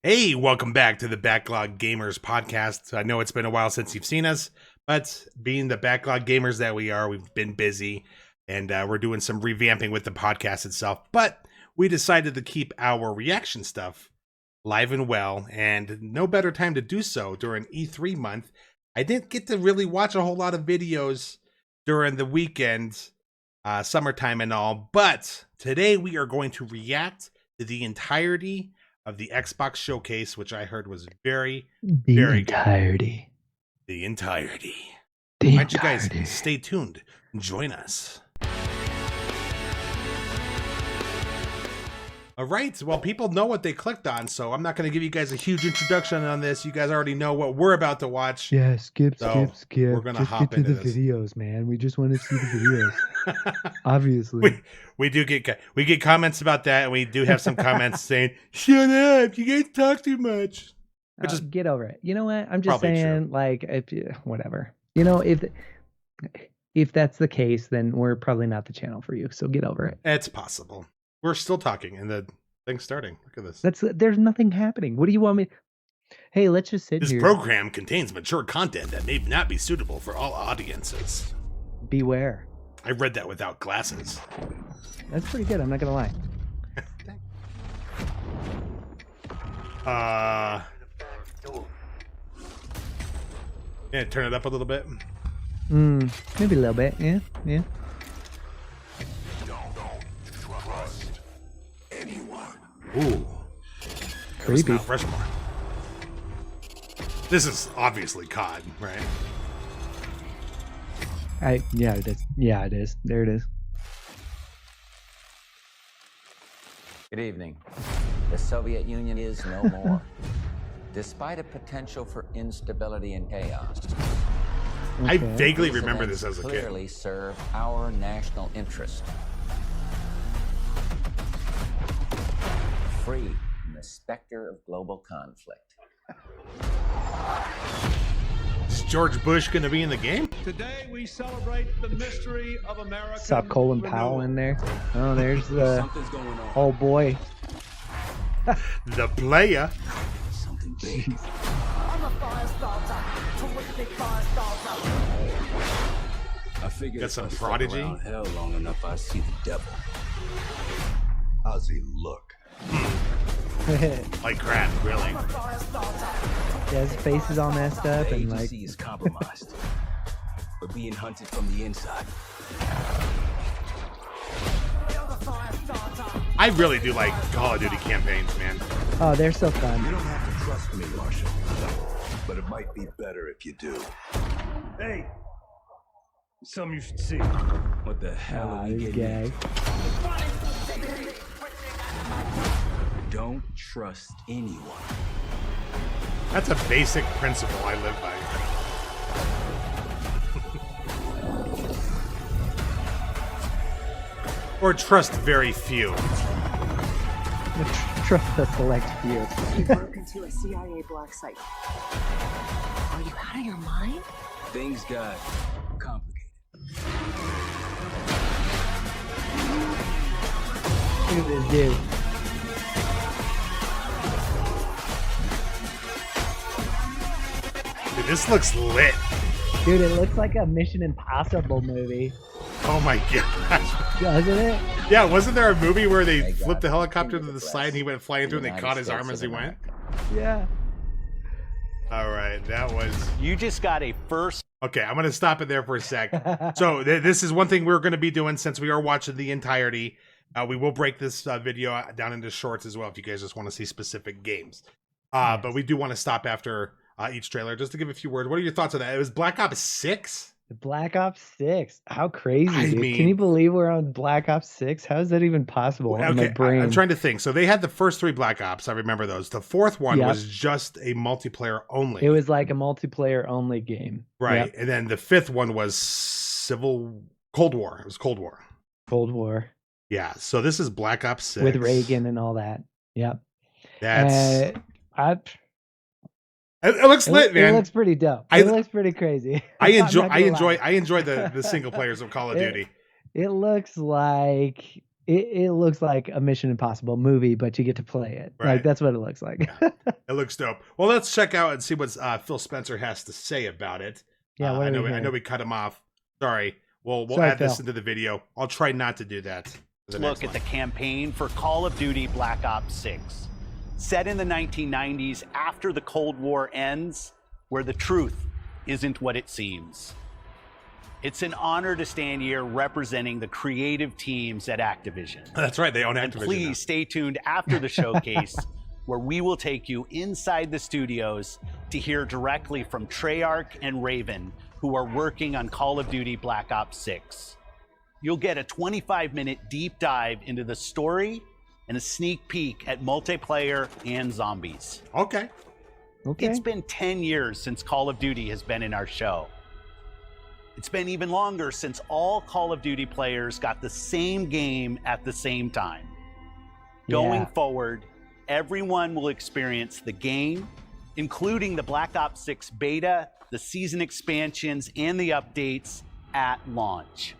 Hey, welcome back to the Backlog Gamers podcast. I know it's been a while since you've seen us, but being the Backlog Gamers that we are, we've been busy and we're doing some revamping with the podcast itself. But we decided to keep our reaction stuff live and well, and no better time to do so during E3 month. I didn't get to really watch a whole lot of videos during the weekend, summertime and all, but today we are going to react to the entirety of the Xbox showcase, which I heard was very good. The entirety. Why don't you guys stay tuned and join us? All right. Well, people know what they clicked on, so I'm not going to give you guys a huge introduction on this. You guys already know what we're about to watch. Yeah, skip. We're going to hop into the videos, man. We just want to see the videos. Obviously. We get comments about that, and we do have some comments saying, "Shut up, you guys talk too much." Just get over it. You know what? I'm just saying, like, whatever. You know, if that's the case, then we're probably not the channel for you. So get over it. It's possible. We're still talking, and the thing's starting. Look at this. There's nothing happening. What do you want me? Hey, let's just sit here. This program contains mature content that may not be suitable for all audiences. Beware. I read that without glasses. That's pretty good. I'm not gonna lie. Yeah, turn it up a little bit. Maybe a little bit. Yeah. Ooh. Creepy. Rushmore. This is obviously COD, right? Yeah, it is. Yeah, it is. There it is. Good evening. The Soviet Union is no more. Despite a potential for instability and chaos. I vaguely remember this as a kid. Clearly serve our national interest. Free from the specter of global conflict. Is George Bush going to be in the game? Today we celebrate the mystery of America. Saw Colin Powell in there. Oh, there's the oh boy. The player. Something big. I'm a fire starter. Terrific fire starter. I figured got some if I Prodigy. stuck around hell long enough, I see the devil. How's he look? Like crap, really. Yeah, his face is all messed up The and like agency is compromised. We're being hunted from the inside. I really do like Call of Duty campaigns, man. oh, they're so fun. You don't have to trust me, Marshal. But it might be better if you do. Hey! Something you should see. What the hell are we He's getting gay. into? Don't trust anyone. That's a basic principle I live by. Or trust very few. Trust the select few. You broke into a CIA black site. Are you out of your mind? Things got complicated. Look at this dude. Dude, this looks lit. Dude, it looks like a Mission Impossible movie. Oh my gosh. Doesn't it? Yeah, wasn't there a movie where they flipped the helicopter to the side and he went flying through and they caught his arm as he went? Yeah. All right, that was... You just got a first. Okay, I'm going to stop it there for a sec. So this is one thing we're going to be doing since we are watching the entirety. We will break this video down into shorts as well if you guys just want to see specific games. Yes. But we do want to stop after each trailer just to give a few words. What are your thoughts on that? It was Black Ops 6? Black Ops 6. How crazy, I dude. mean- Can you believe we're on Black Ops 6? How is that even possible in my brain? I'm trying to think. So they had the first 3 Black Ops. I remember those. The fourth one Yep. was just a multiplayer only. It was like a multiplayer only game. right. Yep. And then the fifth one was Cold War. It was Cold War. Cold War Yeah. So this is Black Ops 6. with Reagan and all that. Yep. That's... I It looks lit, man. It looks pretty dope. I- It looks pretty crazy. I enjoy I'm not gonna lie. I enjoy the single players of Call of Duty. It looks like it looks like a Mission Impossible movie, but you get to play it. Right. Like that's what it looks like. It looks dope. Well, let's check out and see what Phil Spencer has to say about it. Yeah, I know we cut him off. Sorry. We'll add this into the video. I'll try not to do that. Look at the campaign for Call of Duty Black Ops 6. Set in the 1990s after the Cold War ends, where the truth isn't what it seems. It's an honor to stand here representing the creative teams at Activision. That's right, they own Activision. And please stay tuned after the showcase, where we will take you inside the studios to hear directly from Treyarch and Raven, who are working on Call of Duty Black Ops 6. You'll get a 25-minute deep dive into the story and a sneak peek at multiplayer and zombies. Okay. It's been 10 years since Call of Duty has been in our show. It's been even longer since all Call of Duty players got the same game at the same time. Going forward, everyone will experience the game, including the Black Ops 6 beta, the season expansions, and the updates at launch.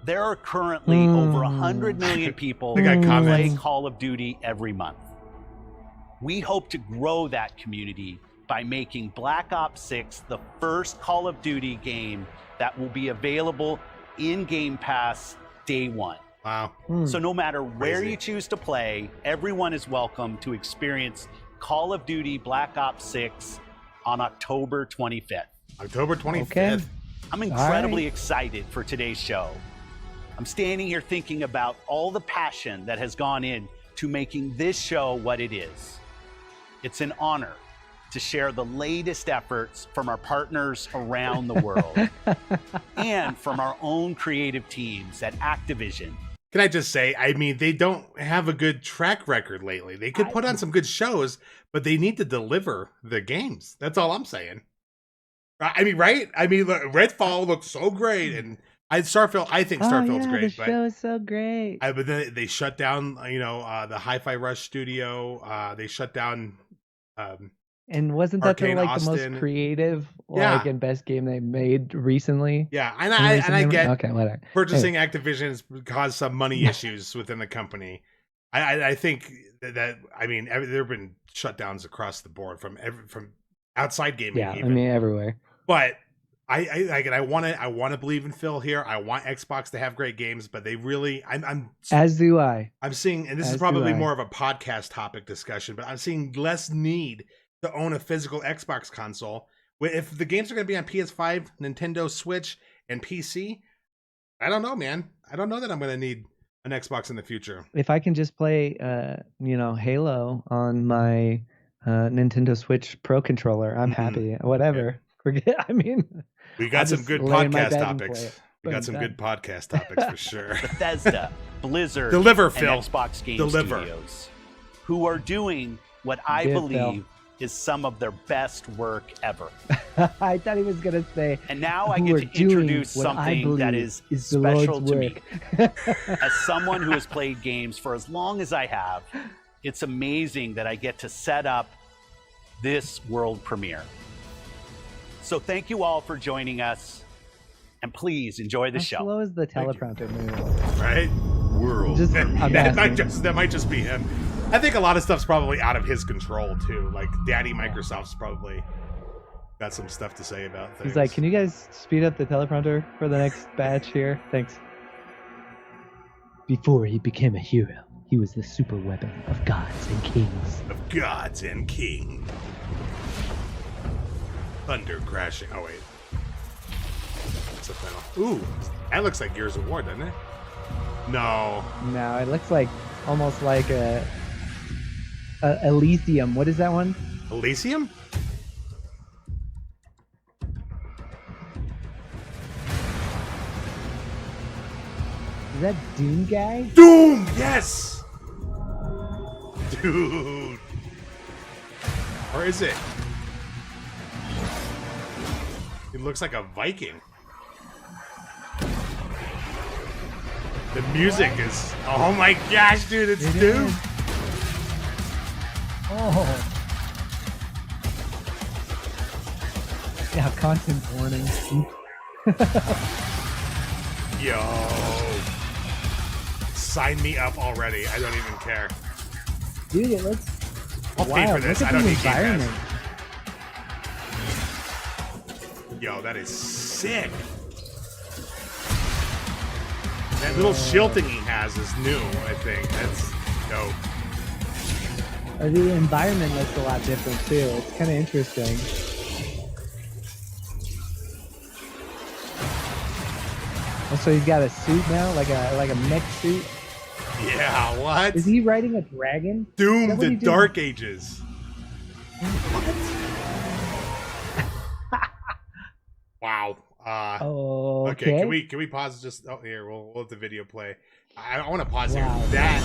There are currently over 100 million people who play Call of Duty every month. We hope to grow that community by making Black Ops 6 the first Call of Duty game that will be available in Game Pass day one. Wow. So no matter where you choose to play, everyone is welcome to experience Call of Duty Black Ops 6 on October 25th. October 25th. Okay. I'm incredibly excited for today's show. I'm standing here thinking about all the passion that has gone in to making this show what it is. It's an honor to share the latest efforts from our partners around the world and from our own creative teams at Activision. Can I just say, I mean, they don't have a good track record lately. They could put on some good shows, but they need to deliver the games. That's all I'm saying. I mean, right? I mean, look, Redfall looks so great, and Starfield. I think Starfield's great. The show is so great. But then they shut down, the Hi-Fi Rush studio. They shut down. And wasn't that Arcane the Austin. Most creative, and best game they made recently? Yeah, and I get whatever. Purchasing Activision has caused some money issues within the company. I think that I mean there have been shutdowns across the board from outside gaming. Yeah, even. I mean everywhere. But I want to believe in Phil here. I want Xbox to have great games, but they really I'm as do I. I'm seeing, and this is probably more of a podcast topic discussion, but I'm seeing less need to own a physical Xbox console. If the games are going to be on PS5, Nintendo Switch, and PC, I don't know, man. I don't know that I'm going to need an Xbox in the future. If I can just play, Halo on my Nintendo Switch Pro controller, I'm happy. Whatever. Forget. I mean, we got some good podcast topics. We got some good podcast topics for sure. Bethesda, Blizzard, Deliver, and Phil. Xbox Game Deliver. Studios, who are doing what I believe is some of their best work ever. I thought he was going to say, and now I get to introduce something that is special to me. As someone who has played games for as long as I have, it's amazing that I get to set up this world premiere. So thank you all for joining us, and please enjoy the show. How slow is the teleprompter moving? Right? World. That might just be him. I think a lot of stuff's probably out of his control too. Like Daddy Microsoft's probably got some stuff to say about things. He's like, can you guys speed up the teleprompter for the next batch here? Thanks. Before he became a hero, he was the super weapon of gods and kings. Of gods and kings. Thunder crashing. Oh wait. That's a final. Ooh, that looks like Gears of War, doesn't it? No. No, it looks like almost like a Elysium. What is that one? Elysium? Is that Doom guy? Doom! Yes! Dude. Or is it? It looks like a Viking. The music is... Oh my gosh, dude, it's Doom! Oh. Yeah, content warning. Yo. sign me up already. I don't even care. Dude, it looks I'll pay for this. I don't need Game environment. Pass. Yo, that is sick. That little shield thing he has is new, I think. That's dope. The environment looks a lot different too. It's kind of interesting. Also, he's got a suit now, like a mech suit. Yeah, what? Is he riding a dragon? Doom the Dark Ages. Wow. Okay. Can we pause just here, we'll let the video play. I want to pause here. That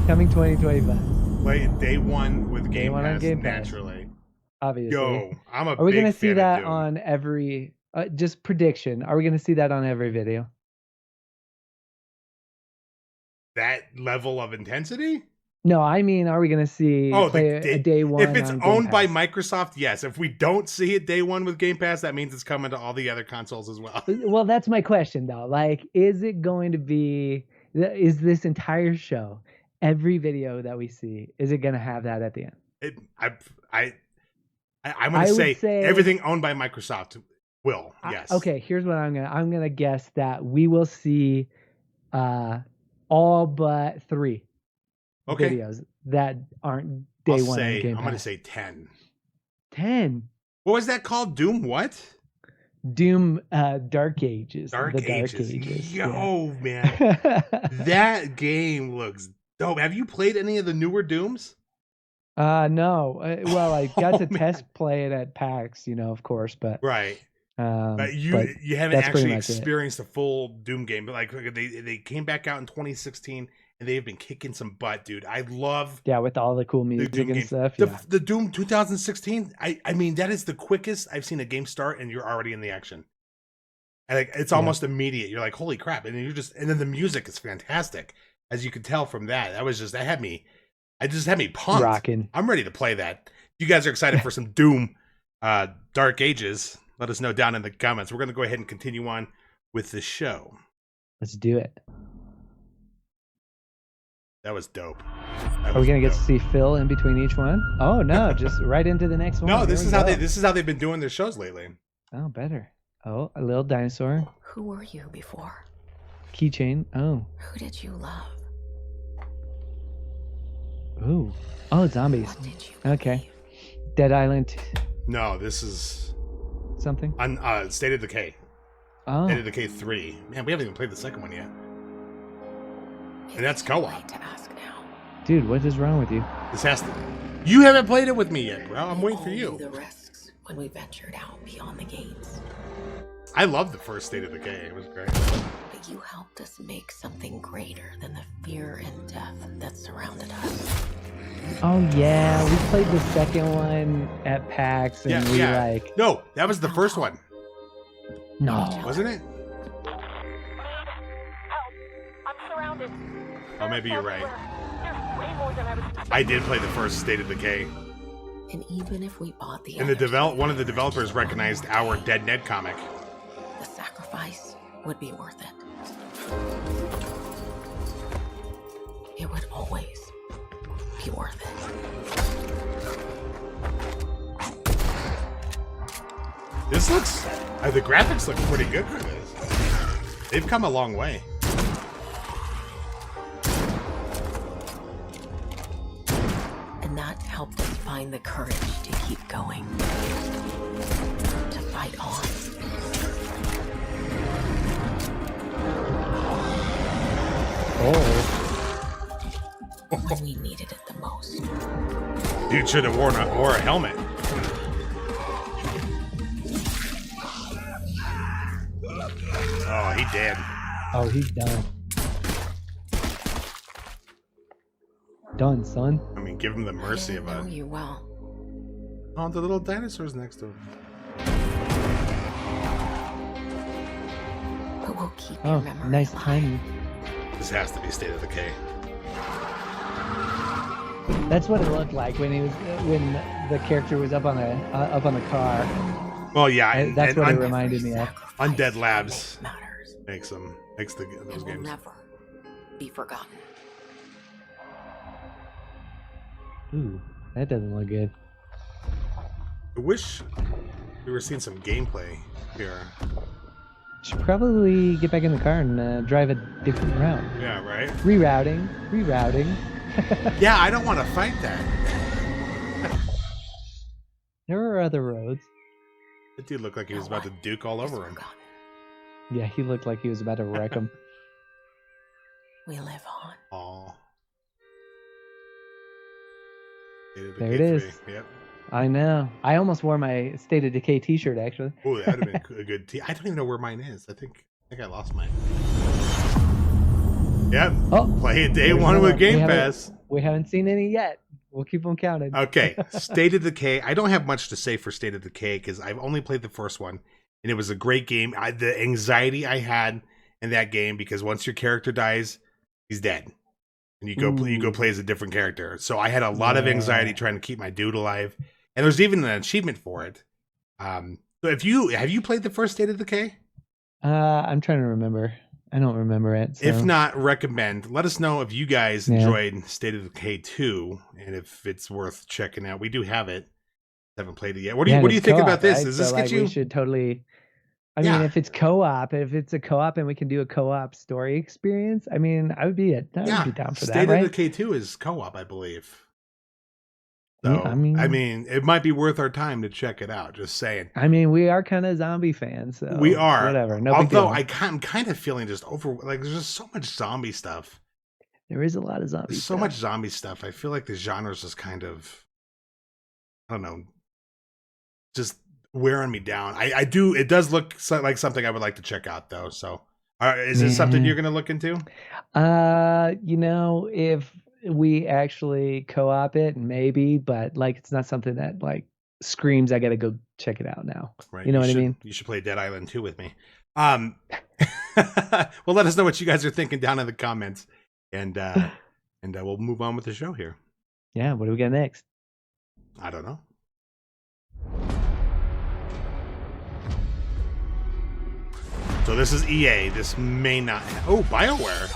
coming 2025. Play day one with Game Pass naturally. Obviously. Yo, I'm a Are we big gonna see fan that of Doom. on every just prediction? Are we gonna see that on every video? That level of intensity? No, I mean, are we going to see a day one? If it's on owned by Game Pass? Microsoft, yes. If we don't see it day one with Game Pass, that means it's coming to all the other consoles as well. Well, that's my question though. Like, is it going to be? Is this entire show, every video that we see, is it going to have that at the end? I'm going to say everything owned by Microsoft will. Yes. Okay. Here's what I'm gonna guess that we will see, all but 3. Videos that aren't day one. On Game Pass. I'm going to say 10. 10. What was that called? Doom what? Doom Dark Ages. Dark Ages. Yo, yeah. man. That game looks dope. Have you played any of the newer Dooms? No. Well, I got to test play it at PAX, of course, but right. But you haven't actually experienced a full Doom game. But like they came back out in 2016. And they've been kicking some butt, dude. I love with all the cool music and stuff. The Doom 2016. I mean, that is the quickest I've seen a game start, and you're already in the action. And like it's almost immediate. You're like, holy crap! And then the music is fantastic, as you could tell from that. That had me pumped. Rocking. I'm ready to play that. If you guys are excited for some Doom, Dark Ages, let us know down in the comments. We're gonna go ahead and continue on with the show. Let's do it. That was dope. Are we gonna get to see Phil in between each one? Oh no, just right into the next one. No, this is how they've been doing their shows lately. Oh, better. Oh, a little dinosaur. Who were you before? Keychain. Oh. Who did you love? Ooh. Oh, zombies. What did you okay. Dead Island. No, this is something on State of Decay. Oh. State of Decay 3. Man, we haven't even played the second one yet. And that's co-op. Dude, what is wrong with you? This has to. You haven't played it with me yet, bro. I'm waiting for you. The risks when we ventured out beyond the gates. I love the first State of Decay. It was great. But you helped us make something greater than the fear and death that surrounded us. Oh yeah, we played the second one at PAX, and like. No, that was the first one. No, wasn't it? Surrounded. Oh, maybe you're right. I did play the first State of Decay. And even if we bought the one of the developers recognized our Dead Ned comic. The sacrifice would be worth it. It would always be worth it. This looks the graphics look pretty good for this. They've come a long way. Helped us find the courage to keep going, to fight on. When we needed it the most. Dude should have wore a helmet. Oh, he dead. Oh, he's done. Done, son. I mean, give him the mercy of I know you well. Oh, the little dinosaurs next to him. But we'll keep your memory nice alive. timing. This has to be State of Decay. That's what it looked like when the character was up on the car. Well, yeah, that's what it reminded me of. Undead Labs matters. makes those games. Will never be forgotten. Ooh, that doesn't look good. I wish we were seeing some gameplay here. Should probably get back in the car and drive a different route. Yeah, right? Rerouting. Yeah, I don't want to fight that. There are other roads. That dude looked like he was about to duke all over him. Yeah, he looked like he was about to wreck him. We live on. Aw. There it is. Yep. I know. I almost wore my State of Decay t-shirt, actually. Oh, that would have been a good I don't even know where mine is. I think I lost mine. Yep. Oh, play it day one with Game Pass. We haven't seen any yet. We'll keep them counted. Okay. State of Decay. I don't have much to say for State of Decay because I've only played the first one, and it was a great game. The anxiety I had in that game, because once your character dies, he's dead. And you go play as a different character. So I had a lot of anxiety trying to keep my dude alive. And there's even an achievement for it. So have you played the first State of Decay? I'm trying to remember. I don't remember it. So. If not, recommend. Let us know if you guys enjoyed State of Decay 2 and if it's worth checking out. We do have it. Haven't played it yet. What do you think about this? Right? Does this get you? We should totally. I mean, if it's co-op, if it's a co-op and we can do a co-op story experience, I mean, I would be down for State that. Right? of Decay 2 is co-op, I believe. So, yeah, I mean, it might be worth our time to check it out. Just saying. I mean, we are kind of zombie fans, so we are. Whatever. No Although big deal. I'm kind of feeling just there's just so much zombie stuff. There is a lot of zombie. So much zombie stuff. I feel like the genre's just kind of, I don't know, just wearing me down. I do. It does look like something I would like to check out, though. So, is this something you're going to look into? If we actually co-op it, maybe, but like it's not something that like screams I gotta go check it out now. Right. You know what I mean? You should play Dead Island 2 with me. Well, let us know what you guys are thinking down in the comments, and we'll move on with the show here. Yeah, what do we got next? I don't know. So this is EA. This may not. Oh, BioWare.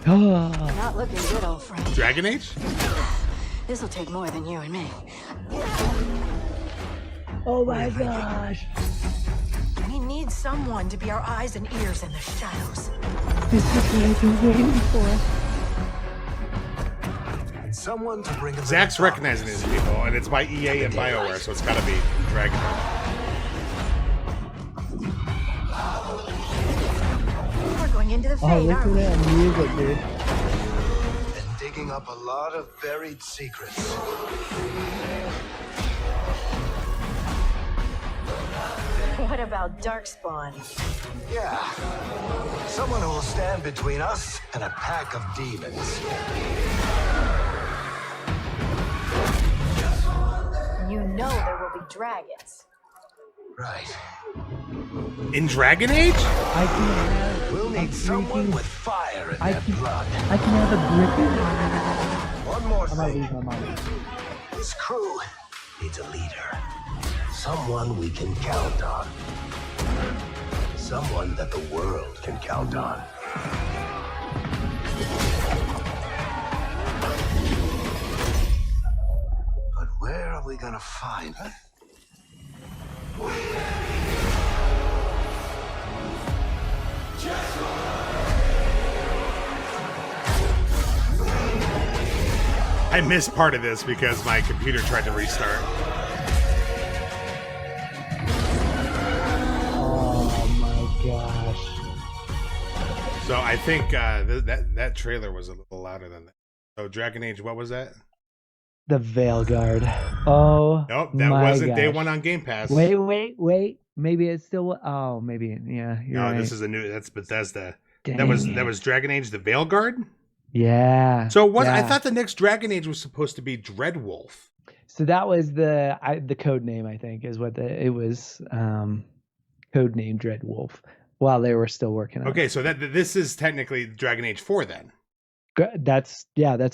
Not looking good, old friend. Dragon Age? This'll take more than you and me. Oh my gosh. We need someone to be our eyes and ears in the shadows. This is what I've been waiting for. And someone to bring Zach's recognizing these people, and it's by EA and BioWare, so it's gotta be Dragon Age. Into the oh, fade, look at that music, dude. And digging up a lot of buried secrets. What about Darkspawn? Yeah. Someone who will stand between us and a pack of demons. You know there will be dragons. Right. In Dragon Age? We'll need someone with fire in their blood. I can have a brick. One more thing. Lose my mind. This crew needs a leader. Someone we can count on. Someone that the world can count on. But where are we gonna find her? I missed part of this because my computer tried to restart. Oh my gosh. So I think that trailer was a little louder than that. So Dragon Age, what was that? The Veilguard. Oh, nope, that wasn't day one on Game Pass. Wait. Maybe it's still. Oh, maybe. Yeah, you're right. This is a new. That's Bethesda. Dang That was Dragon Age: The Veilguard. Yeah. So what? Yeah. I thought the next Dragon Age was supposed to be Dreadwolf. So that was the code name. I think is what it was. Code name Dreadwolf. While they were still working on. Okay, so this is technically Dragon Age 4 then. That's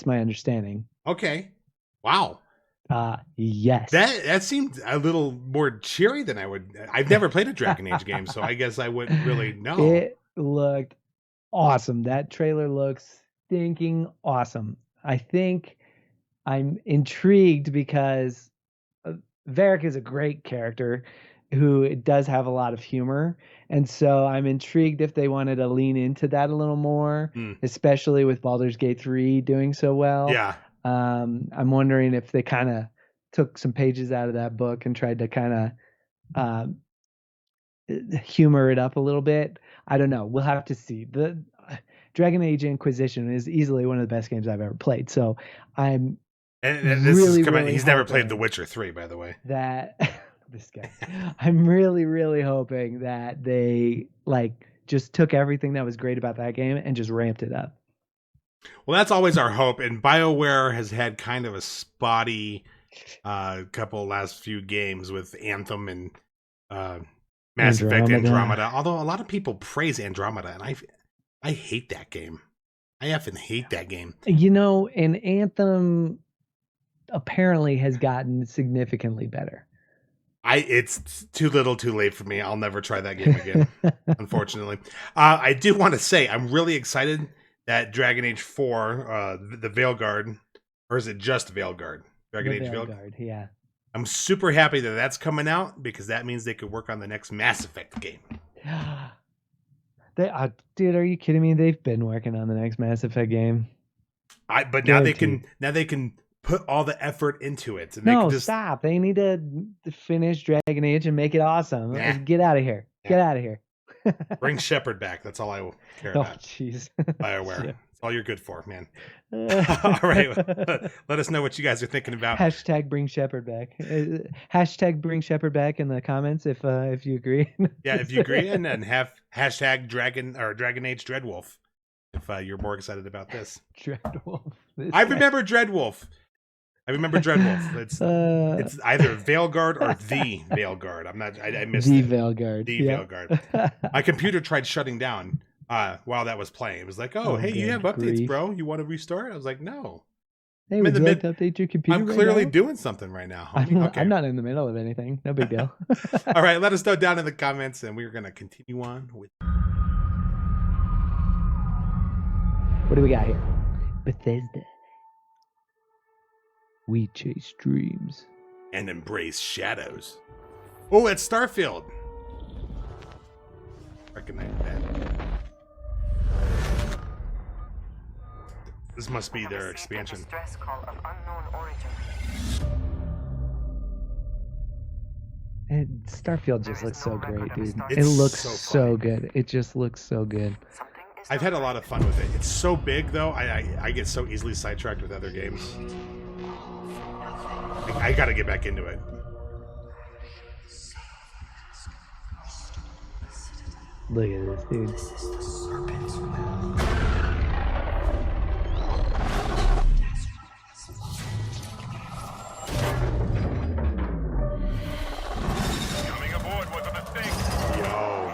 my understanding. Okay. Wow. Yes. That seemed a little more cheery than I would. I've never played a Dragon Age game, so I guess I wouldn't really know. It looked awesome. That trailer looks stinking awesome. I think I'm intrigued because Varric is a great character who does have a lot of humor. And so I'm intrigued if they wanted to lean into that a little more, especially with Baldur's Gate 3 doing so well. Yeah. I'm wondering if they kind of took some pages out of that book and tried to kind of humor it up a little bit. I don't know. We'll have to see. The Dragon Age Inquisition is easily one of the best games I've ever played. So I'm he's never played The Witcher 3, by the way. That this guy. I'm really hoping that they just took everything that was great about that game and just ramped it up. Well, that's always our hope. And BioWare has had kind of a spotty couple last few games with Anthem and Mass Effect Andromeda. Although a lot of people praise Andromeda, and I hate that game. I effing hate that game. And Anthem apparently has gotten significantly better. It's too little too late for me. I'll never try that game again, unfortunately. I do want to say I'm really excited that Dragon Age 4, the Veilguard, or is it just Veilguard? Dragon Age Veilguard, yeah. I'm super happy that that's coming out because that means they could work on the next Mass Effect game. Dude, are you kidding me? They've been working on the next Mass Effect game. But now they can put all the effort into it. And stop. They need to finish Dragon Age and make it awesome. Nah. Get out of here. Get out of here. Bring Shepard back. That's all I care about. Oh, jeez. BioWare. That's all you're good for, man. All right. Let us know what you guys are thinking about. Hashtag bring Shepard back. Hashtag bring Shepard back in the comments if you agree. Yeah, if you agree, and then have hashtag Dragon Age Dreadwolf if you're more excited about this. Dreadwolf. I remember Dreadwolf. It's either Veilguard or the Veilguard. I missed the it. Veilguard. The Veilguard. My computer tried shutting down while that was playing. It was like, hey, you have updates, bro. You want to restart? I was like, no. Hey, would you like to update your computer? I'm clearly doing something right now. I'm not in the middle of anything. No big deal. All right, let us know down in the comments, and we're going to continue on with. What do we got here? Bethesda. We chase dreams and embrace shadows. Oh, it's Starfield. Recognize that. This must be their expansion. Distress call of unknown origin. And Starfield just looks so great, dude. It looks so good. It just looks so good. I've had a lot of fun with it. It's so big, though. I get so easily sidetracked with other games. I gotta get back into it. Look at this, dude. This is the serpent's will. Coming aboard was a mistake. Yo.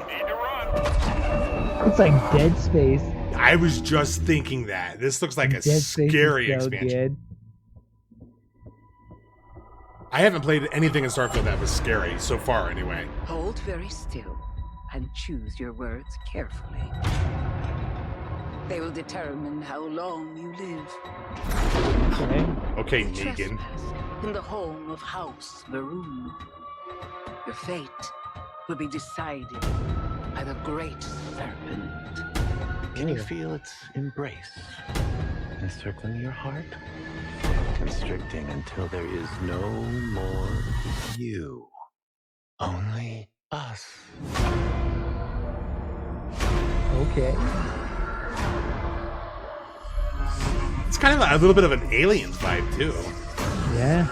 Need to run. It's like Dead Space. I was just thinking that. This looks like a scary expansion. Good. I haven't played anything in Starfield that was scary so far, anyway. Hold very still and choose your words carefully. They will determine how long you live. Okay, Negan. In the home of House Maroon, your fate will be decided by the great serpent. Can you feel its embrace encircling your heart? Constricting until there is no more you. Only us. Okay. It's kind of a little bit of an Aliens vibe, too. Yeah.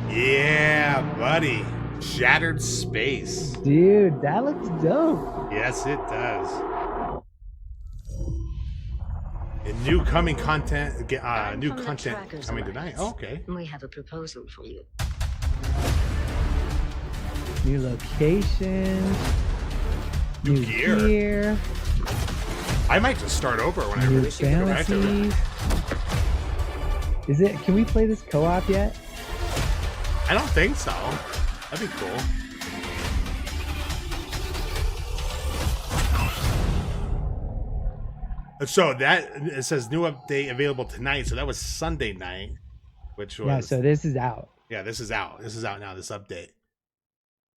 Yeah, buddy. Shattered Space. Dude, that looks dope. Yes, it does. And new content coming tonight. Oh, okay. We have a proposal for you. New location. New gear. I might just start over when I release it. Is it? Can we play this co-op yet? I don't think so. That'd be cool. So that it says new update available tonight. So that was Sunday night, which was So this is out. Yeah, this is out. This is out now. This update.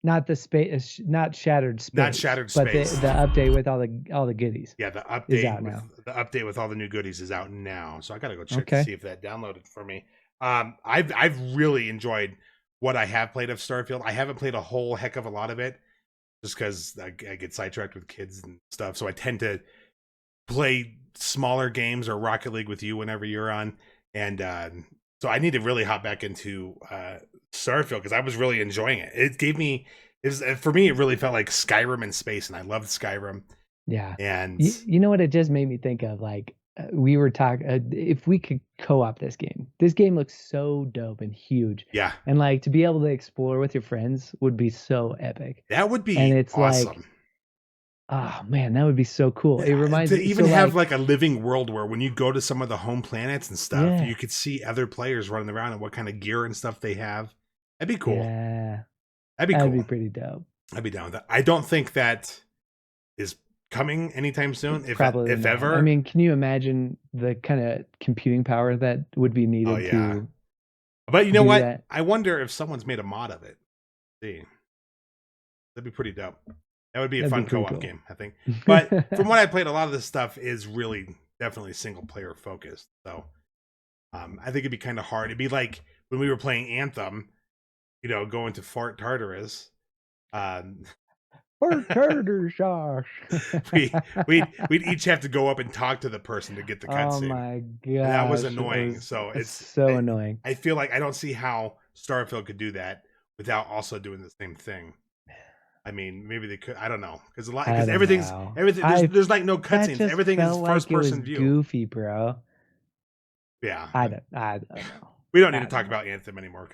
Not the space, not Shattered Space. Not Shattered Space. But the update with all the goodies. Yeah, the update is out now. The update with all the new goodies is out now. So I gotta go check to see if that downloaded for me. I've really enjoyed what I have played of Starfield. I haven't played a whole heck of a lot of it, just because I get sidetracked with kids and stuff. So I tend to play smaller games or Rocket League with you whenever you're on, and so I need to really hop back into Starfield because I was really enjoying it. For me, it really felt like Skyrim in space, and I loved Skyrim. Yeah, and you know what it just made me think of? Like we were talking, if we could co-op this game. This game looks so dope and huge. Yeah, and like to be able to explore with your friends would be so epic. That would be and it's awesome. Like, oh man, that would be so cool. It reminds to me even have like a living world where when you go to some of the home planets and stuff, you could see other players running around and what kind of gear and stuff they have. That'd be cool. Yeah, that'd be cool. That'd be pretty dope. I'd be down with that. I don't think that is coming anytime soon, if not. ever. I mean, can you imagine the kind of computing power that would be needed to? But you know what? That? I wonder if someone's made a mod of it. See, that'd be pretty dope. That would be a fun co-op game, I think. But from what I played, a lot of this stuff is really definitely single player focused. So I think it'd be kind of hard. It'd be like when we were playing Anthem, going to Fort Tartarus. Fort Tartarus. we'd each have to go up and talk to the person to get the cutscene. Oh my god, that was annoying. It's so annoying. I feel like I don't see how Starfield could do that without also doing the same thing. I mean, maybe they could. I don't know because everything. There's like no cutscenes. Everything is first person view. Goofy, bro. Yeah, I don't know. We don't need to talk about Anthem anymore.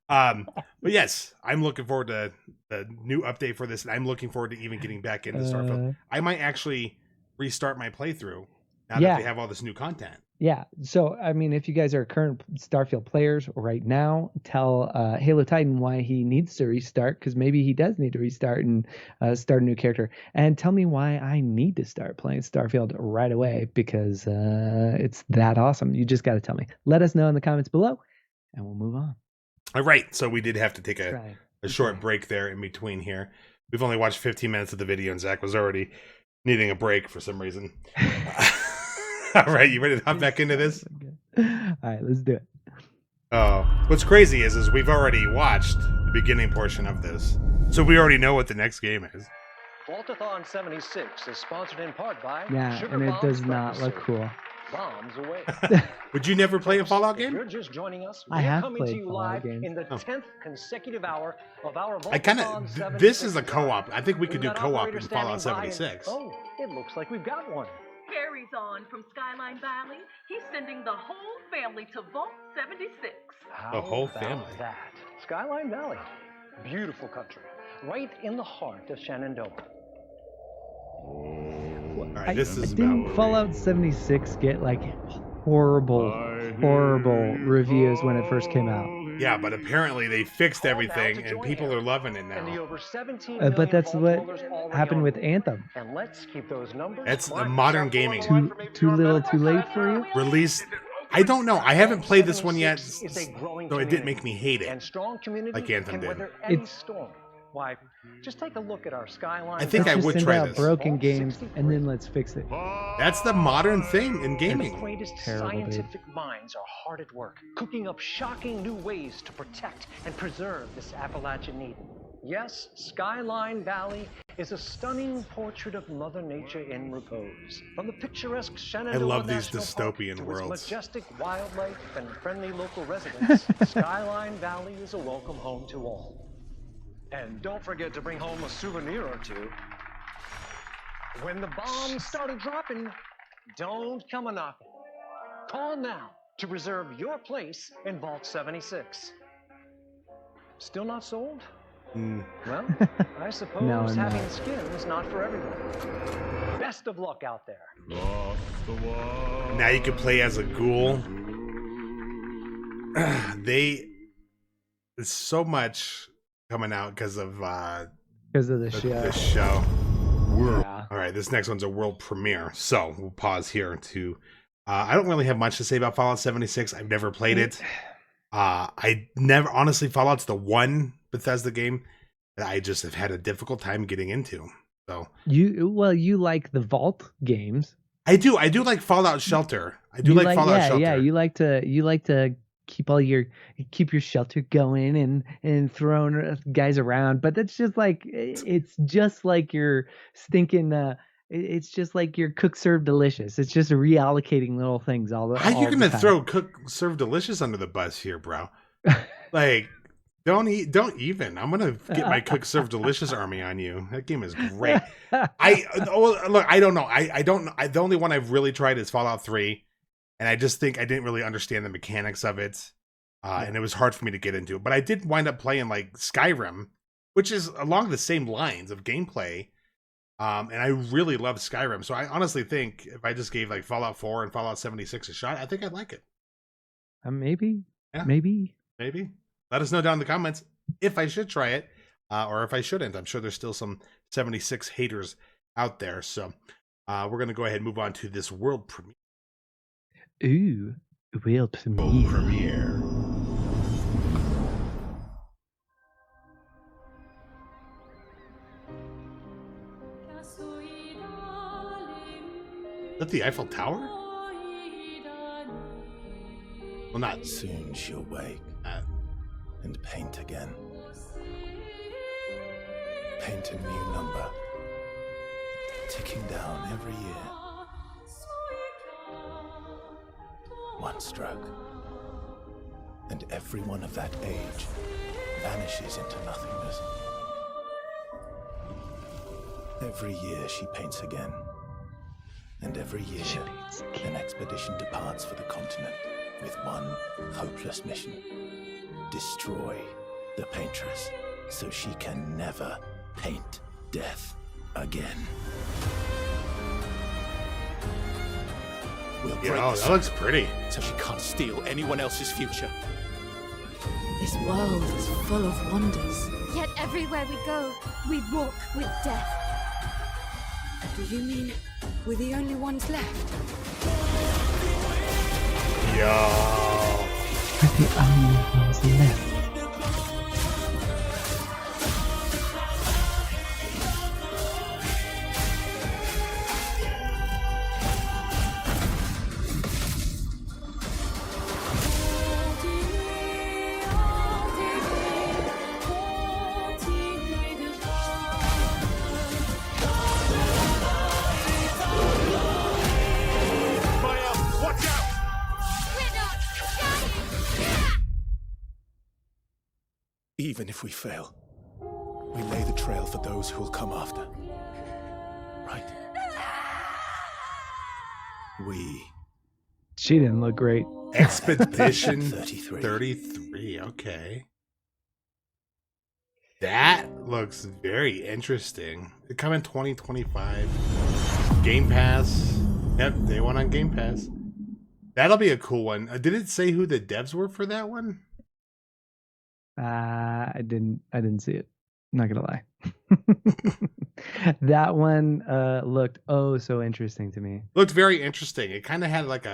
But yes, I'm looking forward to the new update for this, and I'm looking forward to even getting back into Starfield. I might actually restart my playthrough now that they have all this new content. Yeah. So, I mean, if you guys are current Starfield players right now, tell Halotitan why he needs to restart, because maybe he does need to restart and start a new character. And tell me why I need to start playing Starfield right away, because it's that awesome. You just got to tell me. Let us know in the comments below, and we'll move on. All right. So we did have to take a short break there in between here. We've only watched 15 minutes of the video, and Zach was already needing a break for some reason. All right, you ready to hop back into this? All right, let's do it. What's crazy is we've already watched the beginning portion of this, so we already know what the next game is. Vaultathon 76 is sponsored in part by and it does not look cool. Bombs away. Would you never play a Fallout game? If you're just joining us, I have coming to played you Fallout live games. in the 10th consecutive hour of our Vaultathon this is a co-op. I think we could do co-op in Fallout 76. Oh, it looks like we've got one. Harry's on from Skyline Valley. He's sending the whole family to Vault 76. The whole family? That. Skyline Valley. Beautiful country. Right in the heart of Shenandoah. All right, this is didn't Fallout 76 get like horrible reviews when it first came out? Yeah, but apparently they fixed everything and people are loving it now. But that's what happened with Anthem. And let's keep those numbers. That's a modern gaming. Too little, too late for you? Released. I don't know. I haven't played this one yet, so it didn't make me hate it like Anthem did. Why, just take a look at our Skyline. I think I would try this. Broken games, and then let's fix it. That's the modern thing in gaming. The greatest scientific minds are hard at work, cooking up shocking new ways to protect and preserve this Appalachian Eden. Yes, Skyline Valley is a stunning portrait of Mother Nature in repose. From the picturesque Shenandoah I love these National dystopian Park worlds. To its majestic wildlife and friendly local residents, Skyline Valley is a welcome home to all. And don't forget to bring home a souvenir or two. When the bombs started dropping, don't come a-knocking. Call now to reserve your place in Vault 76. Still not sold? Well, I suppose No, I'm having not. skin is not for everyone. Best of luck out there. Now you can play as a ghoul. There's so much coming out because of the show. The show. Yeah. All right, this next one's a world premiere. So we'll pause here to. I don't really have much to say about Fallout 76. I've never played it. I never, honestly, Fallout's the one Bethesda game that I just have had a difficult time getting into. So you like the Vault games. I do like Fallout Shelter. I do like Fallout Shelter. Yeah, you like to keep your shelter going and throwing guys around, but that's just like it's just like your stinking it's just like your cook serve delicious. It's just reallocating little things all the How all you the gonna time. throw cook serve delicious under the bus here, bro? Like don't even. I'm gonna get my cook serve delicious army on you. That game is great. Look, I don't know. I don't know. The only one I've really tried is Fallout 3, and I just think I didn't really understand the mechanics of it, and it was hard for me to get into. But I did wind up playing like Skyrim, which is along the same lines of gameplay. And I really love Skyrim. So I honestly think if I just gave like Fallout 4 and Fallout 76 a shot, I think I'd like it. Maybe. Yeah. Maybe. Let us know down in the comments if I should try it or if I shouldn't. I'm sure there's still some 76 haters out there. So we're going to go ahead and move on to this world premiere. Ooh, world premiere. Is that the Eiffel Tower? Well, not soon. She'll wake and paint again. Paint a new number, ticking down every year. One stroke, and everyone of that age vanishes into nothingness. Every year she paints again. And every year, an expedition departs for the continent with one hopeless mission. Destroy the paintress so she can never paint death again. We'll break that looks pretty. So she can't steal anyone else's future. This world is full of wonders. Yet everywhere we go, we walk with death. Do you mean we're the only ones left? Yo. We're the only ones left. Even if we fail, we lay the trail for those who will come after. Right? She didn't look great. Expedition 33. Okay. That looks very interesting. It come in 2025. Game Pass. Yep, they went on Game Pass. That'll be a cool one. Did it say who the devs were for that one? I didn't see it. Not gonna lie. That one looked so interesting to me. Looked very interesting. It kind of had like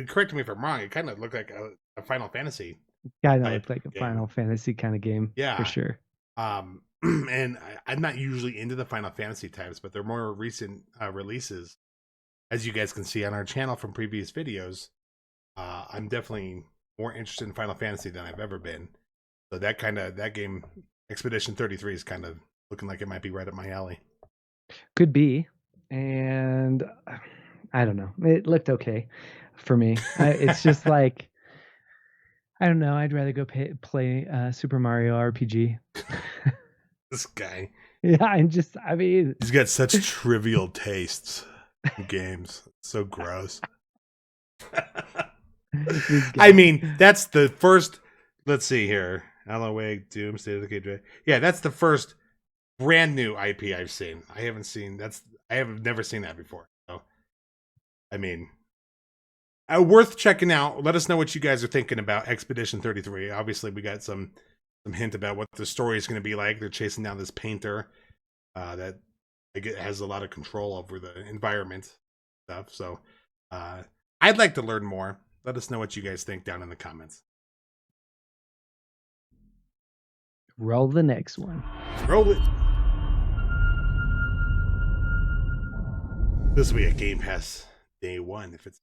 correct me if I'm wrong, it kind of looked like a Final Fantasy. Kind of looked like a Final Fantasy kind of game. Yeah, for sure. And I'm not usually into the Final Fantasy types, but they're more recent releases. As you guys can see on our channel from previous videos, I'm definitely more interested in Final Fantasy than I've ever been. So that game, Expedition 33, is kind of looking like it might be right up my alley. Could be, and I don't know. It looked okay for me. It's just like I don't know. I'd rather go play Super Mario RPG. This guy. Yeah, I mean, he's got such trivial tastes in games. So gross. I mean, that's the first. Let's see here. Alan Wake, Doom, State of Decay. Yeah, that's the first brand new IP I've seen. I have never seen that before. So, I mean, worth checking out. Let us know what you guys are thinking about Expedition 33. Obviously, we got some hint about what the story is going to be like. They're chasing down this painter that has a lot of control over the environment stuff. So, I'd like to learn more. Let us know what you guys think down in the comments. Roll the next one. Roll it. This will be a Game Pass day one. If it's.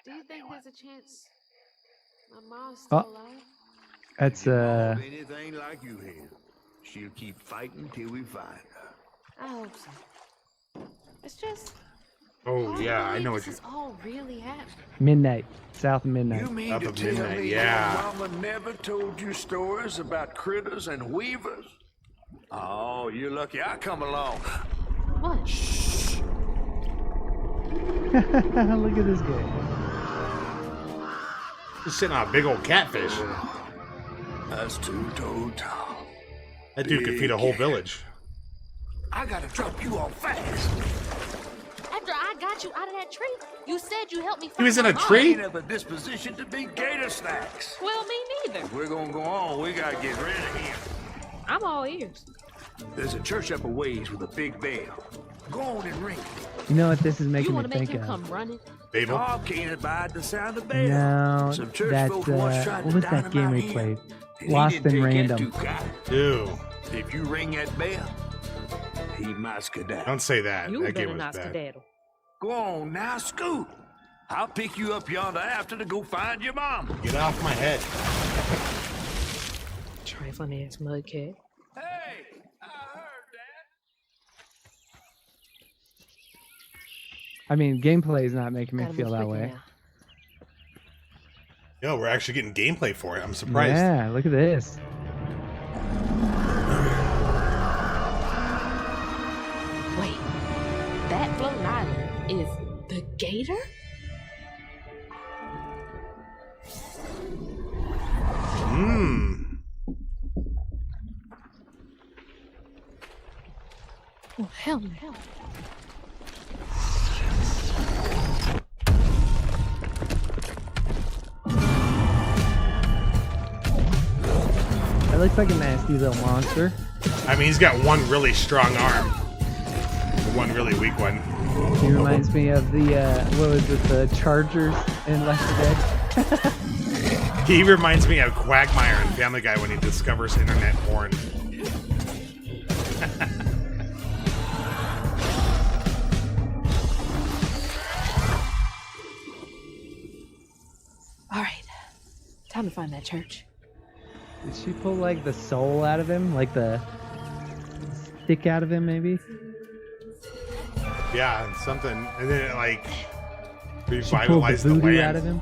Do you think there's a chance my mom's still alive? That's anything like you here. She'll keep fighting till we find her. I hope so. It's just. Oh yeah, I know what this is all really happening. Midnight. South of Midnight. You mean South to of tell Midnight, me yeah. your mama never told you stories about critters and weavers? Oh, you're lucky I come along. What? Shh. Look at this guy. Just sitting on a big old catfish. That's two-toed Tom. That dude could feed a whole village. I gotta drop you off fast. After I got you out of that tree, you said you helped me find He was in my a mom. tree? I ain't have a disposition to be gator snacks. Well, me neither. If we're gonna go on, we gotta get rid of him. I'm all ears. There's a church up a ways with a big bell. Go on and ring it. You know what this is You making me want to make think him of? come running? Fable. Oh, can't abide the sound of bell. No, Some church that's folk once tried what to was that game dynamite we him, played? and he Lost didn't in take that Random. too kindly. Ew. If you ring that bell, he might skedaddle. Don't say that. You That game better was not bad. skedaddle. Go on now, scoot. I'll pick you up yonder after to go find your mom. Get off my head. Trifling ass mudcat. Hey, I heard that. I mean, gameplay is not making me Gotta feel move that quickly way. now. Yo, we're actually getting gameplay for it. I'm surprised. Yeah, look at this. Wait, that floating island is the gator? Oh, hell no. That looks like a nasty little monster. I mean, he's got one really strong arm. One really weak one. He reminds me of the, what was it, the Chargers in Left 4 Dead? He reminds me of Quagmire in Family Guy when he discovers internet porn. All right, time to find that church. Did she pull, like, the soul out of him? Like the stick out of him, maybe? Yeah, something. And then it, like, She pulled the revitalized the voodoo land. out of him?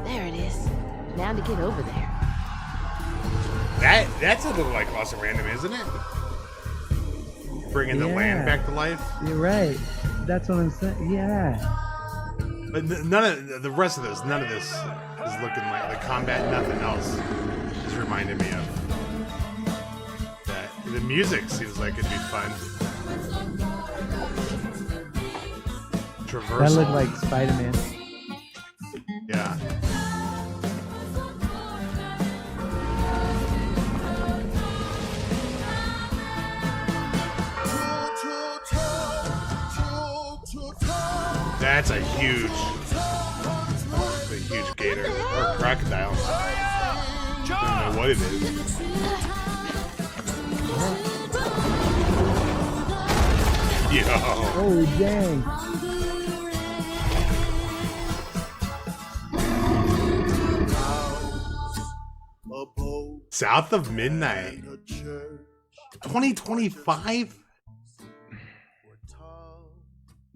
There it is. Now to get over there. That's a little like Lost and Random, isn't it? Bringing the land back to life. You're right. That's what I'm saying. Yeah. But none of the rest of this, none of this is looking like the combat. Nothing else is reminding me of that. The music seems like it'd be fun. Traversal. That looked like Spider-Man. Yeah. That's a huge gator or crocodile. I don't know what it is. Yo. Oh, dang. South of Midnight. 2025?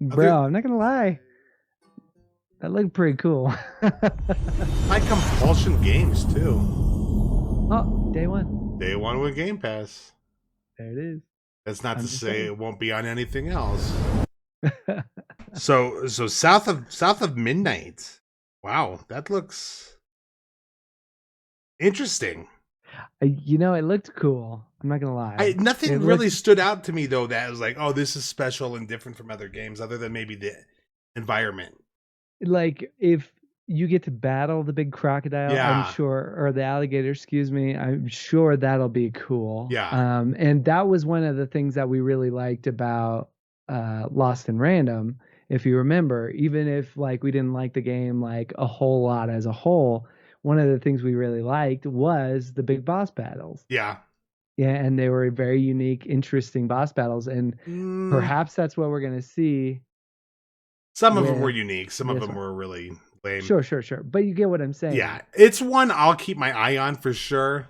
Bro, I'm not gonna lie. That looked pretty cool. Like Compulsion Games, too. Oh, day one. Day one with Game Pass. There it is. That's not I'm to just say saying. it won't be on anything else. So South of Midnight. Wow, that looks interesting. It looked cool. I'm not gonna lie. Nothing It really looked- stood out to me though that was like, oh, this is special and different from other games, other than maybe the environment. like if you get to battle the big crocodile, Yeah. I'm sure, or the alligator, excuse me, I'm sure that'll be cool. Yeah. And that was one of the things that we really liked about Lost in Random. If you remember, even if like we didn't like the game like a whole lot as a whole, one of the things we really liked was the big boss battles. Yeah. Yeah, and they were very unique, interesting boss battles, and perhaps that's what we're gonna see. Some of them with were unique. Some of this them one. were really lame. Sure. But you get what I'm saying. Yeah, it's one I'll keep my eye on for sure.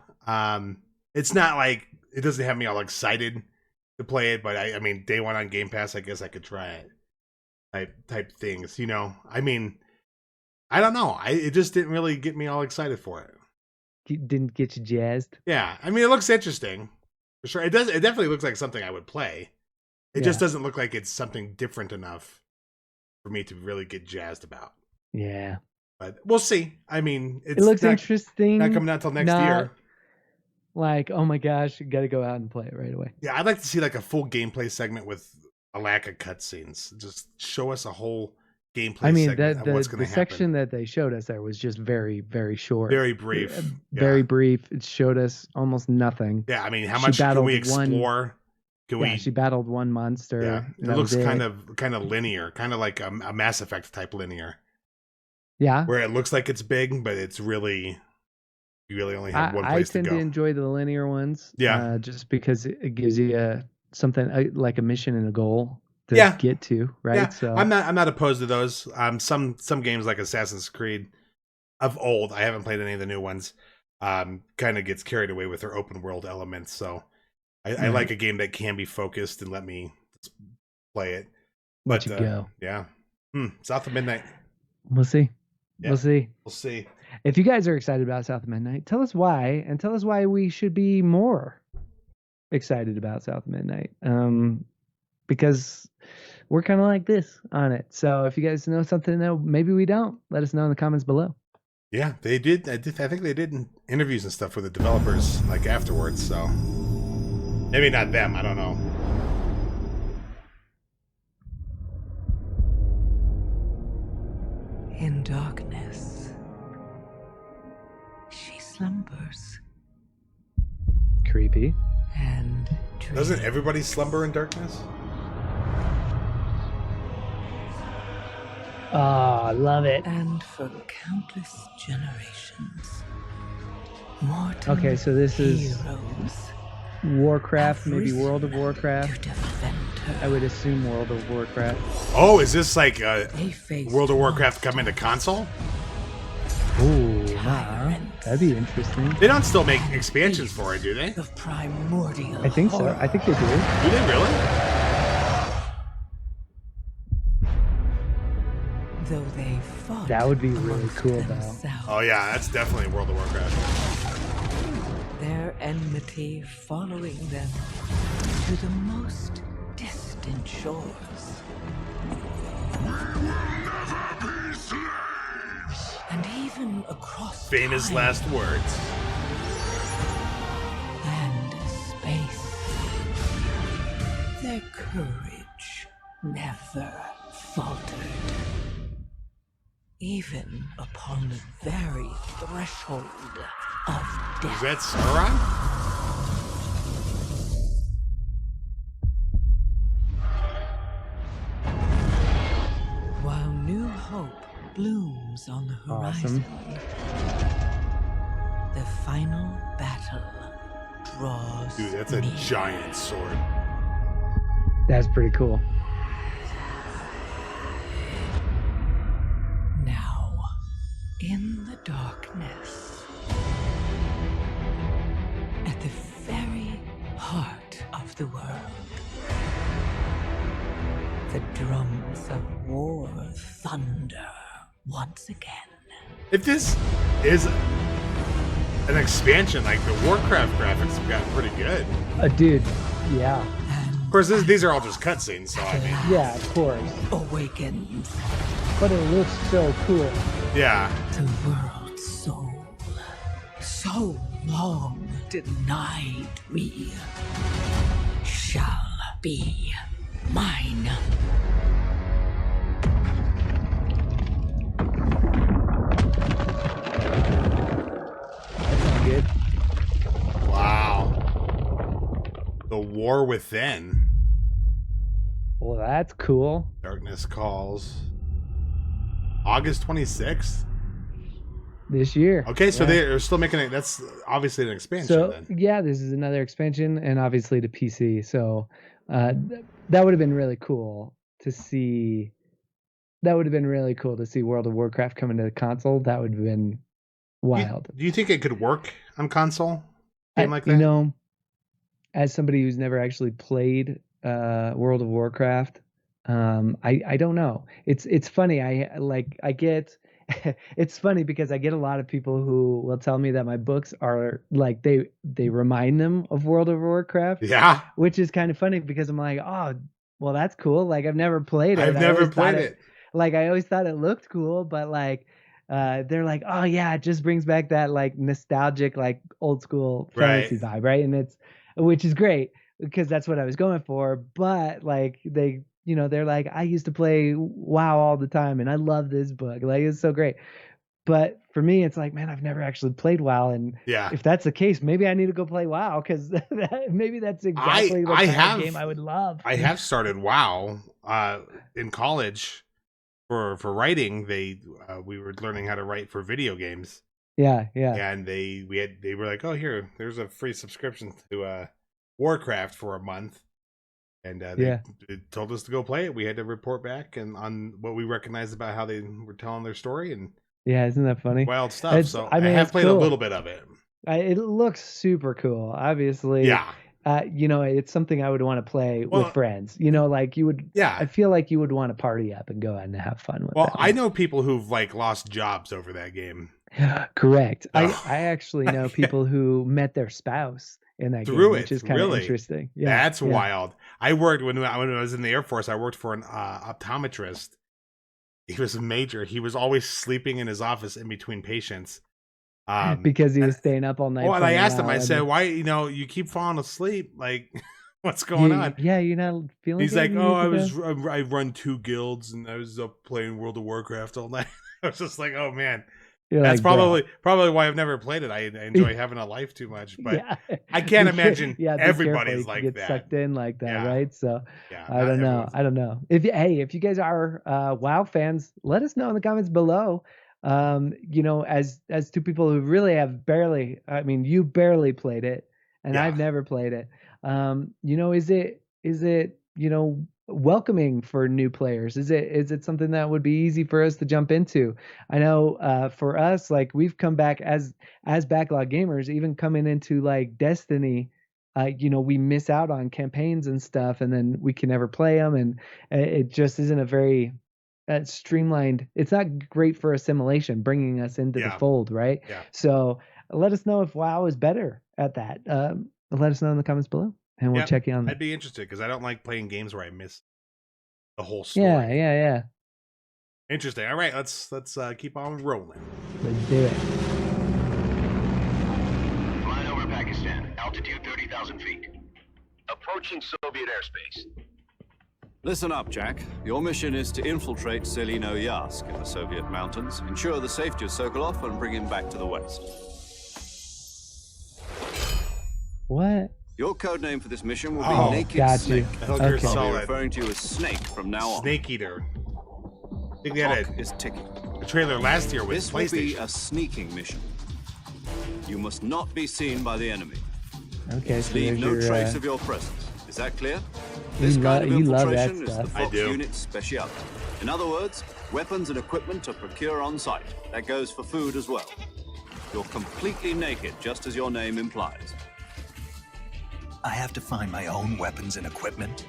It's not like it doesn't have me all excited to play it, but I mean, day one on Game Pass, I guess I could try it. Type things, I mean, I don't know. It just didn't really get me all excited for it. Didn't get you jazzed. Yeah, I mean, it looks interesting for sure. It does. It definitely looks like something I would play. It just doesn't look like it's something different enough for me to really get jazzed about. Yeah, but we'll see. I mean, it looks interesting. Not coming out till next year. Like, oh my gosh, you got to go out and play it right away. Yeah, I'd like to see like a full gameplay segment with a lack of cutscenes. Just show us a whole gameplay. Segment of what's going to happen. The section that they showed us there was just very, very short, very brief, very brief. It showed us almost nothing. Yeah, I mean, how much can we explore? She battled one monster. Yeah, it looks kind of linear, kind of like a Mass Effect type linear. Yeah, where it looks like it's big, but it's really, you really only have one place to go. I tend to enjoy the linear ones. Yeah, just because it gives you something like a mission and a goal to get to, right? Yeah. So I'm not opposed to those. Some games like Assassin's Creed of old, I haven't played any of the new ones. Kind of gets carried away with their open world elements. So I like a game that can be focused and let me play it. Let you go. Yeah. South of Midnight. We'll see. Yeah. We'll see. We'll see. If you guys are excited about South of Midnight, tell us why, and tell us why we should be more excited about South of Midnight. Because we're kind of like this on it. So if you guys know something that maybe we don't, let us know in the comments below. Yeah, they did. I think they did interviews and stuff with the developers like afterwards. So maybe not them. I don't know. In darkness, she slumbers. Creepy. And doesn't everybody slumber in darkness? Oh, I love it. And for countless generations, mortal okay, so this is heroes Warcraft, maybe World of Warcraft. I would assume World of Warcraft. Oh, is this like World of Warcraft coming to console? Ooh, that'd be interesting. They don't still make expansions for it, do they? Of primordial I think so. I think they do. Do they really? Though they fought, that would be really cool, though. Oh yeah, that's definitely World of Warcraft. Their enmity following them to the most distant shores. And even across famous time last words. And space. Their courage never faltered. Even upon the very threshold of death. Is that Sauron? While new hope blooms on the horizon, the final battle draws Dude, that's a giant sword. That's pretty cool. Now, in the darkness, at the very heart of the world, the drums of war thunder once again. If this is an expansion, like the Warcraft graphics have gotten pretty good. Dude, yeah. Of course, these are all just cutscenes, so I mean. Yeah, of course. Awakens. But it looks so cool. Yeah. The world's soul, so long denied me shall be mine. That's not good. Wow. The War Within. Well, that's cool. Darkness Calls. August 26th? This year. Okay, so Yeah. they're still making it. That's obviously an expansion So then. yeah, this is another expansion, and obviously to PC. So that would have been really cool to see. That would have been really cool to see World of Warcraft coming to the console. That would have been wild. Do you think it could work on console? Game like that? You know, as somebody who's never actually played World of Warcraft, I don't know. It's funny. I get. It's funny because I get a lot of people who will tell me that my books are like they remind them of World of Warcraft. Yeah. Which is kind of funny because I'm like, oh, well, that's cool. Like I've never played it. I've never played it. Like I always thought it looked cool, but like they're like, oh yeah, it just brings back that like nostalgic, like old school fantasy vibe, right? And which is great because that's what I was going for. But like they're like, I used to play WoW all the time and I love this book. Like it's so great. But for me, it's like, man, I've never actually played WoW. And if that's the case, maybe I need to go play WoW because maybe that's exactly the kind of game I would love. I have started WoW in college for writing. We were learning how to write for video games. Yeah. And they were like, oh, there's a free subscription to Warcraft for a month. And they told us to go play it. We had to report back and on what we recognized about how they were telling their story and isn't that funny? Wild stuff. So I have played a little bit of it. It looks super cool. Obviously, it's something I would want to play with friends. Like you would. Yeah, I feel like you would want to party up and go out and have fun with. Well, I know people who've like lost jobs over that game. Correct. I actually know people who met their spouse in that game, which is kind of interesting. Yeah, that's wild. I worked when I was in the Air Force. I worked for an optometrist. He was a major. He was always sleeping in his office in between patients because he was staying up all night. Well, and I asked him. I said, "Why? You keep falling asleep? Like, what's going on?" Yeah, you're not feeling. He's like, "Oh, I run 2 guilds, and I was up playing World of Warcraft all night." I was just like, "Oh man." That's probably why I've never played it. I enjoy having a life too much, but I can't imagine everybody's like get that. Sucked in like that, right? So I don't know. If you guys are WoW fans, let us know in the comments below. As 2 people who really have barely, you barely played it, and I've never played it. Is it welcoming for new players? Is it something that would be easy for us to jump into? I know for us, like we've come back as Backlog gamers, even coming into like Destiny, we miss out on campaigns and stuff, and then we can never play them, and it just isn't a very streamlined. It's not great for assimilation, bringing us into the fold, right? So let us know if WoW is better at that. Let us know in the comments below. And we'll check you on that. I'd be interested because I don't like playing games where I miss the whole story. Yeah. Interesting. All right, let's keep on rolling. Let's do it. Flying over Pakistan, altitude 30,000 feet. Approaching Soviet airspace. Listen up, Jack. Your mission is to infiltrate Selino Yask in the Soviet mountains, ensure the safety of Sokolov, and bring him back to the West. What? Your code name for this mission will be Naked Snake. I'll be referring to you as Snake from now on. Snake Eater. I think they had is ticking. A trailer last year with this PlayStation. This will be a sneaking mission. You must not be seen by the enemy. Okay, so leave no your, trace of your presence. Is that clear? You This kind of love that infiltration is the stuff. Fox unit speciality. In other words, weapons and equipment are procured on site. That goes for food as well. You're completely naked, just as your name implies. I have to find my own weapons and equipment?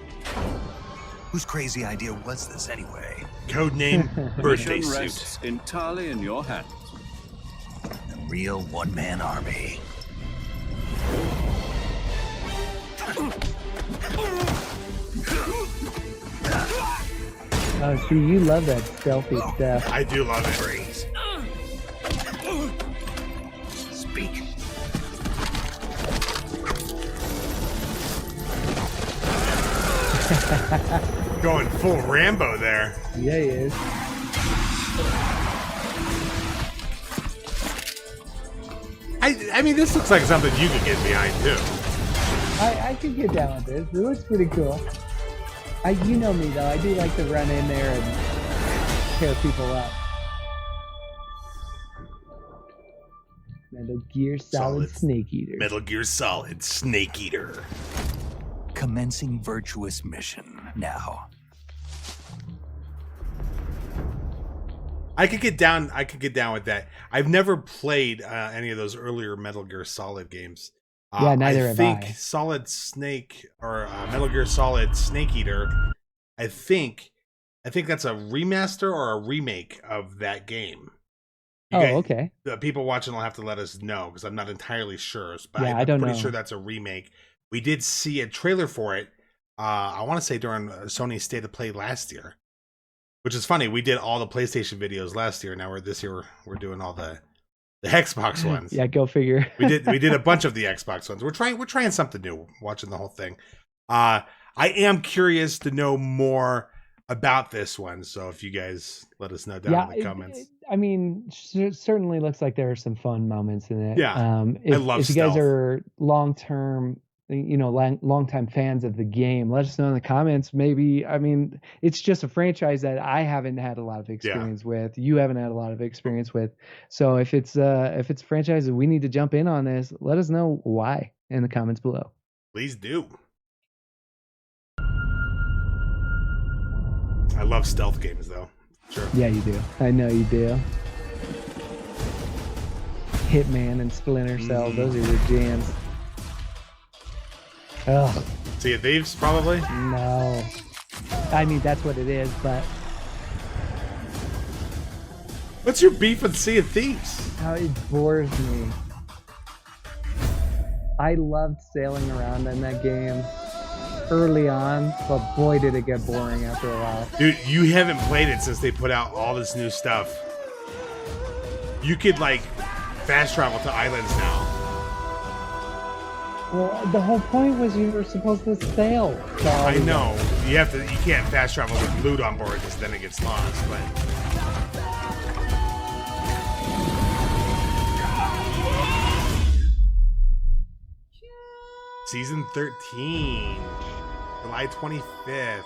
Whose crazy idea was this anyway? Codename birthday Mission suit. rests entirely in your hands. A real one-man army. Oh, see, you love that stealthy stuff. I do love it. Speak. Going full Rambo there. Yeah, he is. I mean, this looks like something you could get behind too. I could get down with this. It looks pretty cool. You know me though. I do like to run in there and tear people up. Metal Gear Solid Snake Eater. Metal Gear Solid Snake Eater. Commencing virtuous mission now. I could get down with that. I've never played any of those earlier Metal Gear Solid games. Yeah, neither have I. I think Solid Snake or Metal Gear Solid Snake Eater. I think that's a remaster or a remake of that game. Okay. The people watching will have to let us know because I'm not entirely sure. But Yeah, I'm I don't pretty know. sure that's a remake. We did see a trailer for it. I want to say during Sony's State of Play last year, which is funny. We did all the PlayStation videos last year. Now this year we're doing all the Xbox ones. Yeah, go figure. we did a bunch of the Xbox ones. We're trying something new. Watching the whole thing. I am curious to know more about this one. So if you guys let us know down in the comments. I mean, certainly looks like there are some fun moments in it. Yeah, I love if you guys stealth. are long-time fans of the game, let us know in the comments. Maybe, I mean, it's just a franchise that I haven't had a lot of experience with. You haven't had a lot of experience with. So if it's a franchise that we need to jump in on this, let us know why in the comments below. Please do. I love stealth games though. Sure. Yeah, you do. I know you do. Hitman and Splinter Cell, those are your jams. Ugh. Sea of Thieves, probably? No. I mean, that's what it is, but... What's your beef with Sea of Thieves? How it bores me. I loved sailing around in that game early on, but boy did it get boring after a while. Dude, you haven't played it since they put out all this new stuff. You could, like, fast travel to islands now. Well, the whole point was you were supposed to sail. I know. You can't fast travel with loot on board because then it gets lost, but... Season 13, July 25th.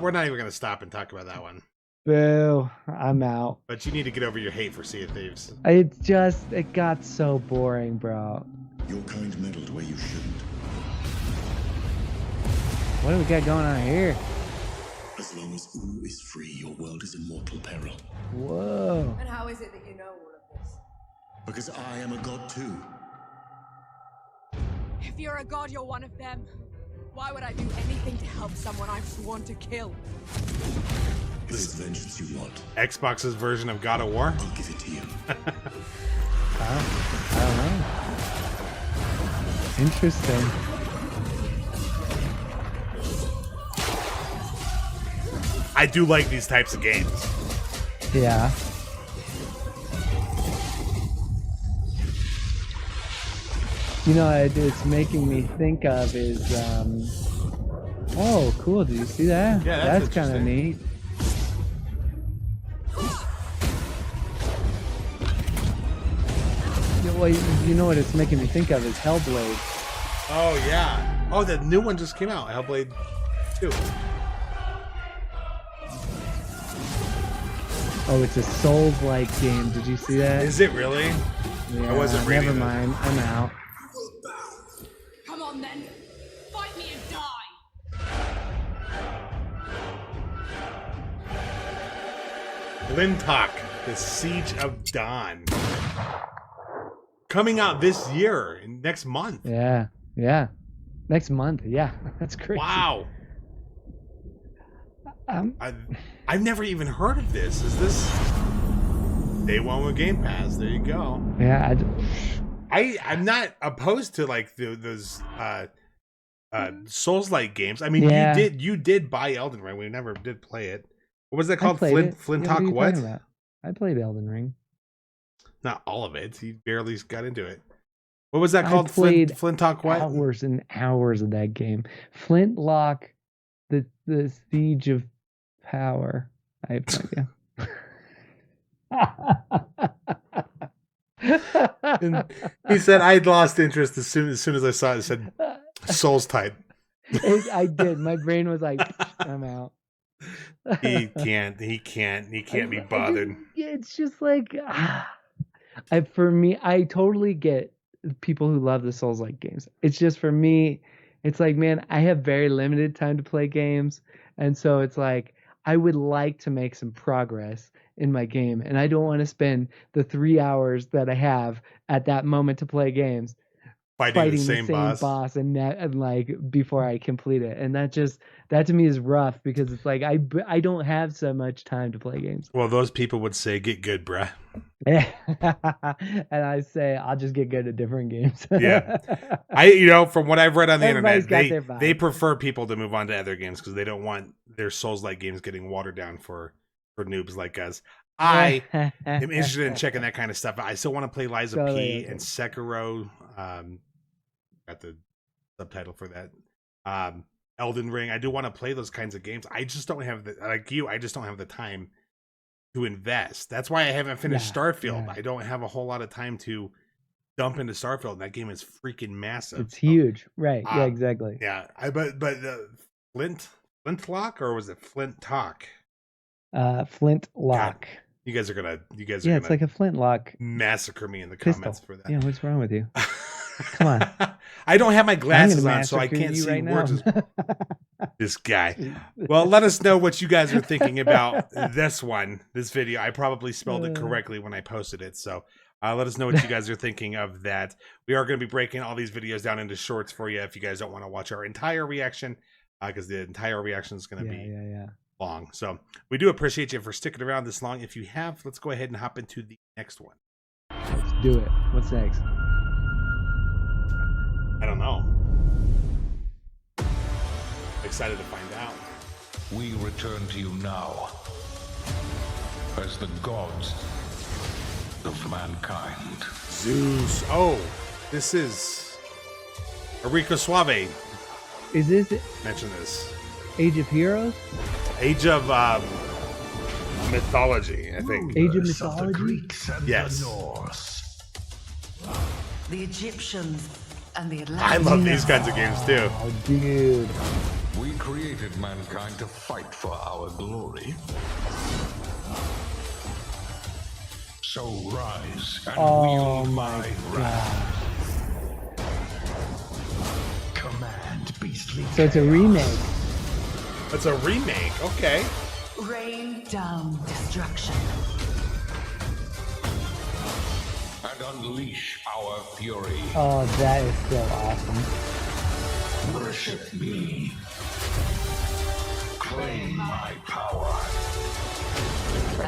We're not even going to stop and talk about that one. Boo, I'm out. But you need to get over your hate for Sea of Thieves. It got so boring, bro. Your kind meddled where you shouldn't. What do we got going on here? As long as Ooh is free, your world is in mortal peril. Whoa. And how is it that you know all of this? Because I am a god too. If you're a god, you're one of them. Why would I do anything to help someone I've sworn to kill? This vengeance you want. Xbox's version of God of War? I'll give it to you. I don't know. Interesting. I do like these types of games. Yeah. You know what it's making me think of is, oh, cool. Did you see that? Yeah, that's kind of neat. Well, you know what it's making me think of is Hellblade. Oh, yeah. Oh, the new one just came out. Hellblade 2. Oh, it's a Souls-like game. Did you see that? Is it really? Yeah, I wasn't reading never that. mind. I'm out. Come on then. Fight me and die. Flintlock, The Siege of Dawn. Coming out this year, next month. Yeah. Next month. Yeah, that's crazy. Wow. I've never even heard of this. Is this day one with Game Pass? There you go. Yeah, I'm not opposed to like those Souls-like games. I mean, Yeah. you did buy Elden Ring. We never did play it. What was that called? I played it. Flintlock Yeah, what? are you talking about? I played Elden Ring. Not all of it. He barely got into it. What was that called? I played Flintlock what? hours and hours of that game. Flintlock the Siege of Power. I have no idea. And he said, "I'd lost interest as soon as I saw it." It said, "Souls type." I did. My brain was like, "I'm out." He can't be bothered. It's just like, for me, I totally get people who love the Souls-like games. It's just for me, it's like, man, I have very limited time to play games, and so it's like I would like to make some progress in my game, and I don't want to spend the 3 hours that I have at that moment to play games fighting the same boss and like before I complete it. And that to me is rough because it's like I don't have so much time to play games. Well, those people would say, "Get good, bruh." And I say, I'll just get good at different games. Yeah. From what I've read on the internet, they prefer people to move on to other games because they don't want their Souls-like games getting watered down for noobs like us. I am interested in checking that kind of stuff. I still want to play Lies of P and Sekiro. Got the subtitle for that. Elden Ring. I do want to play those kinds of games. I just don't have I just don't have the time to invest. That's why I haven't finished Starfield. I don't have a whole lot of time to dump into Starfield. That game is freaking massive. It's huge. Right. Yeah, exactly. Yeah. But Flintlock, or was it Flint Talk? Flintlock. You guys are gonna it's like a flintlock. Massacre me in the comments for that. Yeah, what's wrong with you? Come on. I don't have my glasses on, so I can't see words. This guy. Well, let us know what you guys are thinking about this video. I probably spelled it correctly when I posted it. So let us know what you guys are thinking of that. We are going to be breaking all these videos down into shorts for you if you guys don't want to watch our entire reaction, because the entire reaction is going to be long. So we do appreciate you for sticking around this long. If you have, let's go ahead and hop into the next one. Let's do it. What's next? I don't know. Excited to find out. We return to you now as the gods of mankind. Zeus. Oh, this is Enrico Suave. Is this mention this? Age of Heroes? Age of Mythology, I think. Age of Mythology? Yes. The Egyptians and the Atlanteans. I love these kinds of games too. Oh, dude. We created mankind to fight for our glory. So rise and wield my wrath. Command beastly. So it's a remake. It's a remake, okay. Rain down destruction. And unleash our fury. Oh, that is so awesome. Worship me. Claim my power.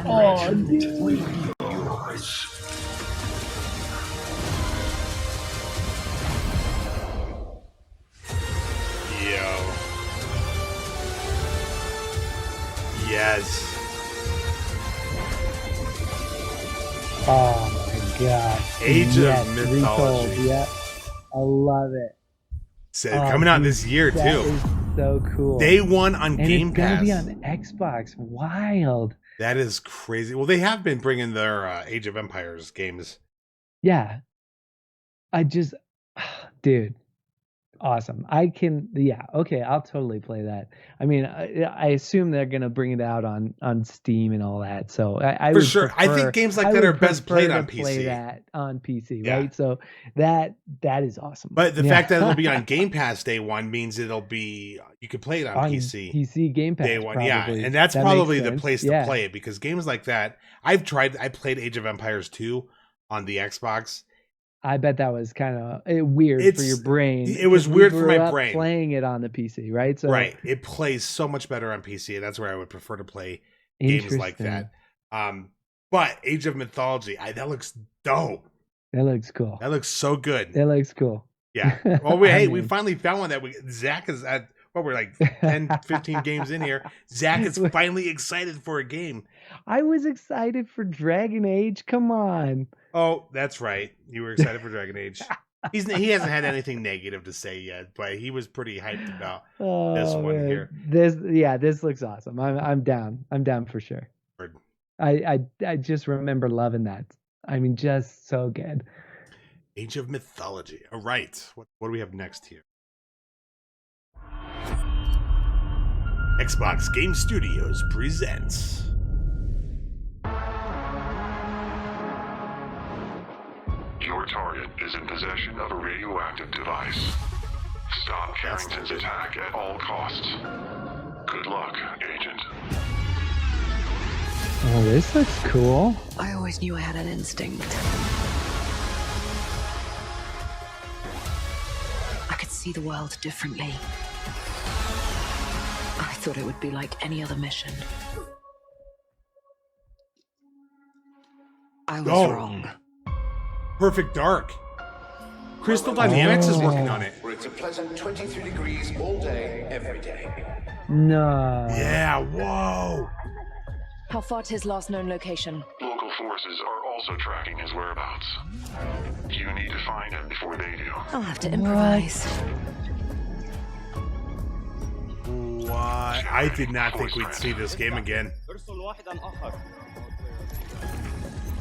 Oh, dude. Will be yours. Yo. Yes. Oh my god. Age of Mythology. Retold. Yeah. I love it. So coming out this year that too. Is so cool. Day one on Game Pass. It's gonna be on Xbox. Wild. That is crazy. Well, they have been bringing their Age of Empires games. Yeah. Dude, awesome. Okay, I'll totally play that. I mean, I assume they're gonna bring it out on Steam and all that. So I for sure. I think games like that are best played on PC. Play that on PC, right? So that is awesome. But the fact that it'll be on Game Pass day one means you can play it on PC. PC Game Pass day one, probably. and that's probably the place to play it, because games like that, I played Age of Empires 2 on the Xbox. I bet that was kind of weird for your brain. It was weird for my brain playing it on the PC, right? So right, it plays so much better on PC, and that's where I would prefer to play games like that. But Age of Mythology, that looks dope. That looks cool. That looks so good. That looks cool. Yeah. Well, we finally found one that Zach is at. Well, we're like 10, 15 games in here. Zach is finally excited for a game. I was excited for Dragon Age. Come on. Oh, that's right. You were excited for Dragon Age. He hasn't had anything negative to say yet, but he was pretty hyped about this Oh, one man. here. This looks awesome. I'm down. I'm down for sure. Word. I just remember loving that. I mean, just so good. Age of Mythology. All right. What do we have next here? Xbox Game Studios presents Your target is in possession of a radioactive device. Stop Carrington's attack at all costs. Good luck, Agent. Oh, this looks cool. I always knew I had an instinct. I could see the world differently. I thought it would be like any other mission. I was wrong. Perfect Dark. Crystal Dynamics is working on it. Where it's a pleasant 23 degrees all day, every day. No. Yeah, whoa. How far to his last known location? Local forces are also tracking his whereabouts. You need to find him before they do. I'll have to improvise. What? I did not think we'd see this game again.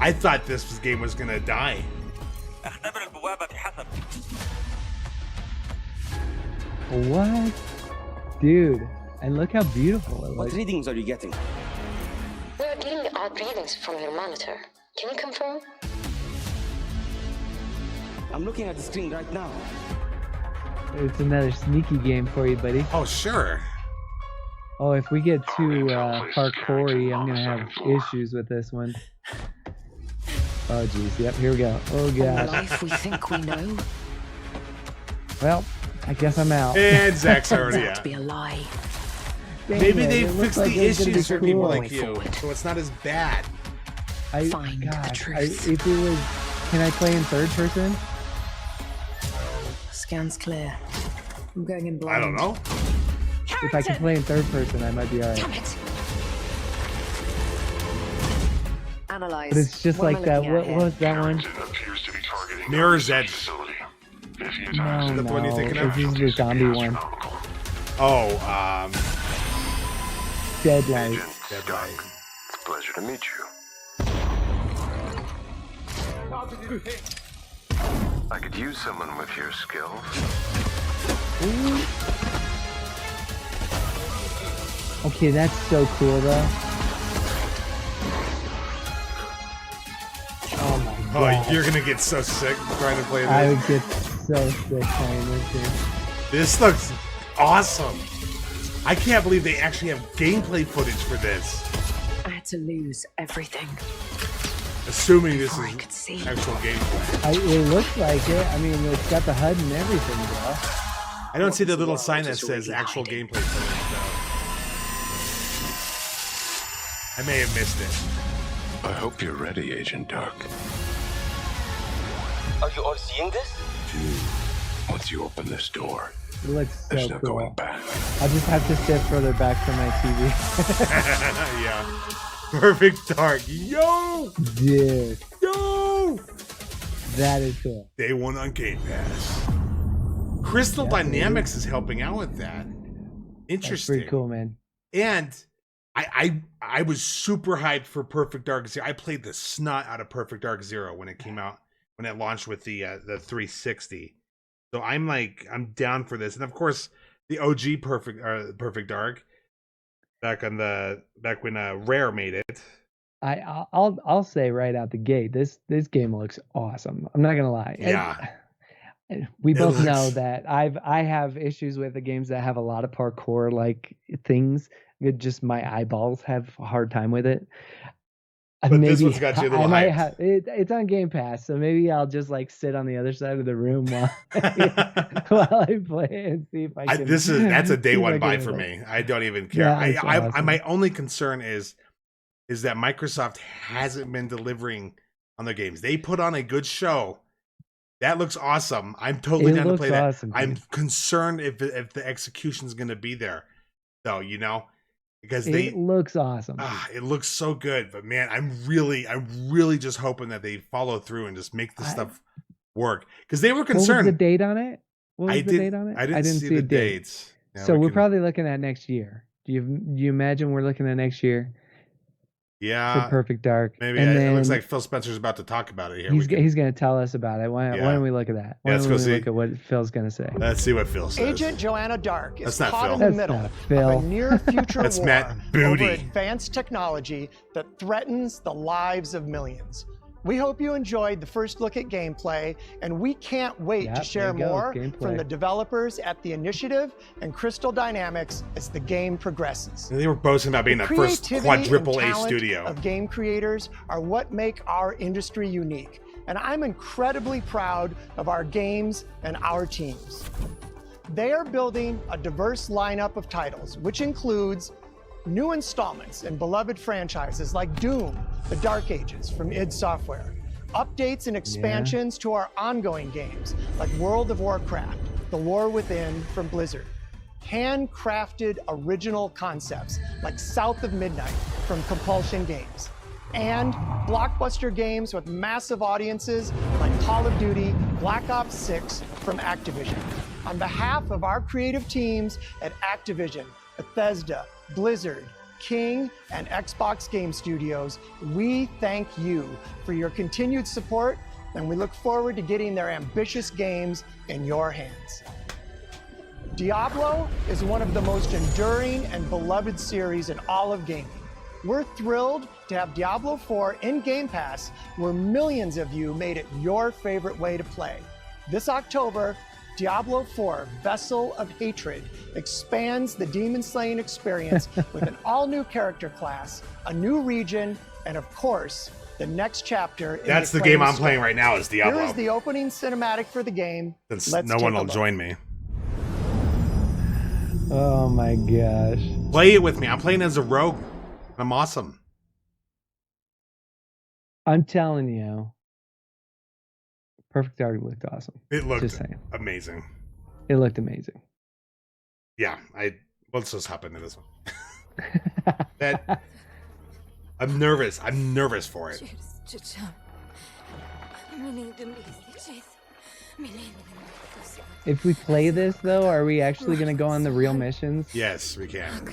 I thought this game was gonna die. What? Dude, and look how beautiful it looks. What readings are you getting? We are getting odd readings from your monitor. Can you confirm? I'm looking at the screen right now. It's another sneaky game for you, buddy. Oh, sure. Oh, if we get too parkoury, I'm gonna have issues with this one. Oh, geez. Yep, here we go. Oh, gosh. Life we think we know. Well, I guess I'm out. And Zach's Turns already out to out. be a lie. Maybe they it looks fixed like the it's gonna be issues for people cool. like you, so it's not as bad. Find the truth. If it was, can I play in third person? Scan's clear. I'm going in blind. I don't know. If I can play in third person, I might be alright. Damn it. Analyze. But it's just What am like I that. looking What at here? was that one? Appears to be targeting Mirror's the Edge. facility. If he No, attacks Is that the one you're thinking of? This is the zombie one. Oh, Deadlight. Deadlight. It's a pleasure to meet you. I could use someone with your skills. Okay, that's so cool though. Oh my god. Oh, you're gonna get so sick trying to play this. I would get so sick playing this game. This looks awesome. I can't believe they actually have gameplay footage for this. I had to lose everything. Assuming this Before I is could see. actual gameplay. It looks like it. I mean, it's got the HUD and everything, bro. I don't see the little sign that says actual gameplay footage, though. I may have missed it. I hope you're ready, Agent Dark. Are you all seeing this? Once you open this door, It looks there's so no cool. going back. I'll just have to sit further back from my TV. Yeah. Perfect Dark. Yo! Dude, Yo! that is cool. Day one on Game Pass. Crystal Dynamics is helping out with that. That's Interesting. pretty cool, man. And I was super hyped for Perfect Dark Zero. I played the snot out of Perfect Dark Zero when it came out, when it launched with the 360. So I'm down for this. And of course, the OG Perfect Dark back when Rare made it. I'll say right out the gate, this game looks awesome. I'm not gonna lie. Yeah. We both know that I have issues with the games that have a lot of parkour like things. Just my eyeballs have a hard time with it. But Maybe this one's got you a little I might hyped. have it's on Game Pass, so maybe I'll just like sit on the other side of the room while while I play it and see if I can. That's a day see if I one can buy handle for it. me. I don't even care. Yeah, it's awesome. My only concern is that Microsoft hasn't been delivering on their games. They put on a good show. That looks awesome. I'm totally It down to looks play that. awesome, I'm dude. concerned if the execution's going to be there, though. Because It looks awesome. it looks so good. But man, I'm really just hoping that they follow through and just make this stuff work because they were What was concerned. the date on it? What was I the date on it? I didn't see the a date. dates. Yeah, So we we're can- probably looking at next year. Do you imagine we're looking at next year for yeah, Perfect Dark? maybe And it looks then like Phil Spencer's about to talk about it here. he's going to tell us about it. Why don't we look at that? Why let's don't go we see. look at what Phil's going to say? Let's see what Phil says. Agent Joanna Dark is That's not caught Phil. in the That's middle not Phil. of a near-future That's war Matt Booty. over advanced technology that threatens the lives of millions. We hope you enjoyed the first look at gameplay, and we can't wait Yep, to share there you go, more gameplay. from the developers at the Initiative and Crystal Dynamics as the game progresses. They were boasting about being the first Creativity and quadruple A talent studio. of game creators are what make our industry unique, and I'm incredibly proud of our games and our teams. They are building a diverse lineup of titles, which includes new installments in beloved franchises like Doom, The Dark Ages from id Software, updates and expansions to our ongoing games like World of Warcraft, The War Within from Blizzard, handcrafted original concepts like South of Midnight from Compulsion Games, and blockbuster games with massive audiences like Call of Duty, Black Ops 6 from Activision. On behalf of our creative teams at Activision, Bethesda, Blizzard, King, and Xbox Game Studios, we thank you for your continued support, and we look forward to getting their ambitious games in your hands. Diablo is one of the most enduring and beloved series in all of gaming. We're thrilled to have Diablo 4 in Game Pass, where millions of you made it your favorite way to play. This October, Diablo 4 Vessel of Hatred expands the demon slaying experience with an all-new character class, a new region, and of course, the next chapter in That's the Claim game I'm story. playing right now is Diablo. Here is the opening cinematic for the game. Since Let's no take one a will look. join me. Oh my gosh. Play it with me. I'm playing as a rogue. I'm awesome. I'm telling you, Perfect Dark looked awesome. It looked Just saying. amazing. It looked amazing. Yeah, let's just hop into this one. I'm nervous. I'm nervous for it. If we play this though, are we actually going to go on the real missions? Yes, we can.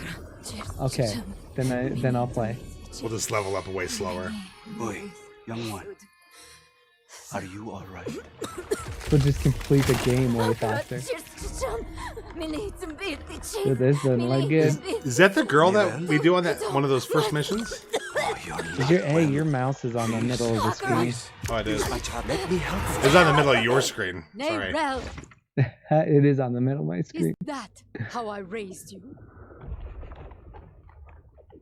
Okay, then I'll play. We'll just level up way slower. Oi, young one. Are you alright? We'll just complete the game way faster. Dude, this doesn't look good. Is that the girl that we do on that one of those first missions? Your mouse is on the middle of the screen. Oh, it is. It's on the middle of your screen. Sorry. It is on the middle of my screen. Is that how I raised you?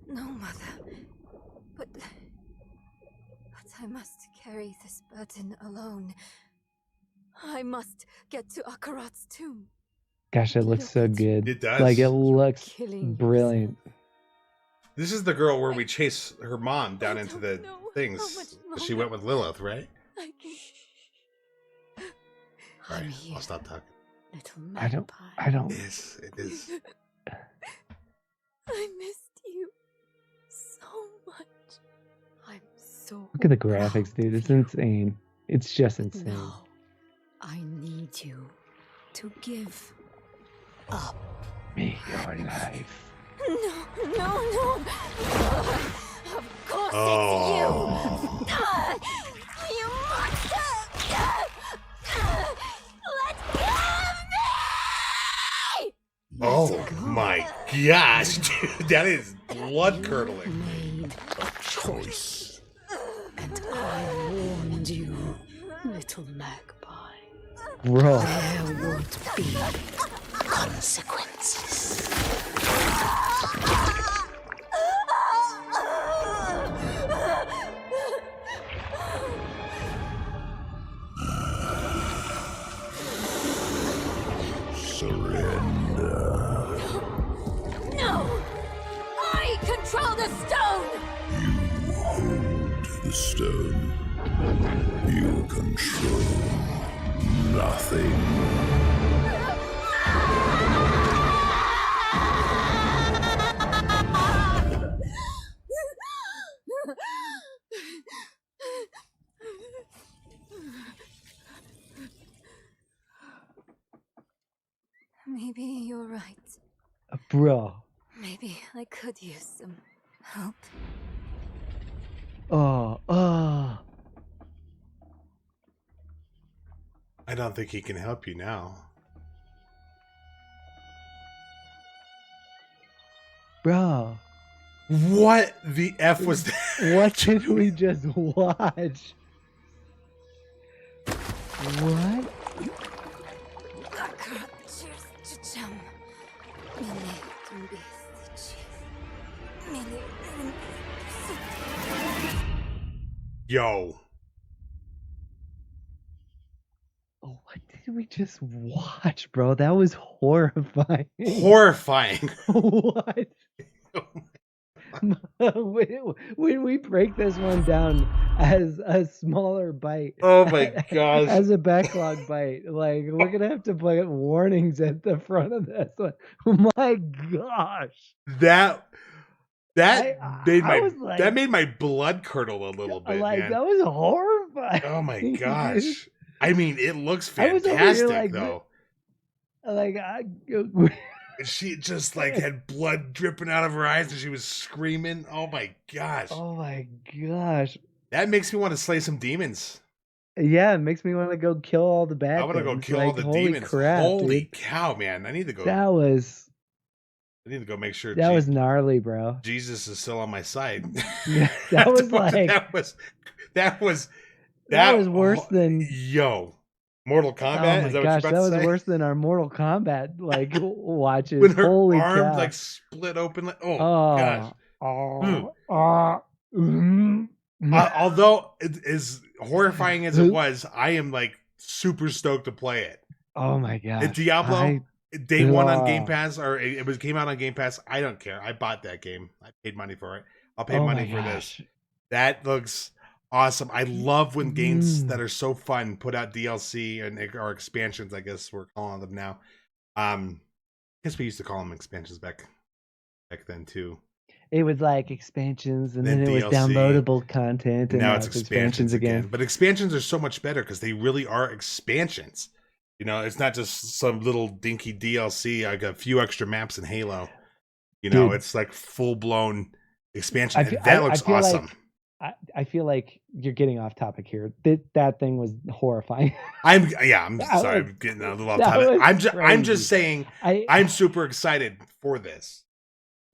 No, Mother. But I must carry this burden alone. I must get to Akarat's tomb. Gosh, it looks so good. It does. Like, it looks brilliant. This is the girl where we chase her mom down into the things. She went with Lilith, right? All right, I'll stop talking. I don't. It is. It is. I missed you so much. I'm so Look at the graphics, dude. It's insane. It's just insane. Now, I need you to give up. Me, your life. No. Of course Oh. it's you. You monster. Let go of me! Oh my gosh, dude. That is blood curdling. Made a choice. And I warned you, little magpie. Bro. There would be consequences. Surrender. No! I control the stone! You hold the stone. You control nothing. Bro. Maybe I could use some help. Oh. I don't think he can help you now. Bro. What the F was that? What did we just watch? What? Yo. Oh, what did we just watch, bro? That was horrifying. Horrifying. What? When we break this one down as a smaller bite, oh my gosh, as a backlog bite, like we're gonna have to put warnings at the front of this one. Oh my gosh, that made my blood curdle a little bit. Like man. that was horrifying. Oh my gosh. I mean, it looks fantastic though. Like she just like had blood dripping out of her eyes and she was screaming. Oh my gosh. Oh my gosh. That makes me want to slay some demons. Yeah, it makes me want to go kill all the bad I want to go kill all the holy demons. Crap, holy dude. cow, man. I need to go. I need to go make sure that was gnarly, bro. Jesus is still on my side. Yeah, that was like that was worse than Mortal Kombat. Oh my Is that gosh, what you're about that to was say? worse than our Mortal Kombat like watches. When her Holy arms cow. like split open. Like, although it, as horrifying as it was, I am like super stoked to play it. Oh my gosh. The Diablo day one on Game Pass, or it came out on Game Pass. I don't care. I bought that game. I paid money for it. I'll pay money for this. That looks awesome. I love when games that are so fun put out DLC or expansions, I guess we're calling them now. I guess we used to call them expansions back then too. It was like expansions and then it was DLC. downloadable content and now it's expansions again. But expansions are so much better because they really are expansions. You know, it's not just some little dinky DLC, like a few extra maps in Halo. You know, it's like full blown expansion. That looks awesome. I feel like you're getting off topic here. That thing was horrifying. I'm sorry, I'm getting a little off topic. I'm just saying I'm super excited for this.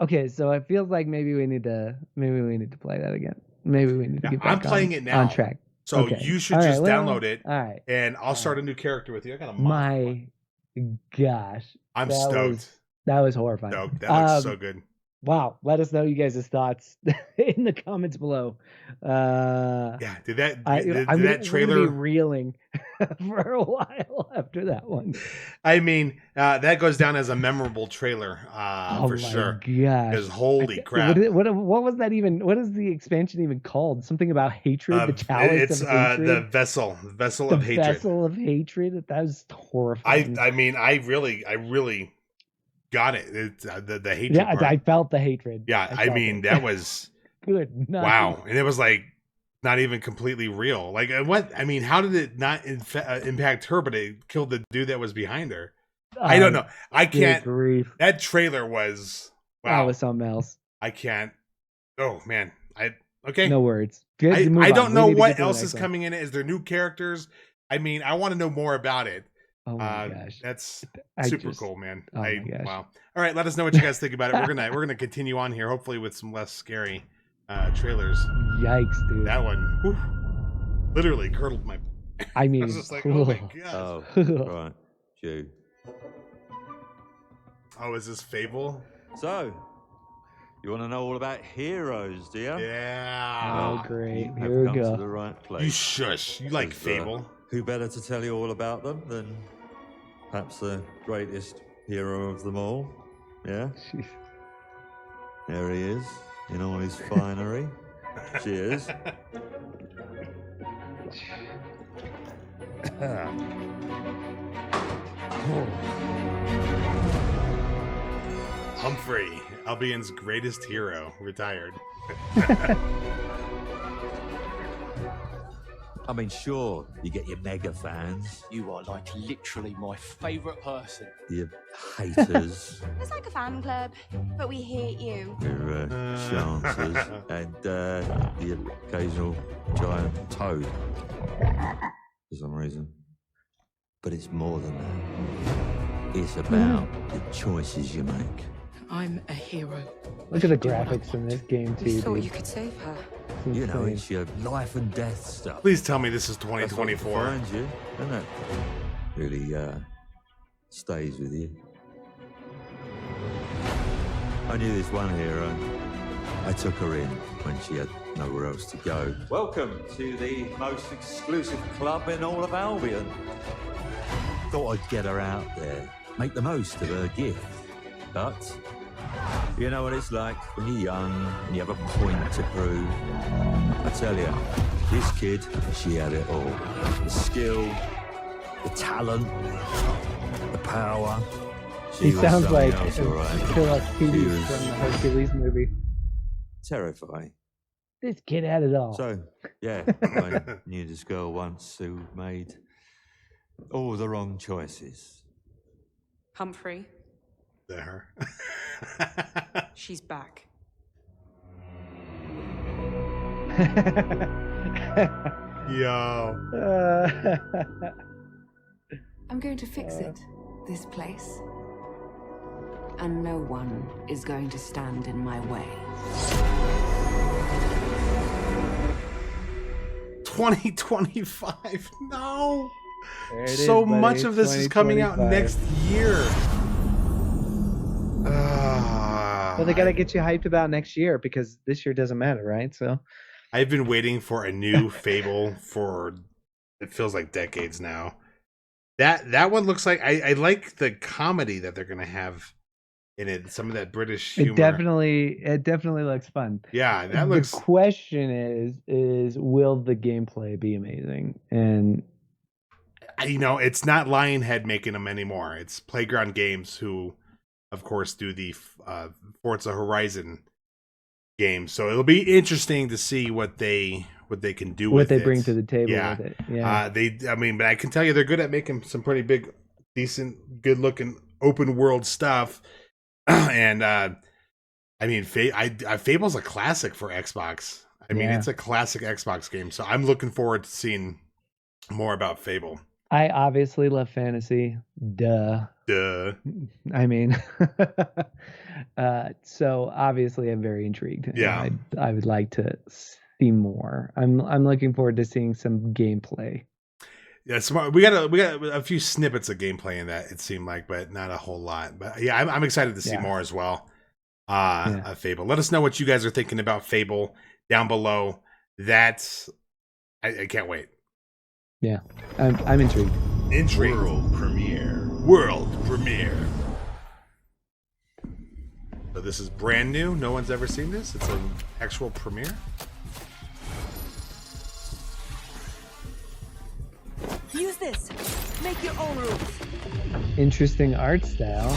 Okay, so it feels like maybe we need to play that again. Maybe we need to get back I'm playing it now on track. So okay. you should just download it. All right. And I'll start a new character with you. I got a month. My gosh. I'm stoked. That was horrifying. Stoked. That looks so good. Wow. Let us know you guys' thoughts in the comments below. Did that trailer be reeling for a while after that one? I mean, that goes down as a memorable trailer for sure. Gosh. Because holy crap. What was that even? What is the expansion even called? Something about hatred, the chalice of hatred? The vessel of hatred. The vessel of hatred. That was horrifying. I mean, I really got it. It's the hatred. Yeah, part. I felt the hatred. Yeah, I mean that was good. Wow, and it was like not even completely real. Like what? I mean, how did it not impact her, but it killed the dude that was behind her? I don't know. I can't. That trailer was wow. That was something else. I can't. Oh man, okay. No words. Good. I don't know what else is coming in it. Is there new characters? I mean, I want to know more about it. Oh my gosh, that's super cool, man. Oh my gosh. Wow. All right, let us know what you guys think about it. We're gonna continue on here, hopefully with some less scary trailers. Yikes, dude! That one, whew, literally curdled my. I mean, I was just like, oh my gosh. Oh, right, Jew. Oh, is this Fable? So, you want to know all about heroes, do you? Yeah. Oh, great. You Here we have come go. to the right place. You shush. You like Fable? Who better to tell you all about them than perhaps the greatest hero of them all? Yeah? Jeez. There he is, in all his finery. Cheers. Humphrey, Albion's greatest hero, retired. I mean, sure, you get your mega fans, You are like literally my favourite person. your haters, It's like a fan club, but we hate you. your chances, and the occasional giant toad for some reason. But it's more than that. It's about the choices you make. I'm a hero. Look at the graphics in this game too. Thought dude. you could save her. It's You know, insane. it's your life and death stuff. Please tell me this is That's what 2024. defines you, and that really stays with you. I knew this one hero. I took her in when she had nowhere else to go. Welcome to the most exclusive club in all of Albion. Thought I'd get her out there, make the most of her gift. But you know what it's like when you're young and you have a point to prove. I tell you, this kid, she had it all. The skill, the talent, the power. He was sounds something like else, all right. Philip She Petey was from the Hercules movie. terrifying. This kid had it all. So, yeah, I knew this girl once who made all the wrong choices. Humphrey, There. she's back. Yo. I'm going to fix it, this place. And no one is going to stand in my way. 2025. No. There it is, So buddy. much of this is coming out 2025. next year. Well, they got to get you hyped about next year because this year doesn't matter, right? So I've been waiting for a new Fable for it feels like decades now. That one looks like I like the comedy that they're gonna have in it. Some of that British humor. it definitely looks fun. Yeah, that looks. The question is will the gameplay be amazing? And It's not Lionhead making them anymore. It's Playground Games who, of course, do the Forza Horizon games. So it'll be interesting to see what they can do what with they it. bring to the table Yeah. with it. Yeah. But I can tell you they're good at making some pretty big, decent, good-looking open world stuff. And Fable's a classic for Xbox. It's a classic Xbox game. So I'm looking forward to seeing more about Fable. I obviously love fantasy. Duh. I mean, so obviously I'm very intrigued. and Yeah. I would like to see more. I'm looking forward to seeing some gameplay. Yeah, smart. We got a few snippets of gameplay in that, it seemed like, but not a whole lot. But yeah, I'm excited to see more as well. Of Fable. Let us know what you guys are thinking about Fable down below. I can't wait. Yeah, I'm intrigued. World premiere. So this is brand new. No one's ever seen this. It's an actual premiere. Use this. Make your own rules. Interesting art style.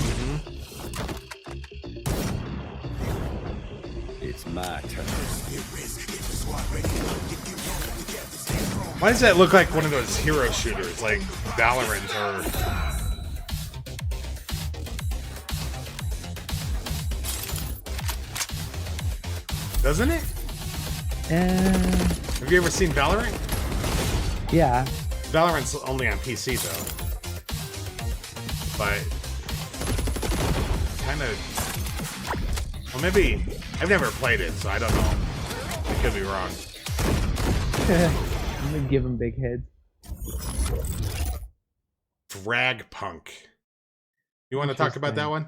It's my turn. Why does that look like one of those hero shooters, like Valorant or? Doesn't it? Have you ever seen Valorant? Yeah. Valorant's only on PC though, but kind of. Well, maybe I've never played it, so I don't know. I could be wrong. I'm gonna give them big heads. Frag Punk. You want to talk about that one?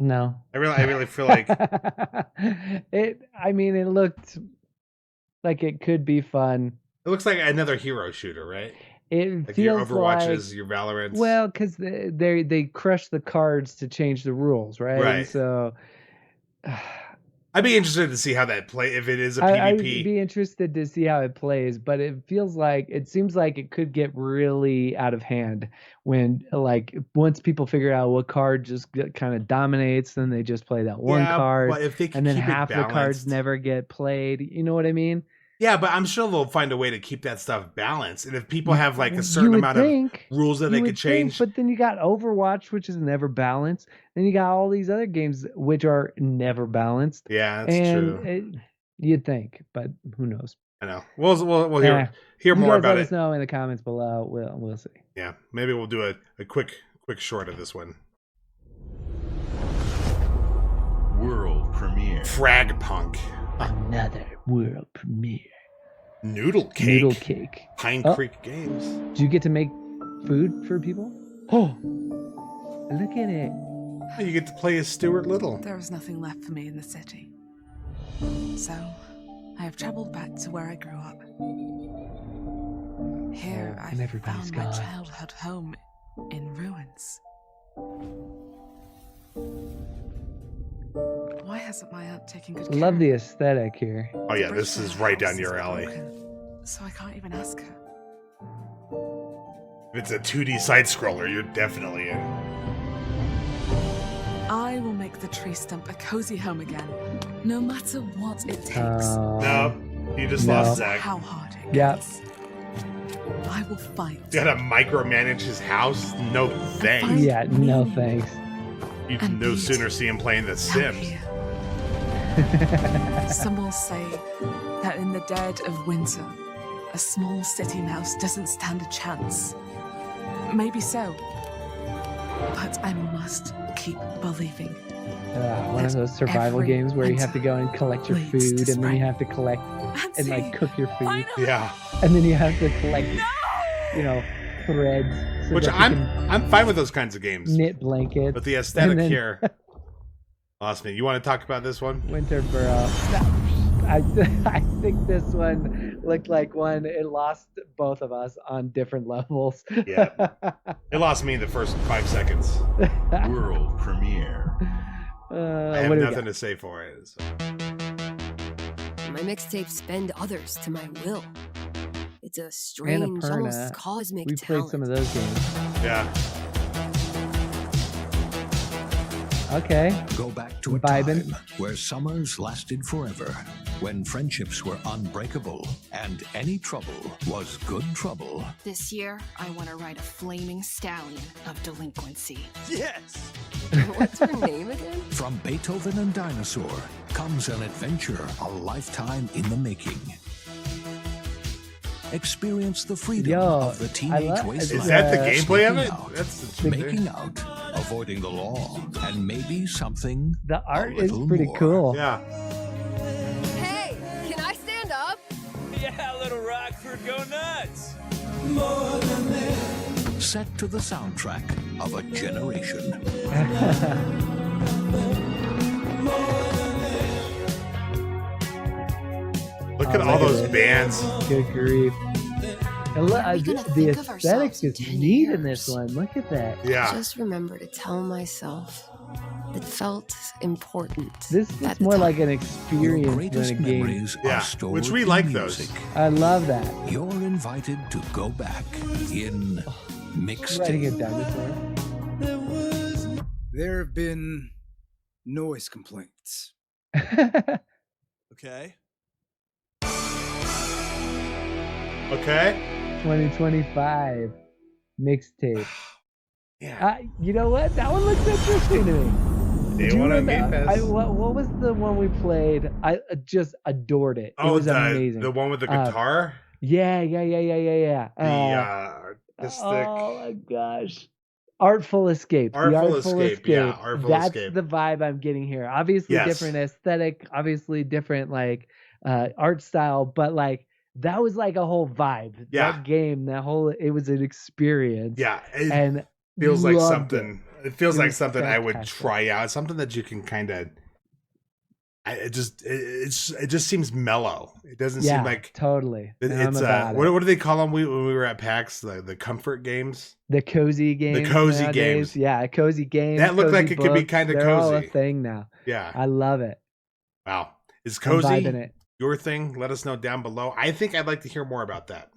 No. I really feel like it looked like it could be fun. it looks like another hero shooter, right? It Like feels your Overwatches, like, your Valorants. well, because they crush the cards to change the rules, right? Right. And so I'd be interested to see how that play if it is a I'd PvP. be interested to see how it plays, but it seems like it could get really out of hand when, like, once people figure out what card just kind of dominates, then they just play that one Yeah, card, but if they can and then keep it half the cards balanced. never get played. You know what I mean? Yeah, but I'm sure they'll find a way to keep that stuff balanced. And if people have like a certain amount of rules that they could change. But then you got Overwatch, which is never balanced. Then you got all these other games which are never balanced. Yeah, that's true. You'd think, but who knows? I know. We'll hear more about let us know in the comments below. We'll see. Yeah, maybe we'll do a quick short of this one. World premiere. Frag Punk. Another world premiere. Noodle Cake. Pine Creek Games. Do you get to make food for people? Oh, look at it. You get to play as Stuart Little. There is nothing left for me in the city. So, I have traveled back to where I grew up. Here, I found my childhood home in ruins. Why hasn't my aunt taken good care? Love the aesthetic here. Oh yeah, this is right down your alley. So I can't even ask her. If it's a 2D side scroller, you're definitely in. I will make the tree stump a cozy home again, no matter what it takes. No, you just lost Zach. How hard it gets. I will fight. You gotta micromanage his house? No thanks. Yeah, no thanks. You'd no sooner see him playing The Sims. Some will say that in the dead of winter, a small city mouse doesn't stand a chance. Maybe so. But I must keep believing. One of those survival games where you have to go and collect your food, and then you have to collect and like cook your food. Yeah. And then you have to collect, threads. So which I'm fine with those kinds of games. Knit blankets. But the aesthetic here lost me. You want to talk about this one? Winter Burrow. I think this one looked like one. It lost both of us on different levels. Yeah. It lost me in the first 5 seconds. World premiere. I have nothing to say for it. So. My mixtapes bend others to my will. It's a strange, almost cosmic We played some of those games. Yeah. Okay. Go back to a time where summers lasted forever, when friendships were unbreakable, and any trouble was good trouble. This year, I want to ride a flaming stallion of delinquency. Yes! What's her name again? From Beethoven and Dinosaur comes an adventure a lifetime in the making. Experience the freedom of the teenage wasteland. Is that the gameplay of it? That's making out, avoiding the law, and maybe something. The art is pretty cool. Yeah. Hey, can I stand up? Yeah, little Rockford, go nuts. Set to the soundtrack of a generation. Look at all those bands. Good grief. And the aesthetics is neat in this one. Look at that. Yeah. Just remember to tell myself it felt important. This is more like an experience than a game. Yeah, which we like those. I love that. You're invited to go back in Mixtape. Writing it down this way. There have been noise complaints. Okay. Okay. 2025 mixtape. Yeah. You know what? That one looks interesting to me. They want to make this. What was the one we played? I just adored it. It was amazing. The one with the guitar? Yeah. Artistic. Oh my gosh. Artful Escape. Artful Escape. Yeah, Artful That's Escape. the vibe I'm getting here. Obviously different aesthetic, obviously different art style, but that was like a whole vibe. Yeah. That game, it was an experience. Yeah. And feels like something. It feels like something fantastic. I would try out. Something that you can kind of. It just seems mellow. It doesn't seem like totally. It's what do they call them? When we were at PAX, the comfort games, the cozy games, the cozy games. Yeah, cozy games. That looked like it could be books. kind of They're cozy. all a thing now. Yeah, I love it. Wow, is I'm cozy vibing it. your thing? Let us know down below. I think I'd like to hear more about that.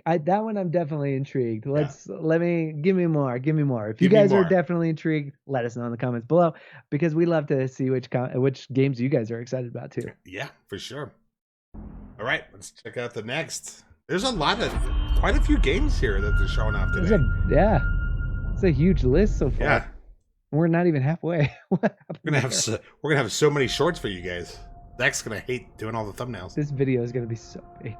That one I'm definitely intrigued. Give me more. If you guys are definitely intrigued, let us know in the comments below, because we love to see which games you guys are excited about too. Yeah, for sure. All All right, let's check out the next. There's quite a few games here that they're showing off today. It's a huge list so far. Yeah, we're not even halfway. we're gonna have so many shorts for you guys. Zach's gonna hate doing all the thumbnails. This video is gonna be so big.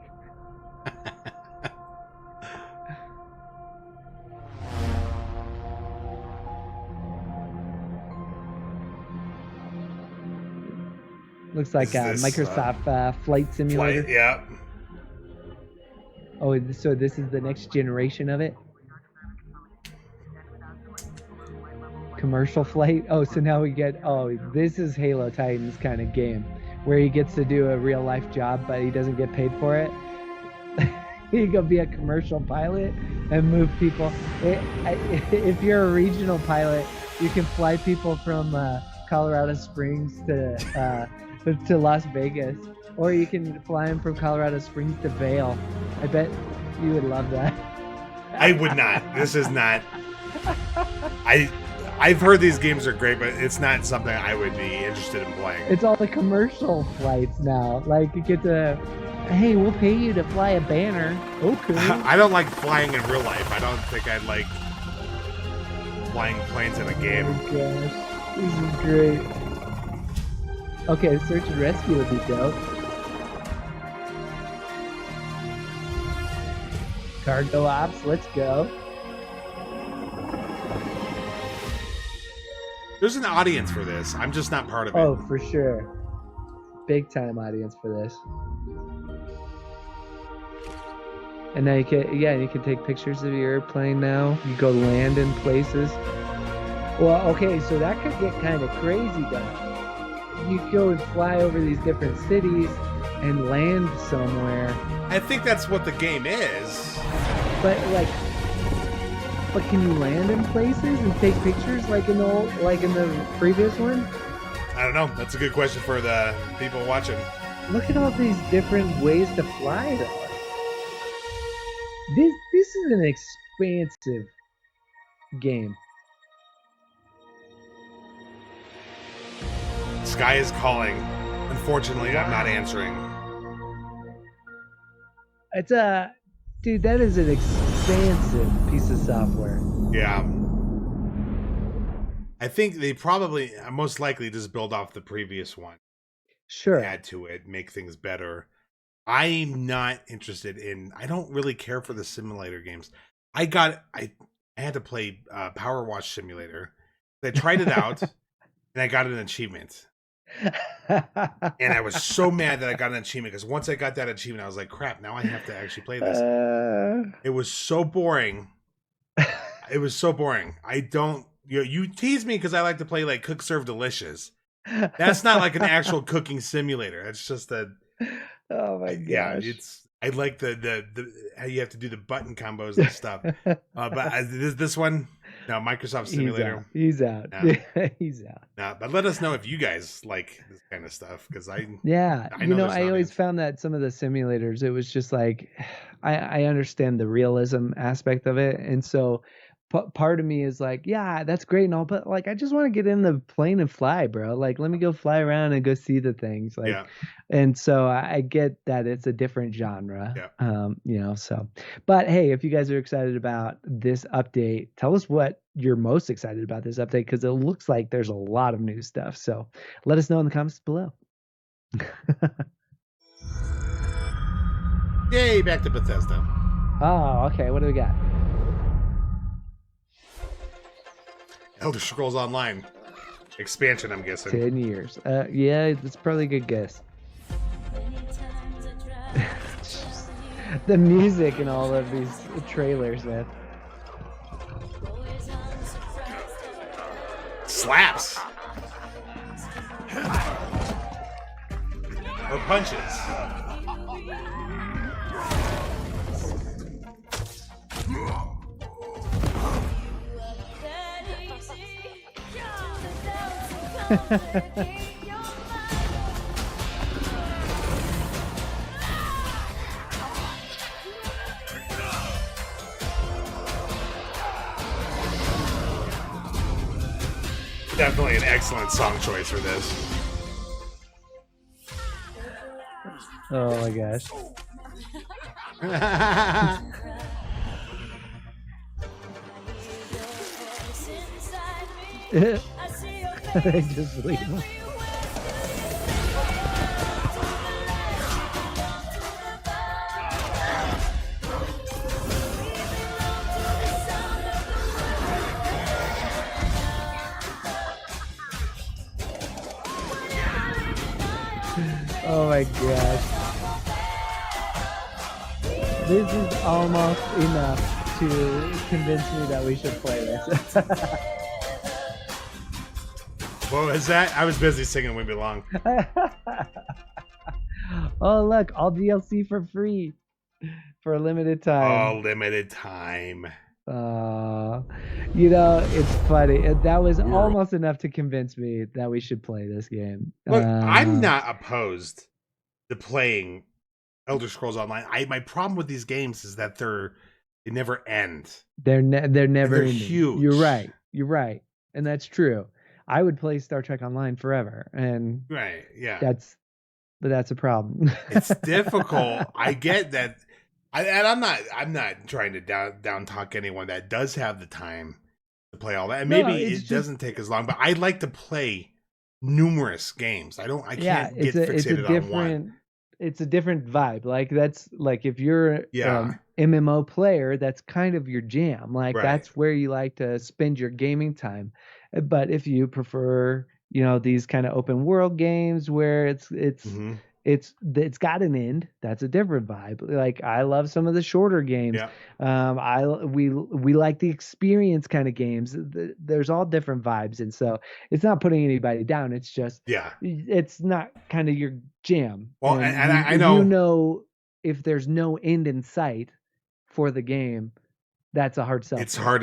Looks like Microsoft Flight Simulator. Yeah. Oh, so this is the next generation of it? Commercial flight? Oh, so now we get... Oh, this is Halotitan's kind of game, where he gets to do a real-life job, but he doesn't get paid for it. You go be a commercial pilot and move people. If you're a regional pilot, you can fly people from Colorado Springs to Las Vegas, or you can fly them from Colorado Springs to Vail. I bet you would love that. I would not. This is not. I've heard these games are great, but it's not something I would be interested in playing. It's all the commercial flights now. Like, you get to, hey, we'll pay you to fly a banner. Okay. I don't like flying in real life. I don't think I'd like flying planes in a game. Oh gosh, this is great. Okay, search and rescue would be dope. Cargo ops, let's go. There's an audience for this. I'm just not part of it. Oh, for sure. Big time audience for this. And now you can take pictures of your airplane now. You go land in places. Well, okay, so that could get kind of crazy though. You go and fly over these different cities and land somewhere. I think that's what the game is. But can you land in places and take pictures like in the previous one? I don't know. That's a good question for the people watching. Look at all these different ways to fly though. This is an expansive game. Sky is calling. Unfortunately, I'm not answering. Dude, that is an expansive piece of software. Yeah. I think they probably, most likely, just build off the previous one. Sure. Add to it, make things better. I'm not interested in, I don't really care for the simulator games. I had to play Power Wash Simulator. I tried it out, and I got an achievement. And I was so mad that I got an achievement, because once I got that achievement, I was like, crap, now I have to actually play this. It was so boring. It was so boring. I don't, you tease me because I like to play like Cook Serve Delicious. That's not like an actual cooking simulator. It's just a, oh my gosh. Yeah, I like the how you have to do the button combos and stuff. But this one, no, Microsoft Simulator. He's out. No. He's out. No, but let us know if you guys like this kind of stuff, because I always found that some of the simulators, it was just like, I understand the realism aspect of it, and so part of me is like, yeah, that's great and all, but like, I just want to get in the plane and fly, bro. Like, let me go fly around and go see the things. Like, yeah. And so I get that it's a different genre. Yeah. So, but hey, if you guys are excited about this update, tell us what you're most excited about this update, because it looks like there's a lot of new stuff. So let us know in the comments below. Yay, back to Bethesda. Oh, okay. What do we got? Elder Scrolls Online expansion, I'm guessing. 10 years. Yeah, that's probably a good guess. The music in all of these trailers, man. Slaps. Or punches. Definitely an excellent song choice for this. Oh my gosh. They just leave him. Oh my gosh. This is almost enough to convince me that we should play this. What was that? I was busy singing We Belong. Oh, look, all DLC for free for a limited time. Oh, limited time. You know, it's funny. That was almost enough to convince me that we should play this game. Look, I'm not opposed to playing Elder Scrolls Online. My problem with these games is that they never end. They're never ending. Huge. You're right, and that's true. I would play Star Trek Online forever, and right, yeah, that's a problem. It's difficult. I get that, and I'm not trying to down talk anyone that does have the time to play all that. And maybe it doesn't take as long, but I like to play numerous games. I can't get fixated on one. It's a different vibe. Like that's like if you're MMO player, that's kind of your jam. Like that's where you like to spend your gaming time. But if you prefer, you know, these kind of open world games where it's got an end, that's a different vibe. Like I love some of the shorter games. We like the experience kind of games. There's all different vibes, and so it's not putting anybody down. It's just it's not kind of your jam. Well, and I know, you know, if there's no end in sight for the game, that's a hard sell. It's hard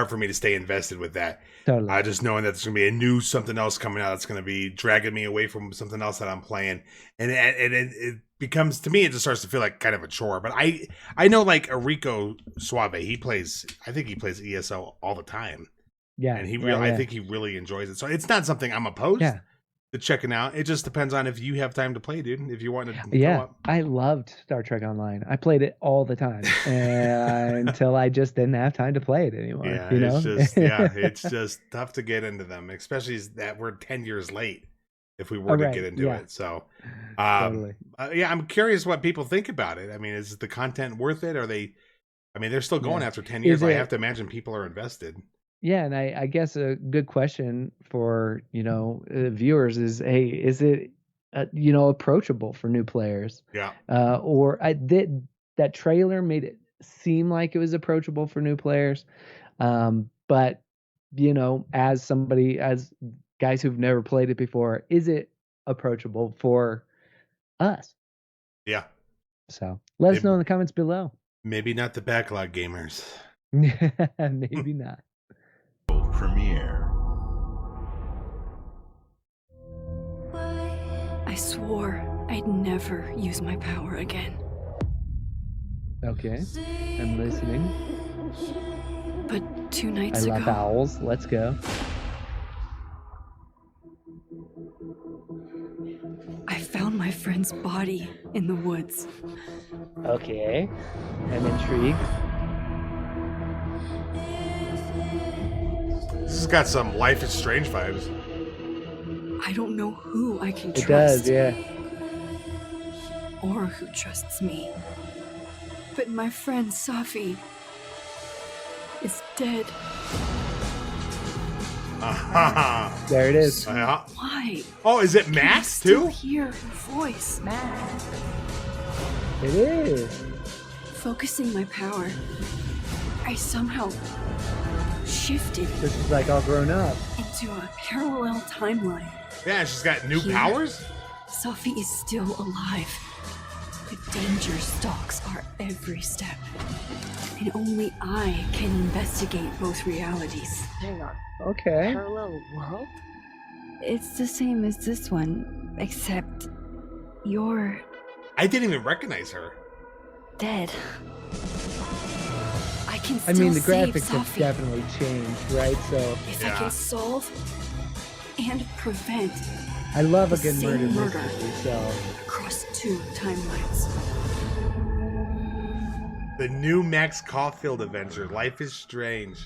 for me to stay invested with that. Totally. Just knowing that there's going to be something else coming out that's going to be dragging me away from something else that I'm playing. And it becomes, to me, it just starts to feel like kind of a chore. But I know like Enrico Suave, I think he plays ESO all the time. Yeah. And I think he really enjoys it. So it's not something I'm opposed to checking out. It just depends on if you have time to play, dude. If you want to go up. I loved Star Trek Online. I played it all the time until I just didn't have time to play it anymore. Yeah, you know? It's just tough to get into them, especially that we're 10 years late if we were to get into it. So, totally. I'm curious what people think about it. I mean, is the content worth it? They're still going after 10 years. I have to imagine people are invested. Yeah, and I guess a good question for viewers is, hey, is it approachable for new players? Yeah. That trailer made it seem like it was approachable for new players, but as guys who've never played it before, is it approachable for us? Yeah. So let us know in the comments below. Maybe not the Backlog gamers. Maybe not. Premiere. I swore I'd never use my power again. Okay, I'm listening. But 2 nights ago... I love owls. Let's go. I found my friend's body in the woods. Okay, I'm intrigued. This has got some Life is Strange vibes. I don't know who I can trust. It does, yeah. Or who trusts me. But my friend Safi is dead. There it is. Why? Oh, is it Max too? I hear her voice. Max. It is. Focusing my power, I somehow shifted. This is like all grown up. Into a parallel timeline. Yeah, she's got new powers? Safi is still alive. The danger stalks our every step. And only I can investigate both realities. Hang on. Okay. Parallel world? It's the same as this one, except you're... I didn't even recognize her. Dead. I can still I mean, the save graphics have Safi. definitely changed, right? So If I can solve and prevent I love a the good same murder murder mystery, so across two timelines. The new Max Caulfield adventure, Life is Strange.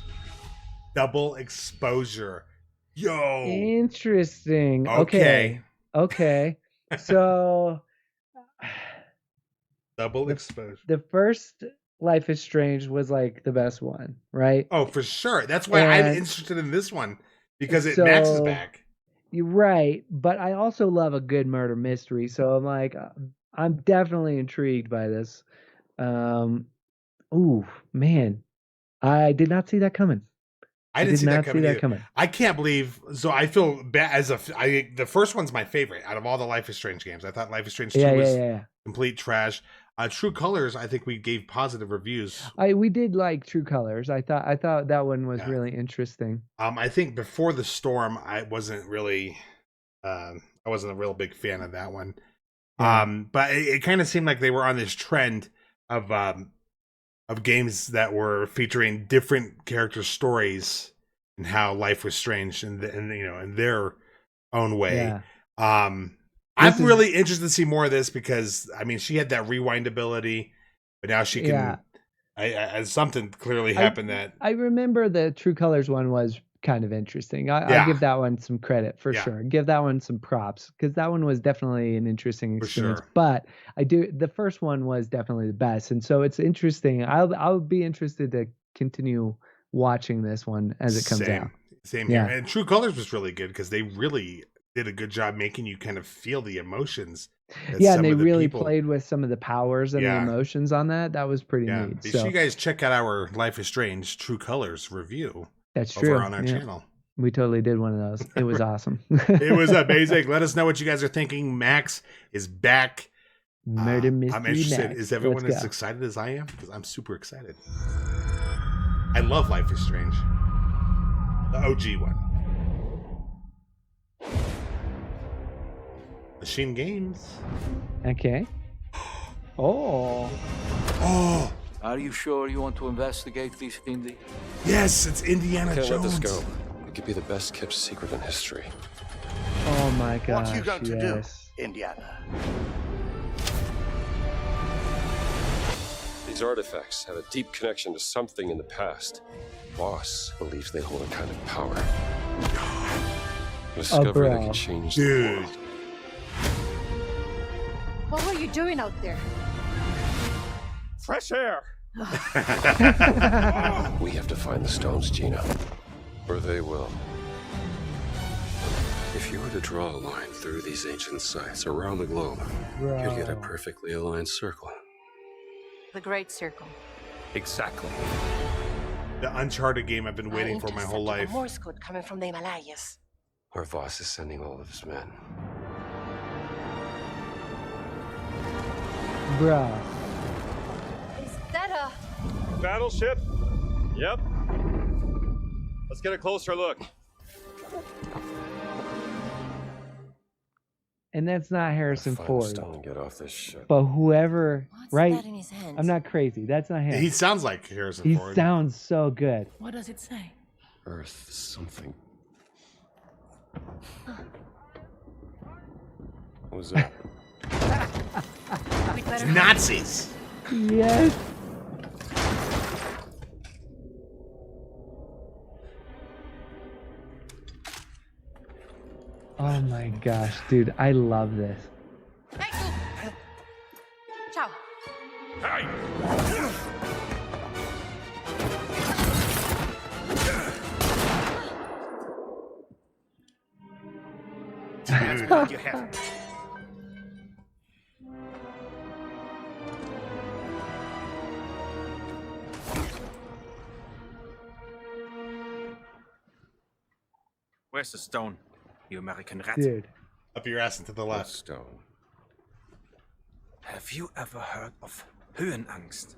Double exposure. Yo. Interesting. Okay. Okay. So double exposure. The first Life is Strange was like the best one, right? Oh, for sure. That's why I'm interested in this one because Max is back. You're right, but I also love a good murder mystery, so I'm like, I'm definitely intrigued by this. Ooh, man, I did not see that coming. I didn't see that coming. I can't believe. So I feel bad the first one's my favorite out of all the Life is Strange games. I thought Life is Strange 2 was complete trash. True Colors, I think we gave positive reviews. We did like True Colors. I thought that one was really interesting. I think Before the Storm, I wasn't really, I wasn't a real big fan of that one. Yeah. But it kind of seemed like they were on this trend of games that were featuring different character stories and how life was strange and you know, in their own way. Yeah. I'm really interested to see more of this because I mean she had that rewind ability, but now she can. Something clearly happened that I remember the True Colors one was kind of interesting. I'll give that one some credit for sure. Give that one some props because that one was definitely an interesting experience. For sure. But the first one was definitely the best, and so it's interesting. I'll be interested to continue watching this one as it comes out. Same here. And True Colors was really good because they really did a good job making you kind of feel the emotions. And they really played with some of the powers and the emotions on that. That was pretty neat. Make sure you guys check out our Life is Strange True Colors review. That's over true. On our channel. We totally did one of those. It was awesome. It was amazing. Let us know what you guys are thinking. Max is back. Murder mystery. I'm interested. Max. Is everyone as excited as I am? Because I'm super excited. I love Life is Strange. The OG one. Machine Games. Okay. Oh. Are you sure you want to investigate this, Indy? Yes, it's Indiana Jones. Can't let this go. It could be the best kept secret in history. Oh my gosh. What are you going to do, Indiana? These artifacts have a deep connection to something in the past. Boss believes they hold a kind of power. A discovery that can change the world. What were you doing out there? Fresh air! We have to find the stones, Gina. Or they will. If you were to draw a line through these ancient sites around the globe, you'd get a perfectly aligned circle. The Great Circle. Exactly. The Uncharted game I've been waiting for my whole life. Morse code coming from the Himalayas. Our boss is sending all of his men. Bruh. Is that a battleship? Yep. Let's get a closer look. And that's not Harrison Ford. Get off this ship. But whoever, right? that in his hands? I'm not crazy. That's not him. He sounds like Harrison Ford. He sounds so good. What does it say? Earth something. What was that? It's Nazis. Yes. Oh my gosh, dude, I love this. Ciao. That's what you have. Where's the stone, you American rat? Dude. Up your ass and to the left. Stone. Have you ever heard of Höhenangst?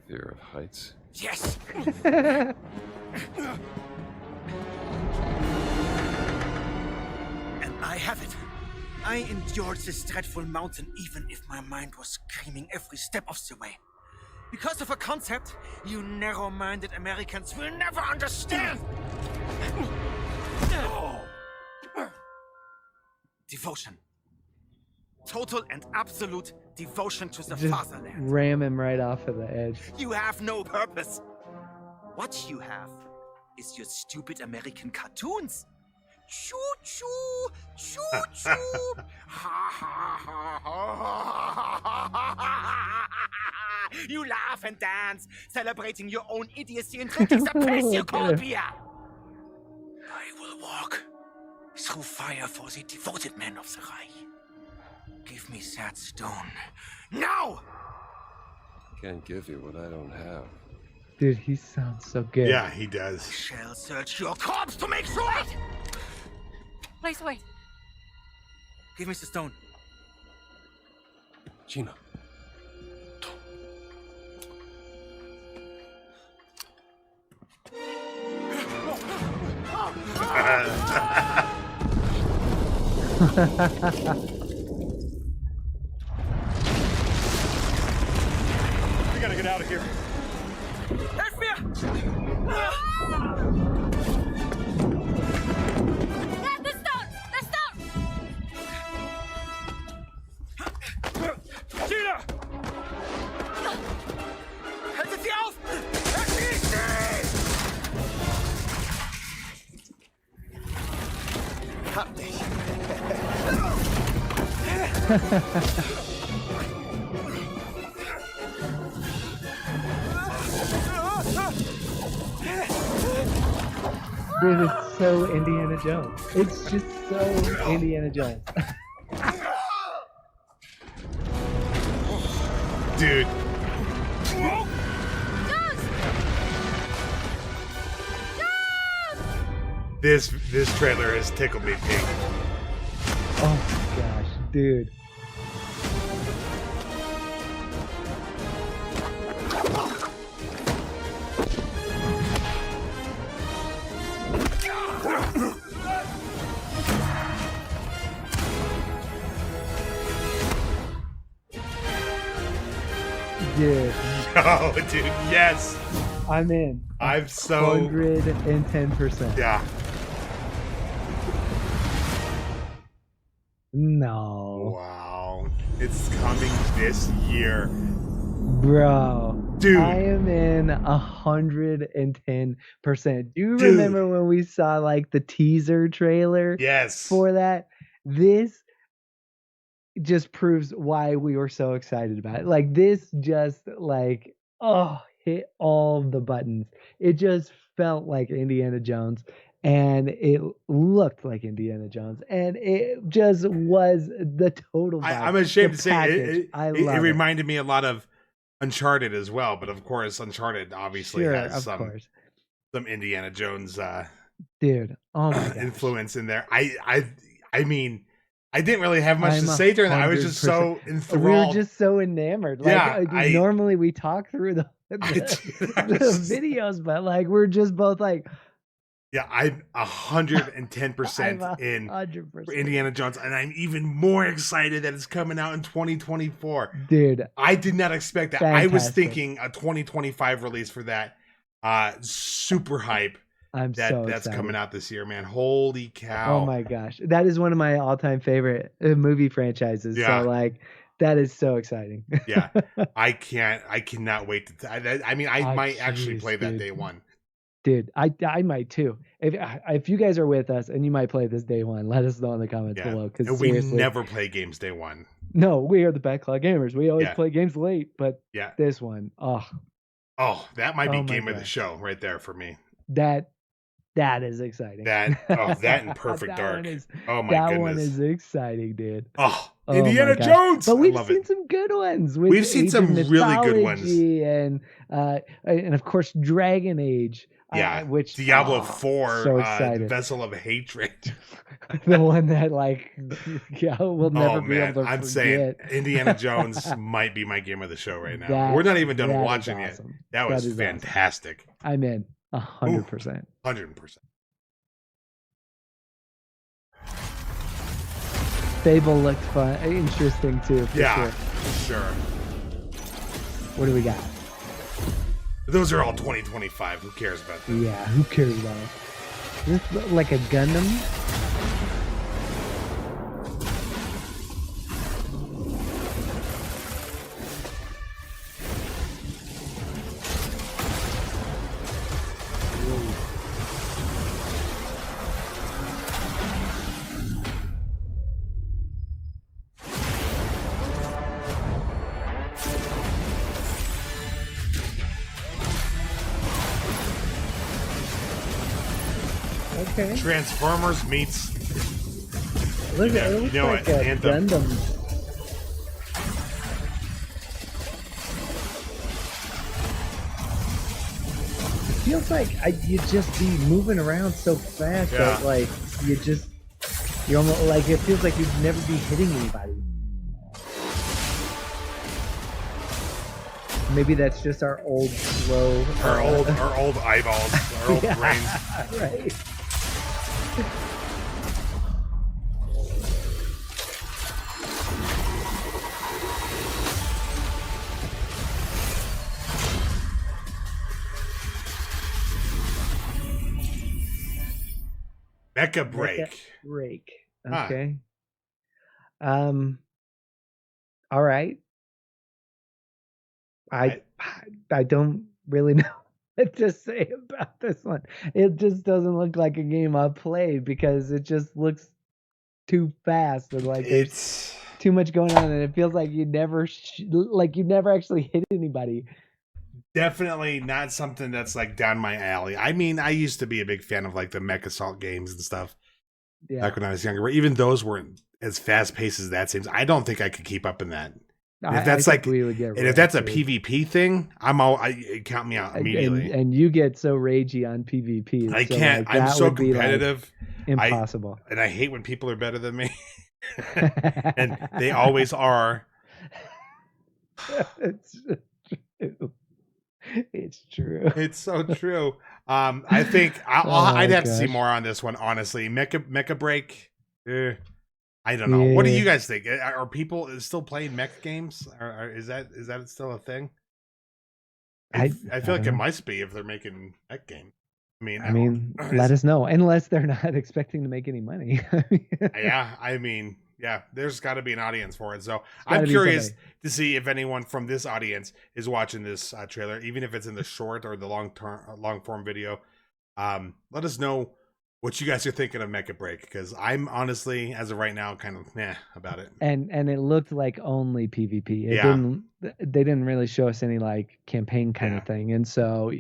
Fear of heights? Yes! And I have it. I endured this dreadful mountain even if my mind was screaming every step of the way. Because of a concept you narrow-minded Americans will never understand. Devotion. total and absolute devotion to the Just fatherland. ram him right off of the edge. You have no purpose. What you have is your stupid American cartoons. Choo choo, choo choo. Ha ha ha ha. You laugh and dance, celebrating your own idiocy and drinking the piss you call beer. I will walk through fire for the devoted men of the Reich. Give me that stone now. Can't give you what I don't have. Dude, he sounds so good. Yeah, he does. I shall search your corpse to make sure. Please wait. Give me the stone. Gina. We gotta get out of here. Help me! The stone! The stone! Gina! Haltet sie auf! Erschießt sie! Hab dich. Dude, it's so Indiana Jones. It's just so Indiana Jones. Dude. This trailer has tickled me pink. Oh my gosh, dude. Dude. Oh, dude, yes. I'm in. I'm so 110%. Yeah. No. Wow. It's coming this year. Bro. Dude. I am in 110%. Do you remember when we saw like the teaser trailer? Yes. For that? This just proves why we were so excited about it. Like this just like, oh, hit all the buttons. It just felt like Indiana Jones. And it looked like Indiana Jones, and it just was the total vibe. I'm ashamed The to say package. it reminded me a lot of Uncharted as well, but of course Uncharted obviously has some Indiana Jones dude, oh my gosh. influence in there. I mean, I didn't really have much to say during that. I was just so enthralled. We were just so enamored. Like, normally we talk through the videos, but like we're just both like. Yeah, I'm 110% in for Indiana Jones, and I'm even more excited that it's coming out in 2024. Dude, I did not expect that. Fantastic. I was thinking a 2025 release for that. Super hype. That's coming out this year, man. Holy cow! Oh my gosh, that is one of my all-time favorite movie franchises. Yeah. So like, that is so exciting. Yeah, I cannot wait to. I might actually play that day one. Dude, I might too. If you guys are with us and you might play this day one, let us know in the comments below. Because we never play games day one. No, we are the Backlog gamers. We always play games late, but this one, that might be game of the show right there for me. That is exciting. That and Perfect Dark. Oh my goodness, that one is exciting, dude. Oh, Indiana Jones. But we've seen some good ones. We've seen some really good ones, and of course Dragon Age. Which Diablo 4, so excited. Vessel of Hatred. The one that we'll never be able to forget. Saying Indiana Jones might be my game of the show right now. We're not even done watching it. That was fantastic. Awesome. I'm in 100%. 100%. Fable looked fun, interesting too. For sure. What do we got? Those are all 2025. Who cares about them? Yeah, who cares about it? Does this look like a Gundam? Okay. Transformers meets. Look, it looks like a Anthem. Gundam. It feels like you'd just be moving around so fast that like you're almost like it feels like you'd never be hitting anybody. Maybe that's just our old slow, our old eyeballs, our old brains. Right. Mecha Break. Mecha Break. Okay. All right. I don't really know what to say about this one. It just doesn't look like a game I'll play because it just looks too fast and like there's too much going on, and it feels like you never actually hit anybody. Definitely not something that's like down my alley. I mean, I used to be a big fan of like the Mech Assault games and stuff back when I was younger. But even those weren't as fast paced as that seems. I don't think I could keep up in that. If that's like, and if that's a PvP thing, count me out immediately. And you get so ragey on PvP. I can't. Like, I'm so competitive. Impossible. And I hate when people are better than me. And they always are. It's true. It's true. It's so true. I think I'd have to see more on this one, honestly. Mecha Break. I don't know. Yeah. What do you guys think? Are people still playing mech games? Is that still a thing? I feel like it must be if they're making mech games. I mean, let us know. Unless they're not expecting to make any money. Yeah, there's got to be an audience for it. So I'm curious to see if anyone from this audience is watching this trailer, even if it's in the short or the long form video. Let us know what you guys are thinking of Mecha Break, because I'm honestly, as of right now, kind of about it. And it looked like only PvP. They didn't really show us any like campaign kind of thing, and so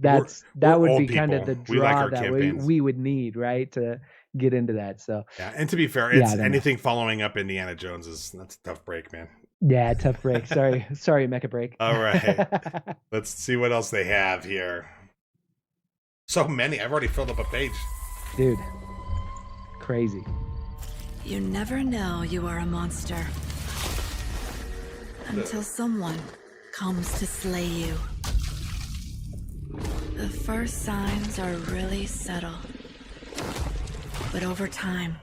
that would be kind of the draw that we would need, right, to get into that. So and to be fair, it's anything following up Indiana Jones that's a tough break, man. Yeah, tough break. Sorry, Mecha Break. All right, let's see what else they have here. So many. I've already filled up a page. Dude, crazy. You never know you are a monster until someone comes to slay you. The first signs are really subtle, but over time,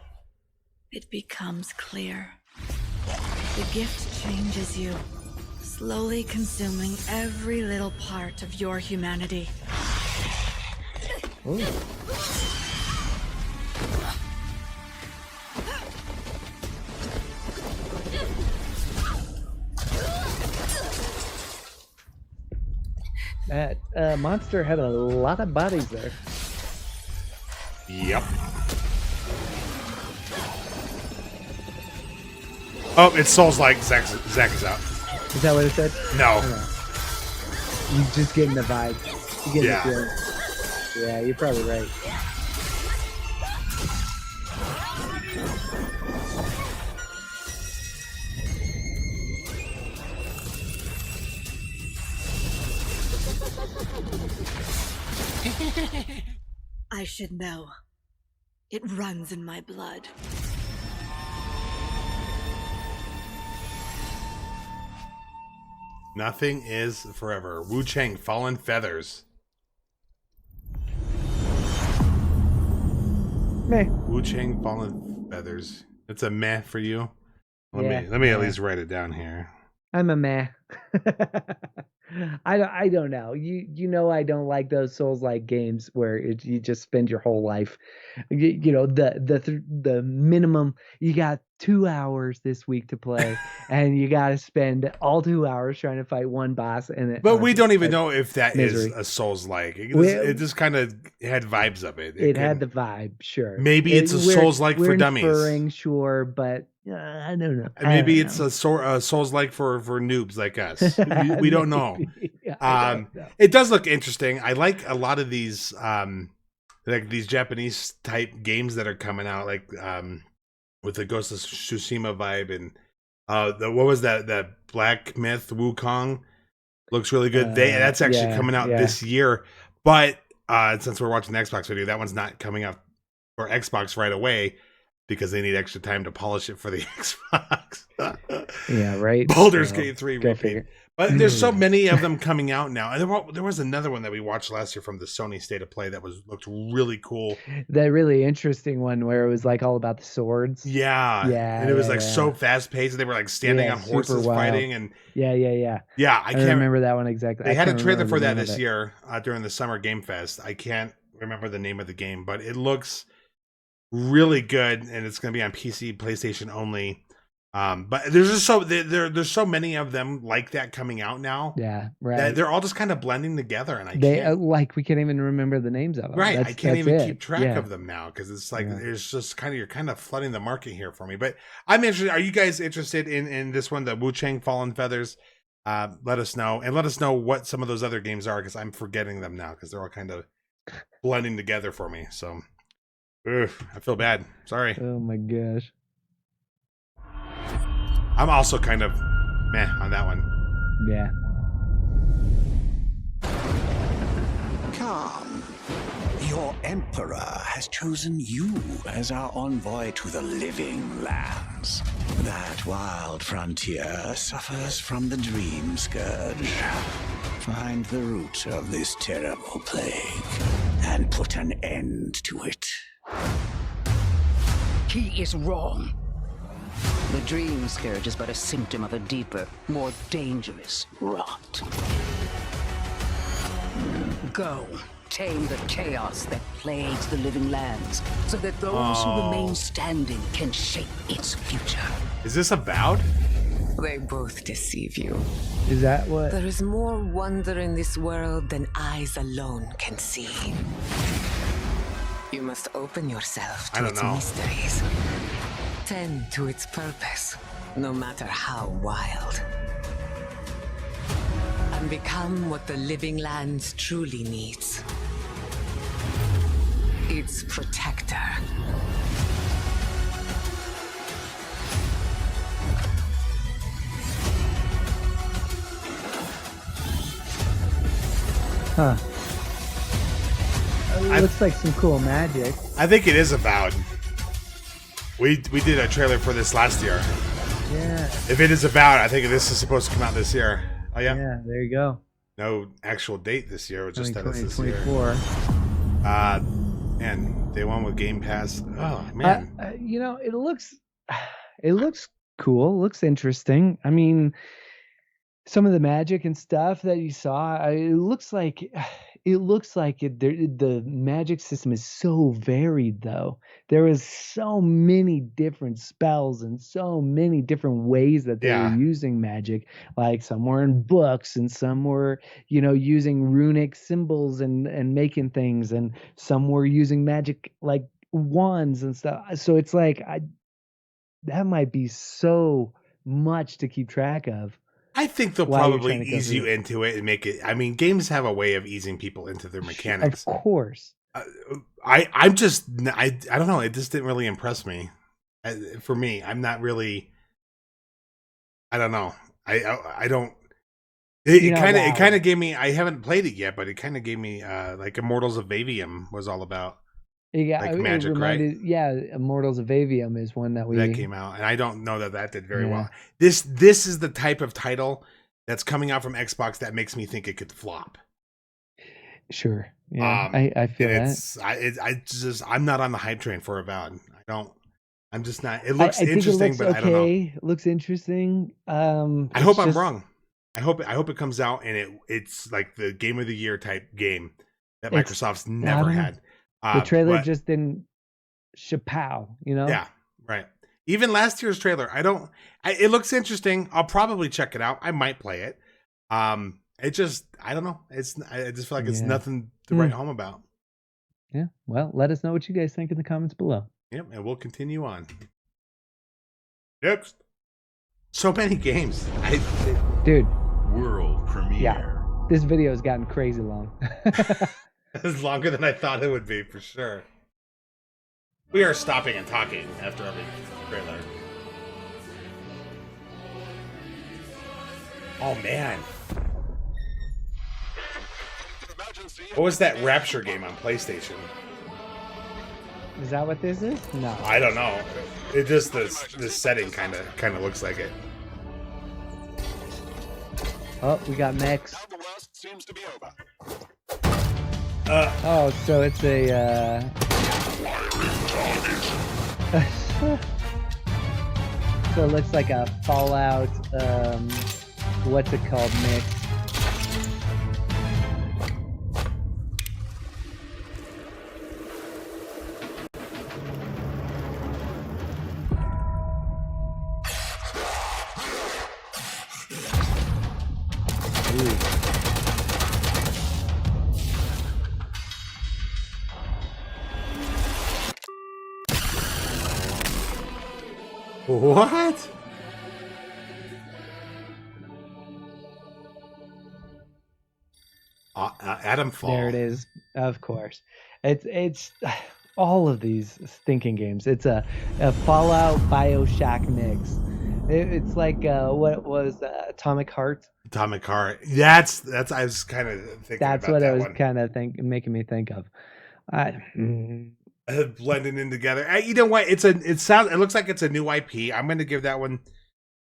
it becomes clear. The gift changes you, slowly consuming every little part of your humanity. Ooh. That monster had a lot of bodies there. Yep. Oh, it's Souls-like. Zach is out. Is that what it said? No. You just getting the vibe. You getting the feeling. Yeah, you're probably right. I should know. It runs in my blood. Nothing is forever. Wuchang, Fallen Feathers. Meh. Wuchang, Fallen Feathers. It's a meh for you? Let me at least write it down here. I'm a meh. I don't know. You know I don't like those Souls-like games where you just spend your whole life. You know the minimum. You got 2 hours this week to play, and you got to spend all 2 hours trying to fight one boss. But we don't even know if that is a Souls-like. It just kind of had vibes of it. It had the vibe, sure. Maybe it's a Souls-like for dummies. Inferring, sure, but I don't know. Maybe it's a Souls-like for noobs like us. We don't know. It does look interesting. I like a lot of these the like these Japanese type games that are coming out, like with the Ghost of Tsushima vibe, and what was that? That Black Myth Wuchang looks really good. That's actually coming out this year, but since we're watching the Xbox video, that one's not coming out for Xbox right away because they need extra time to polish it for the Xbox. Yeah, right. Baldur's Gate 3 repeat. Figure. But there's so many of them coming out now. And there was another one that we watched last year from the Sony State of Play that looked really cool. That really interesting one where it was like all about the swords. Yeah. And it was so fast paced. They were like standing on horses fighting. And Yeah, I can't remember that one exactly. They had a trailer for that this year during the Summer Game Fest. I can't remember the name of the game, but it looks really good, and it's going to be on PC, PlayStation only. But there's just there's so many of them like that coming out now. Yeah, right. They're all just kind of blending together, and we can't even remember the names of them. Right, I can't even keep track of them now because it's like there's just you're kind of flooding the market here for me. But I'm interested. Are you guys interested in this one, the Wuchang Fallen Feathers? Let us know, and let us know what some of those other games are because I'm forgetting them now because they're all kind of blending together for me. So, I feel bad. Sorry. Oh my gosh. I'm also kind of meh on that one. Yeah. Come. Your emperor has chosen you as our envoy to the living lands. That wild frontier suffers from the dream scourge. Find the root of this terrible plague and put an end to it. He is wrong. The dream scourge is but a symptom of a deeper, more dangerous rot. Go, tame the chaos that plagues the living lands, so that those who remain standing can shape its future. Is this Avowed? They both deceive you. Is that what? There is more wonder in this world than eyes alone can see. You must open yourself to its mysteries. Tend to its purpose, no matter how wild. And become what the living lands truly needs. Its protector. Huh. It looks like some cool magic. I think it is Avowed. We did a trailer for this last year. Yeah. If it is Avowed, I think this is supposed to come out this year. Oh yeah. Yeah, there you go. No actual date this year. It was just that it's this 2024. year. And they won with Game Pass. Oh man. It looks cool. It looks interesting. I mean, some of the magic and stuff that you saw, it looks like the magic system is so varied, though. There is so many different spells and so many different ways that they were using magic. Like some were in books and some were, using runic symbols and making things, and some were using magic like wands and stuff. So it's like that might be so much to keep track of. I think they'll probably ease you into it and make it. I mean, games have a way of easing people into their mechanics. Of course. I don't know. It just didn't really impress me. For me, I'm not really. I don't know. I don't. It kind of gave me. I haven't played it yet, but it kind of gave me like Immortals of Aveum was all about. Yeah, like magic, right? Yeah, Immortals of Aveum is one that came out, and I don't know that did very well. This is the type of title that's coming out from Xbox that makes me think it could flop. Sure, yeah, I feel that. I'm not on the hype train for Avowed. I'm just not. It looks interesting, but okay. I don't know. It looks interesting. I hope I'm wrong. I hope it comes out and it's like the Game of the Year type game that Microsoft's never had. The trailer just didn't chapow, Yeah, right. Even last year's trailer, it looks interesting. I'll probably check it out. I might play it. It just, I don't know. I just feel like it's nothing to write home about. Yeah. Well, let us know what you guys think in the comments below. Yep, and we'll continue on. Next. So many games. Dude. World premiere. Yeah. This video has gotten crazy long. It's longer than I thought it would be, for sure. We are stopping and talking after every trailer. Oh, man. What was that Rapture game on PlayStation? Is that what this is? No. I don't know. It just this setting kind of looks like it. Oh, we got mechs. Oh, so it's a so it looks like a Fallout what's it called mix. What? Atomfall. There it is. Of course, it's all of these stinking games. It's a Fallout BioShock mix. It's like what was Atomic Heart. Atomic Heart. That's I was kind of thinking. That's about what that I was one. kind of making me think of. Blending in together. You know what? It looks like it's a new IP. I'm going to give that one.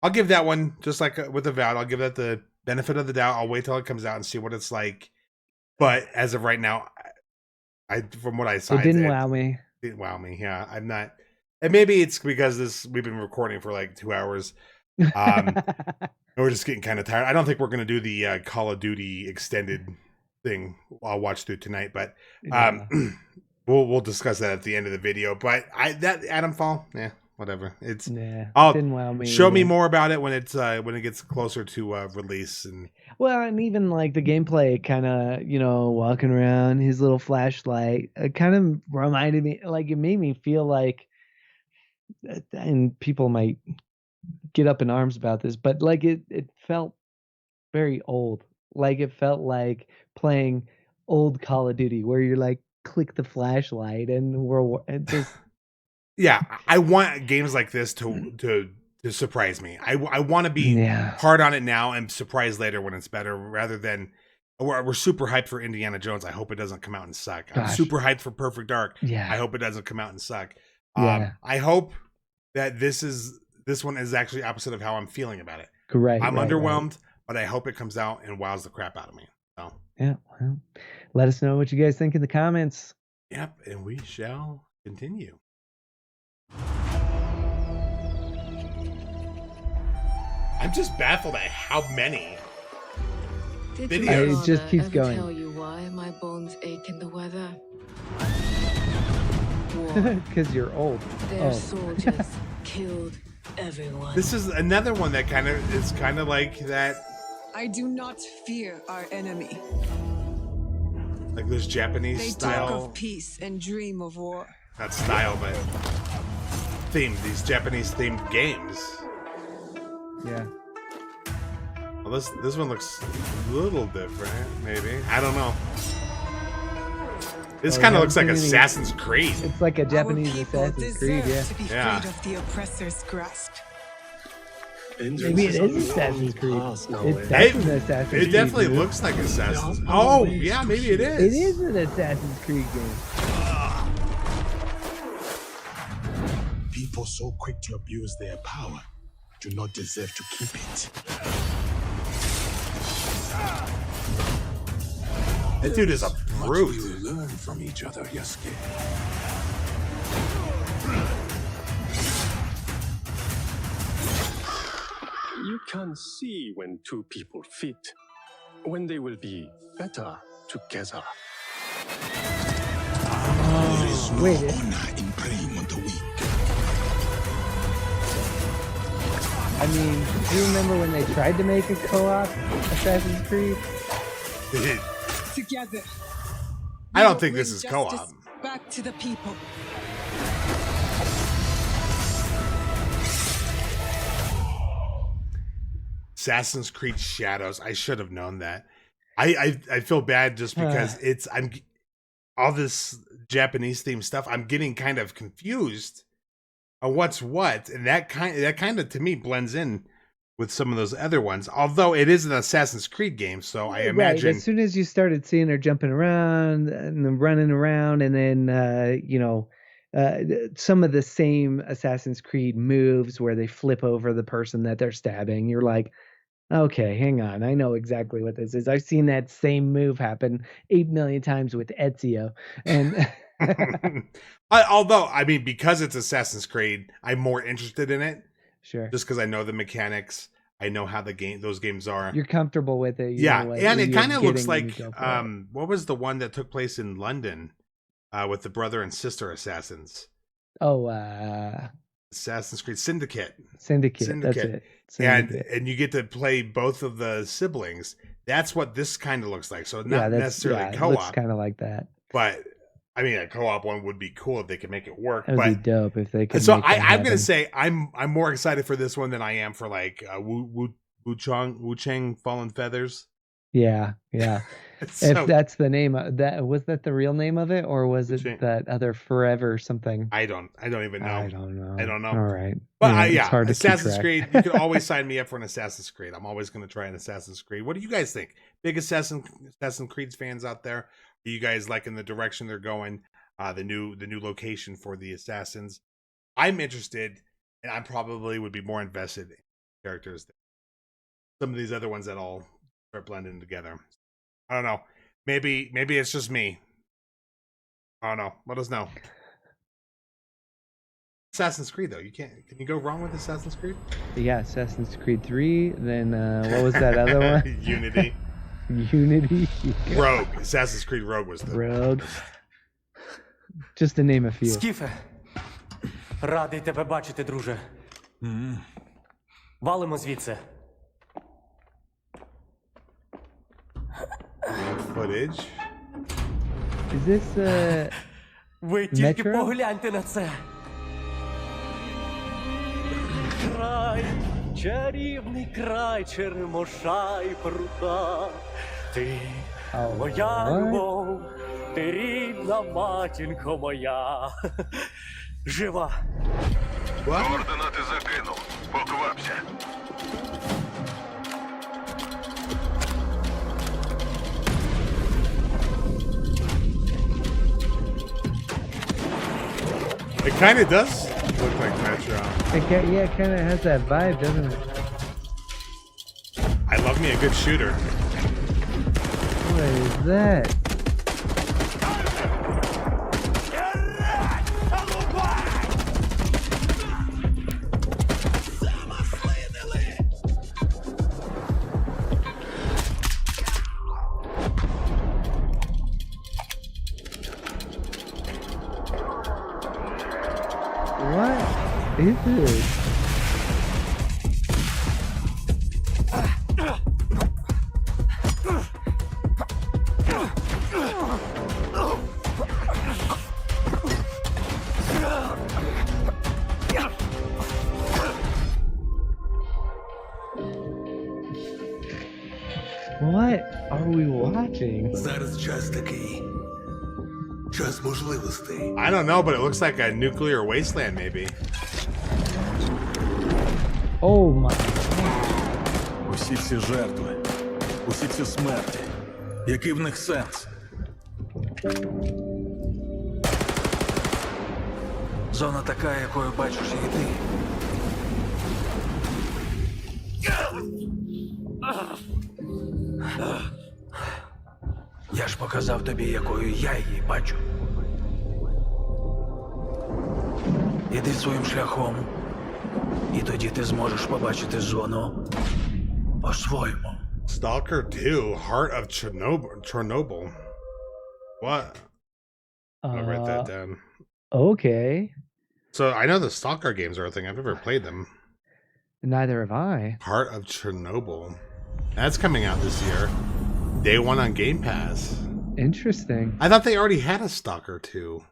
I'll give that one just like with Avowed. I'll give that the benefit of the doubt. I'll wait till it comes out and see what it's like. But as of right now, from what I saw, it didn't wow me. It didn't wow me. Yeah, I'm not. And maybe it's because we've been recording for like 2 hours. We're just getting kind of tired. I don't think we're going to do the Call of Duty extended thing I'll watch through tonight, but we'll discuss that at the end of the video. But that Atomfall, whatever. It's didn't wow me. Show me more about it when it gets closer to release. And and even like the gameplay, kind of walking around his little flashlight, it kind of reminded me, like it made me feel like, and people might get up in arms about this, but like it felt very old. Like it felt like playing old Call of Duty where you're like click the flashlight and just yeah, I want games like this to surprise me. I want to be hard on it now and surprised later when it's better, rather than we're super hyped for Indiana Jones. I hope it doesn't come out and suck. I'm super hyped for Perfect Dark. Yeah. I hope it doesn't come out and suck. Yeah. I hope that this one is actually opposite of how I'm feeling about it. Right. I'm underwhelmed, but I hope it comes out and wows the crap out of me. So yeah, well, let us know what you guys think in the comments. Yep, and we shall continue. I'm just baffled at how many videos. It just keeps ever going. Tell you why my bones ache in the weather? Because you're old. Their soldiers killed everyone. This is another one that is kind of like that. I do not fear our enemy. Like those Japanese They style. talk of peace and dream of war. Not style, but theme. These Japanese themed games. Yeah. Well, this one looks a little different, maybe. I don't know. This kind of looks like Assassin's Creed. It's like a Japanese Assassin's Creed, yeah. To be freed of the oppressor's grasp. Maybe it is Assassin's Creed. It definitely looks like Assassin's. Oh, yeah, maybe it is. It is an Assassin's Creed game. People so quick to abuse their power do not deserve to keep it. That dude is a brute. Much we will learn from each other, Yasuke. You can see when two people fit, when they will be better together. There is no honor in preying on the weak. I mean, do you remember when they tried to make a co-op Assassin's Creed? Together. I don't think this is co-op. Back to the people. Assassin's Creed Shadows. I should have known that. I feel bad just because all this Japanese themed stuff, I'm getting kind of confused on what's what, and that kind of to me blends in with some of those other ones. Although it is an Assassin's Creed game, so I imagine as soon as you started seeing her jumping around and then running around, and then some of the same Assassin's Creed moves where they flip over the person that they're stabbing, you're like, okay, hang on, I know exactly what this is. I've seen that same move happen 8 million times with Ezio, and although I mean, because it's Assassin's Creed, I'm more interested in it. Sure. Just because I know the mechanics, I know how those games are. You're comfortable with it. And it kind of looks like what was the one that took place in London with the brother and sister assassins? Oh, Assassin's Creed Syndicate. Syndicate. That's it. Syndicate. And you get to play both of the siblings. That's what this kind of looks like. So not necessarily co-op. It looks kind of like that. But I mean, a co-op one would be cool if they could make it work. That would be dope if they could. So I'm gonna say I'm more excited for this one than I am for like Wuchang Fallen Feathers. Yeah. If that's the name of that, was that the real name of it, or was it that other Forever something? I don't even know. I don't know. All right. But it's hard Assassin's Creed. You can always sign me up for an Assassin's Creed. I'm always going to try an Assassin's Creed. What do you guys think? Big Assassin's Creed fans out there? Are you guys liking the direction they're going? The new location for the Assassins. I'm interested, and I probably would be more invested in characters than some of these other ones that all start blending together. I don't know. Maybe it's just me. I don't know. Let us know. Assassin's Creed though, can you go wrong with Assassin's Creed? Yeah, Assassin's Creed 3. Then what was that other one? Unity. Rogue. Assassin's Creed Rogue was the Rogue. Just to name a few. Скіфе, радий тебе бачити, друже. Валимо звідси. Footage. Is this Ви тільки Metro? погляньте на це. Край, чарівний край, черемоша й прута. Ти моя любов, ти рідна матінко моя. Жива. Координати закинув. Поквапся. It kind of does look like Metro. It kind of has that vibe, doesn't it? I love me a good shooter. What is that? What is this? What are we watching? Зараз час такий. Час можливостей. I don't know, but it looks like a nuclear wasteland, maybe. Oh my. Усі ці жертви, усі ці смерті. Який в них сенс? Зона така, якою бачиш її ти. Я ж показав тобі, якою я її бачу. Іди своїм шляхом, і тоді ти зможеш побачити зону по-своєму. Stalker 2, Heart of Chornobyl. What? I'll write that down. Okay. So I know the Stalker games are a thing. I've never played them. Neither have I. Heart of Chornobyl. That's coming out this year. Day one on Game Pass. Interesting. I thought they already had a Stalker 2.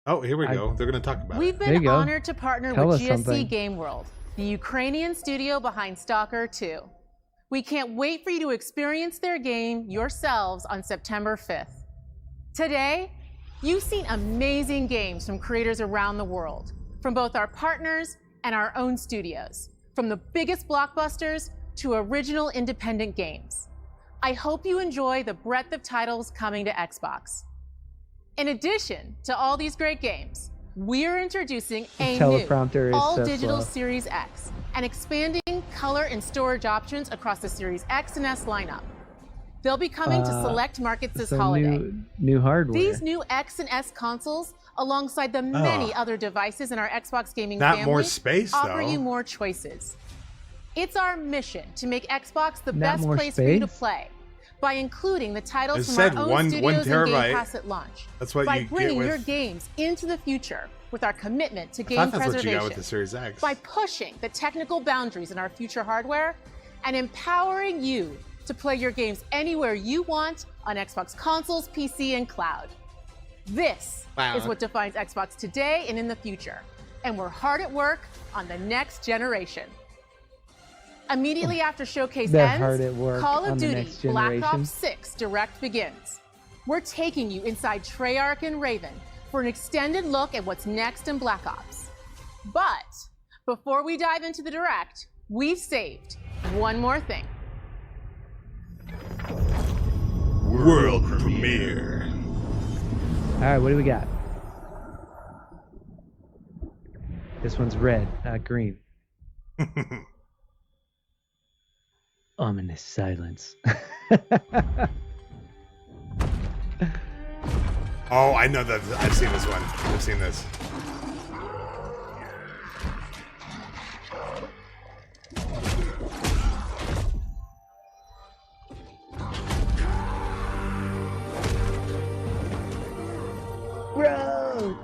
Oh, here we go. They're going to talk about We've it. been honored to partner Tell with us GSC something. Game World, the Ukrainian studio behind Stalker 2. We can't wait for you to experience their game yourselves on September 5th. Today, you've seen amazing games from creators around the world, from both our partners and our own studios, from the biggest blockbusters to original independent games. I hope you enjoy the breadth of titles coming to Xbox. In addition to all these great games, we're introducing a new all-digital Series X and expanding color and storage options across the Series X and S lineup. They'll be coming to select markets this holiday. New hardware. These new X and S consoles, alongside the many other devices in our Xbox gaming family, more space, offer though. you more choices. It's our mission to make Xbox the best place for you to play by including the titles from our own studios and Game Pass at launch. That's what by you bringing get your with... games into the future with our commitment to I game thought that's preservation. what you got with the Series X. By pushing the technical boundaries in our future hardware and empowering you to play your games anywhere you want on Xbox consoles, PC, and cloud. This is what defines Xbox today and in the future. And we're hard at work on the next generation. Immediately after Showcase ends, Call of Duty Black Ops 6 Direct begins. We're taking you inside Treyarch and Raven for an extended look at what's next in Black Ops. But before we dive into the Direct, we've saved one more thing. World premiere. All right, what do we got? This one's red, not green. Ominous silence. Oh, I know that. I've seen this one. I've seen this. Bro!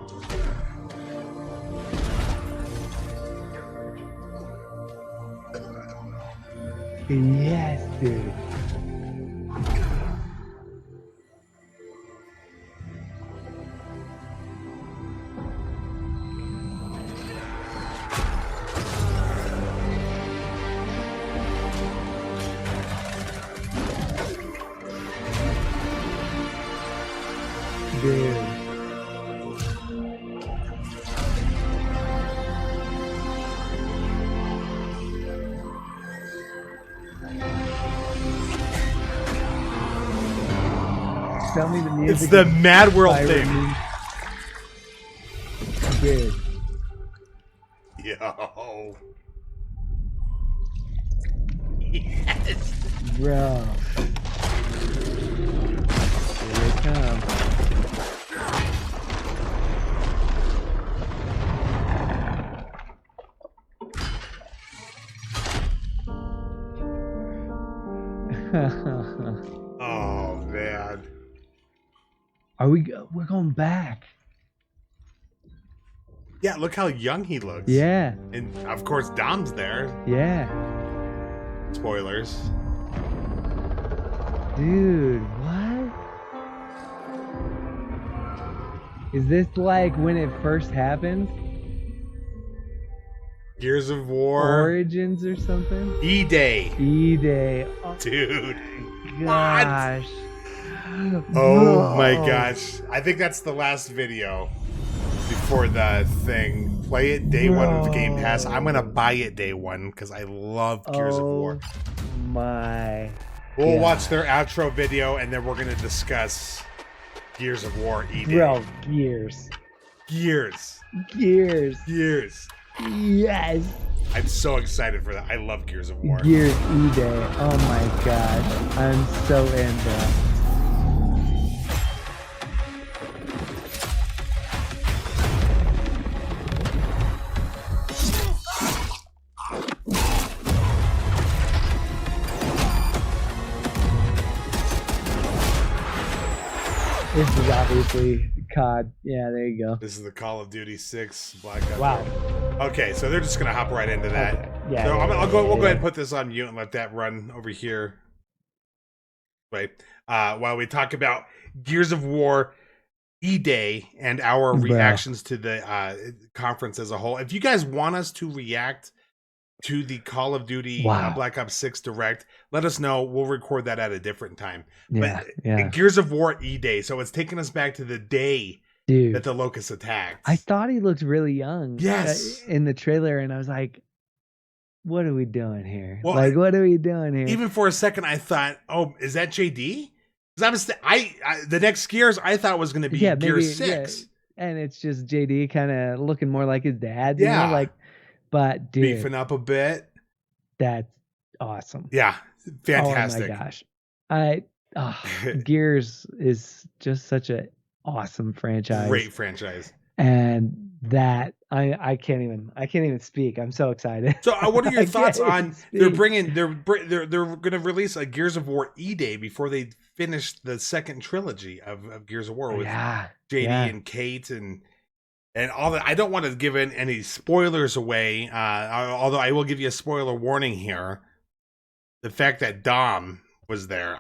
Yes, dude. Dude. Tell me the music. It's the Mad World thing. Dude. Yo. Yes. Bro. Here they come. Oh man. We're going back. Yeah, look how young he looks. Yeah. And of course Dom's there. Yeah. Spoilers. Dude, what? Is this like when it first happens? Gears of War. Origins or something? E-Day. E-Day. Oh, dude. Gosh. Oh my gosh. I think that's the last video before the thing. Play it day one with Game Pass. I'm going to buy it day one because I love Gears of War. My. We'll watch their outro video and then we're going to discuss Gears of War E-Day. Bro, Gears. Gears. Gears. Gears. Yes. I'm so excited for that. I love Gears of War. Gears E-Day. Oh my gosh. I'm so into. This is obviously COD. Yeah, there you go. This is the Call of Duty 6 Black Ops. Wow. Okay, so they're just gonna hop right into that. Okay. Yeah. So yeah, we'll go ahead and put this on mute and let that run over here. Wait, while we talk about Gears of War E-Day and our reactions to the conference as a whole. If you guys want us to react to the Call of Duty Wow. Black Ops 6 Direct, let us know. We'll record that at a different time. Yeah, But yeah. Gears of War E-Day, so it's taking us back to the day Dude, that the Locust attacked. I thought he looked really young. Yes. In the trailer, and I was like, "What are we doing here? Well, like, what are we doing here?" Even for a second, I thought, "Oh, is that JD?" Because the next Gears I thought was going to be Gears 6, and it's just JD kind of looking more like his dad. You know? Like, but dude, beefing up a bit. That's awesome. Yeah, fantastic. Oh my gosh, Gears is just such a awesome franchise. Great franchise. And that I can't even speak. I'm so excited. So, what are your thoughts on they're going speak. to release a Gears of War E-Day before they finish the second trilogy of Gears of War with JD and Kate and all that. I don't want to give any spoilers away, although I will give you a spoiler warning here. The fact that Dom was there,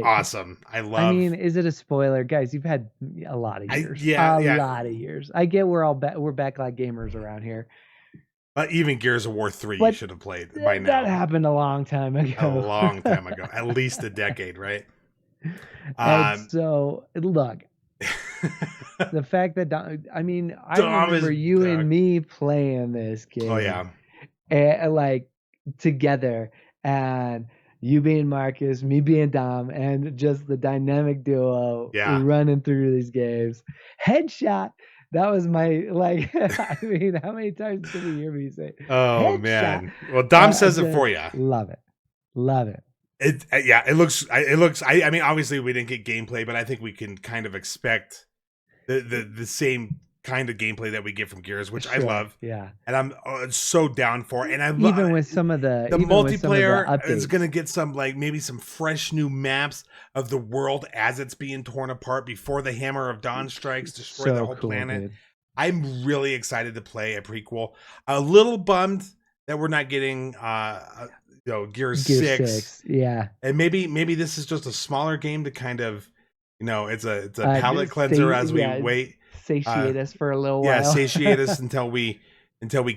awesome. I love. I mean, is it a spoiler, guys? You've had a lot of years. A lot of years. I get we're backlog gamers around here. Even Gears of War 3 you should have played by now. That happened a long time ago. A long time ago, at least a decade, right? And so look, the fact that I remember you and me playing this game. Oh yeah, and, like together, and you being Marcus, me being Dom, and just the dynamic duo running through these games. Headshot. That was my I mean, how many times did we hear me say? Oh headshot? Man! Well, Dom says it for you. Love it. It looks. I mean, obviously we didn't get gameplay, but I think we can kind of expect the same kind of gameplay that we get from Gears, which I love. Yeah, and I'm so down for it. And I love even with some of the multiplayer is going to get some maybe some fresh new maps of the world as it's being torn apart before the Hammer of Dawn strikes, destroy the whole planet. Dude. I'm really excited to play a prequel. A little bummed that we're not getting Gears 6. Yeah, and maybe this is just a smaller game to kind of it's a palate cleanser as we wait. Satiate us for a little while. Yeah, satiate us until we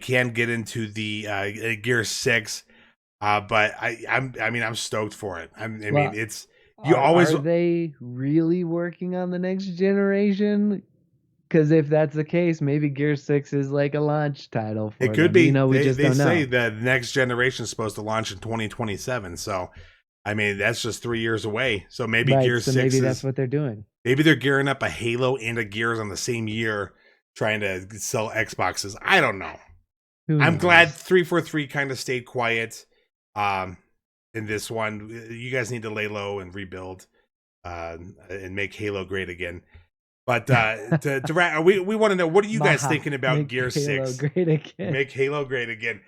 can get into the Gear 6. But I'm stoked for it. It's Are they really working on the next generation? Because if that's the case, maybe Gear 6 is like a launch title for it. Could be. We just don't know. They say the next generation is supposed to launch in 2027. So, I mean, that's just 3 years away. So maybe Gear 6 maybe that's what they're doing. Maybe they're gearing up a Halo and a Gears on the same year, trying to sell Xboxes. I don't know. I'm glad 343 kind of stayed quiet in this one. You guys need to lay low and rebuild and make Halo great again. But we want to know, what are you guys thinking about Gear 6? Make Halo great again.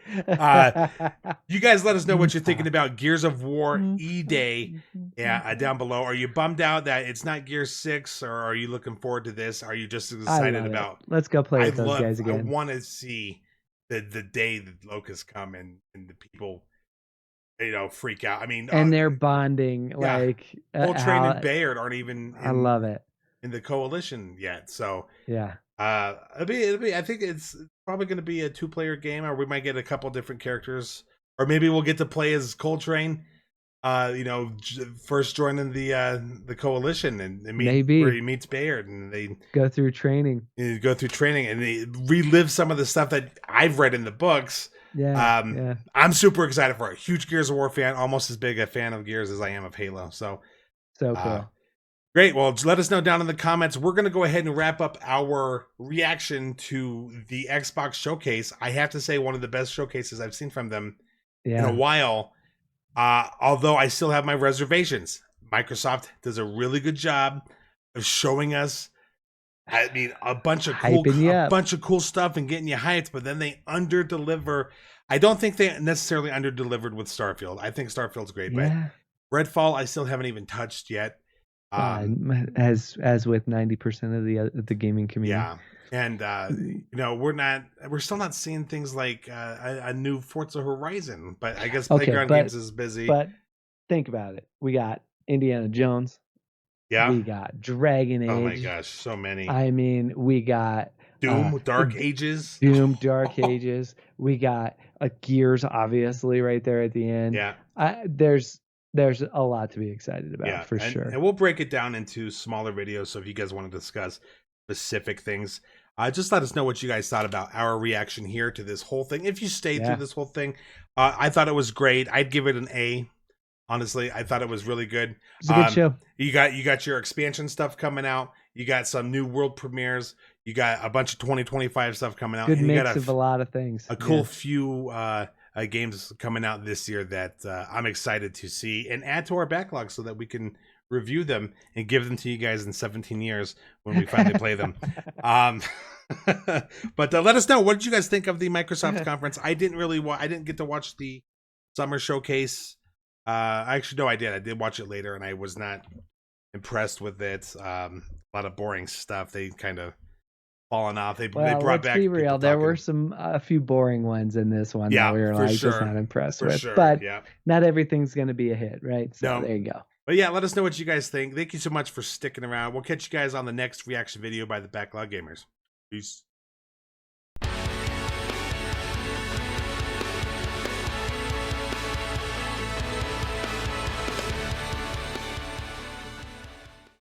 You guys let us know what you're thinking about Gears of War E-Day down below. Are you bummed out that it's not Gear 6, or are you looking forward to this? Are you just excited about it? Let's go play with those guys again. I want to see the day the locusts come and the people freak out. I mean, and they're bonding Coltrane and Bayard aren't even I love it. In the coalition yet, so yeah. It'll be. I think it's probably going to be a 2-player game, or we might get a couple different characters, or maybe we'll get to play as Coltrane. First joining the coalition and meet where he meets Bayard, and they go through training. And they relive some of the stuff that I've read in the books. Yeah. I'm super excited for it. Huge Gears of War fan, almost as big a fan of Gears as I am of Halo. So cool. Great. Well, let us know down in the comments. We're going to go ahead and wrap up our reaction to the Xbox showcase. I have to say, one of the best showcases I've seen from them in a while. Although I still have my reservations. Microsoft does a really good job of showing us, a bunch of cool stuff and getting you hyped, but then they under-deliver. I don't think they necessarily under-delivered with Starfield. I think Starfield's great, but Redfall I still haven't even touched yet. As with 90% of the gaming community. And we're still not seeing things like a new Forza Horizon, but I guess Playground Games is busy. But think about it. We got Indiana Jones. Yeah. We got Dragon Age. Oh my gosh, so many. I mean, we got Doom, Dark Ages. Doom, Dark Ages. We got Gears, obviously, right there at the end. Yeah. There's a lot to be excited about for sure. And we'll break it down into smaller videos. So if you guys want to discuss specific things, just let us know what you guys thought about our reaction here to this whole thing. If you stayed through this whole thing, I thought it was great. I'd give it an A. Honestly, I thought it was really good. It's a good show. You got your expansion stuff coming out. You got some new world premieres. You got a bunch of 2025 stuff coming out. Good and mix of a lot of things. A cool few games coming out this year that I'm excited to see and add to our backlog so that we can review them and give them to you guys in 17 years when we finally play them. But let us know, what did you guys think of the Microsoft conference? I didn't get to watch the summer showcase. Actually, no, I did. I did watch it later, and I was not impressed with it. A lot of boring stuff. They kind of fallen off. They brought let's back. Be real. There were a few boring ones in this one that we were like just not impressed with. Sure, but not everything's going to be a hit, right? So there you go. But yeah, let us know what you guys think. Thank you so much for sticking around. We'll catch you guys on the next reaction video by the Backlog Gamers. Peace.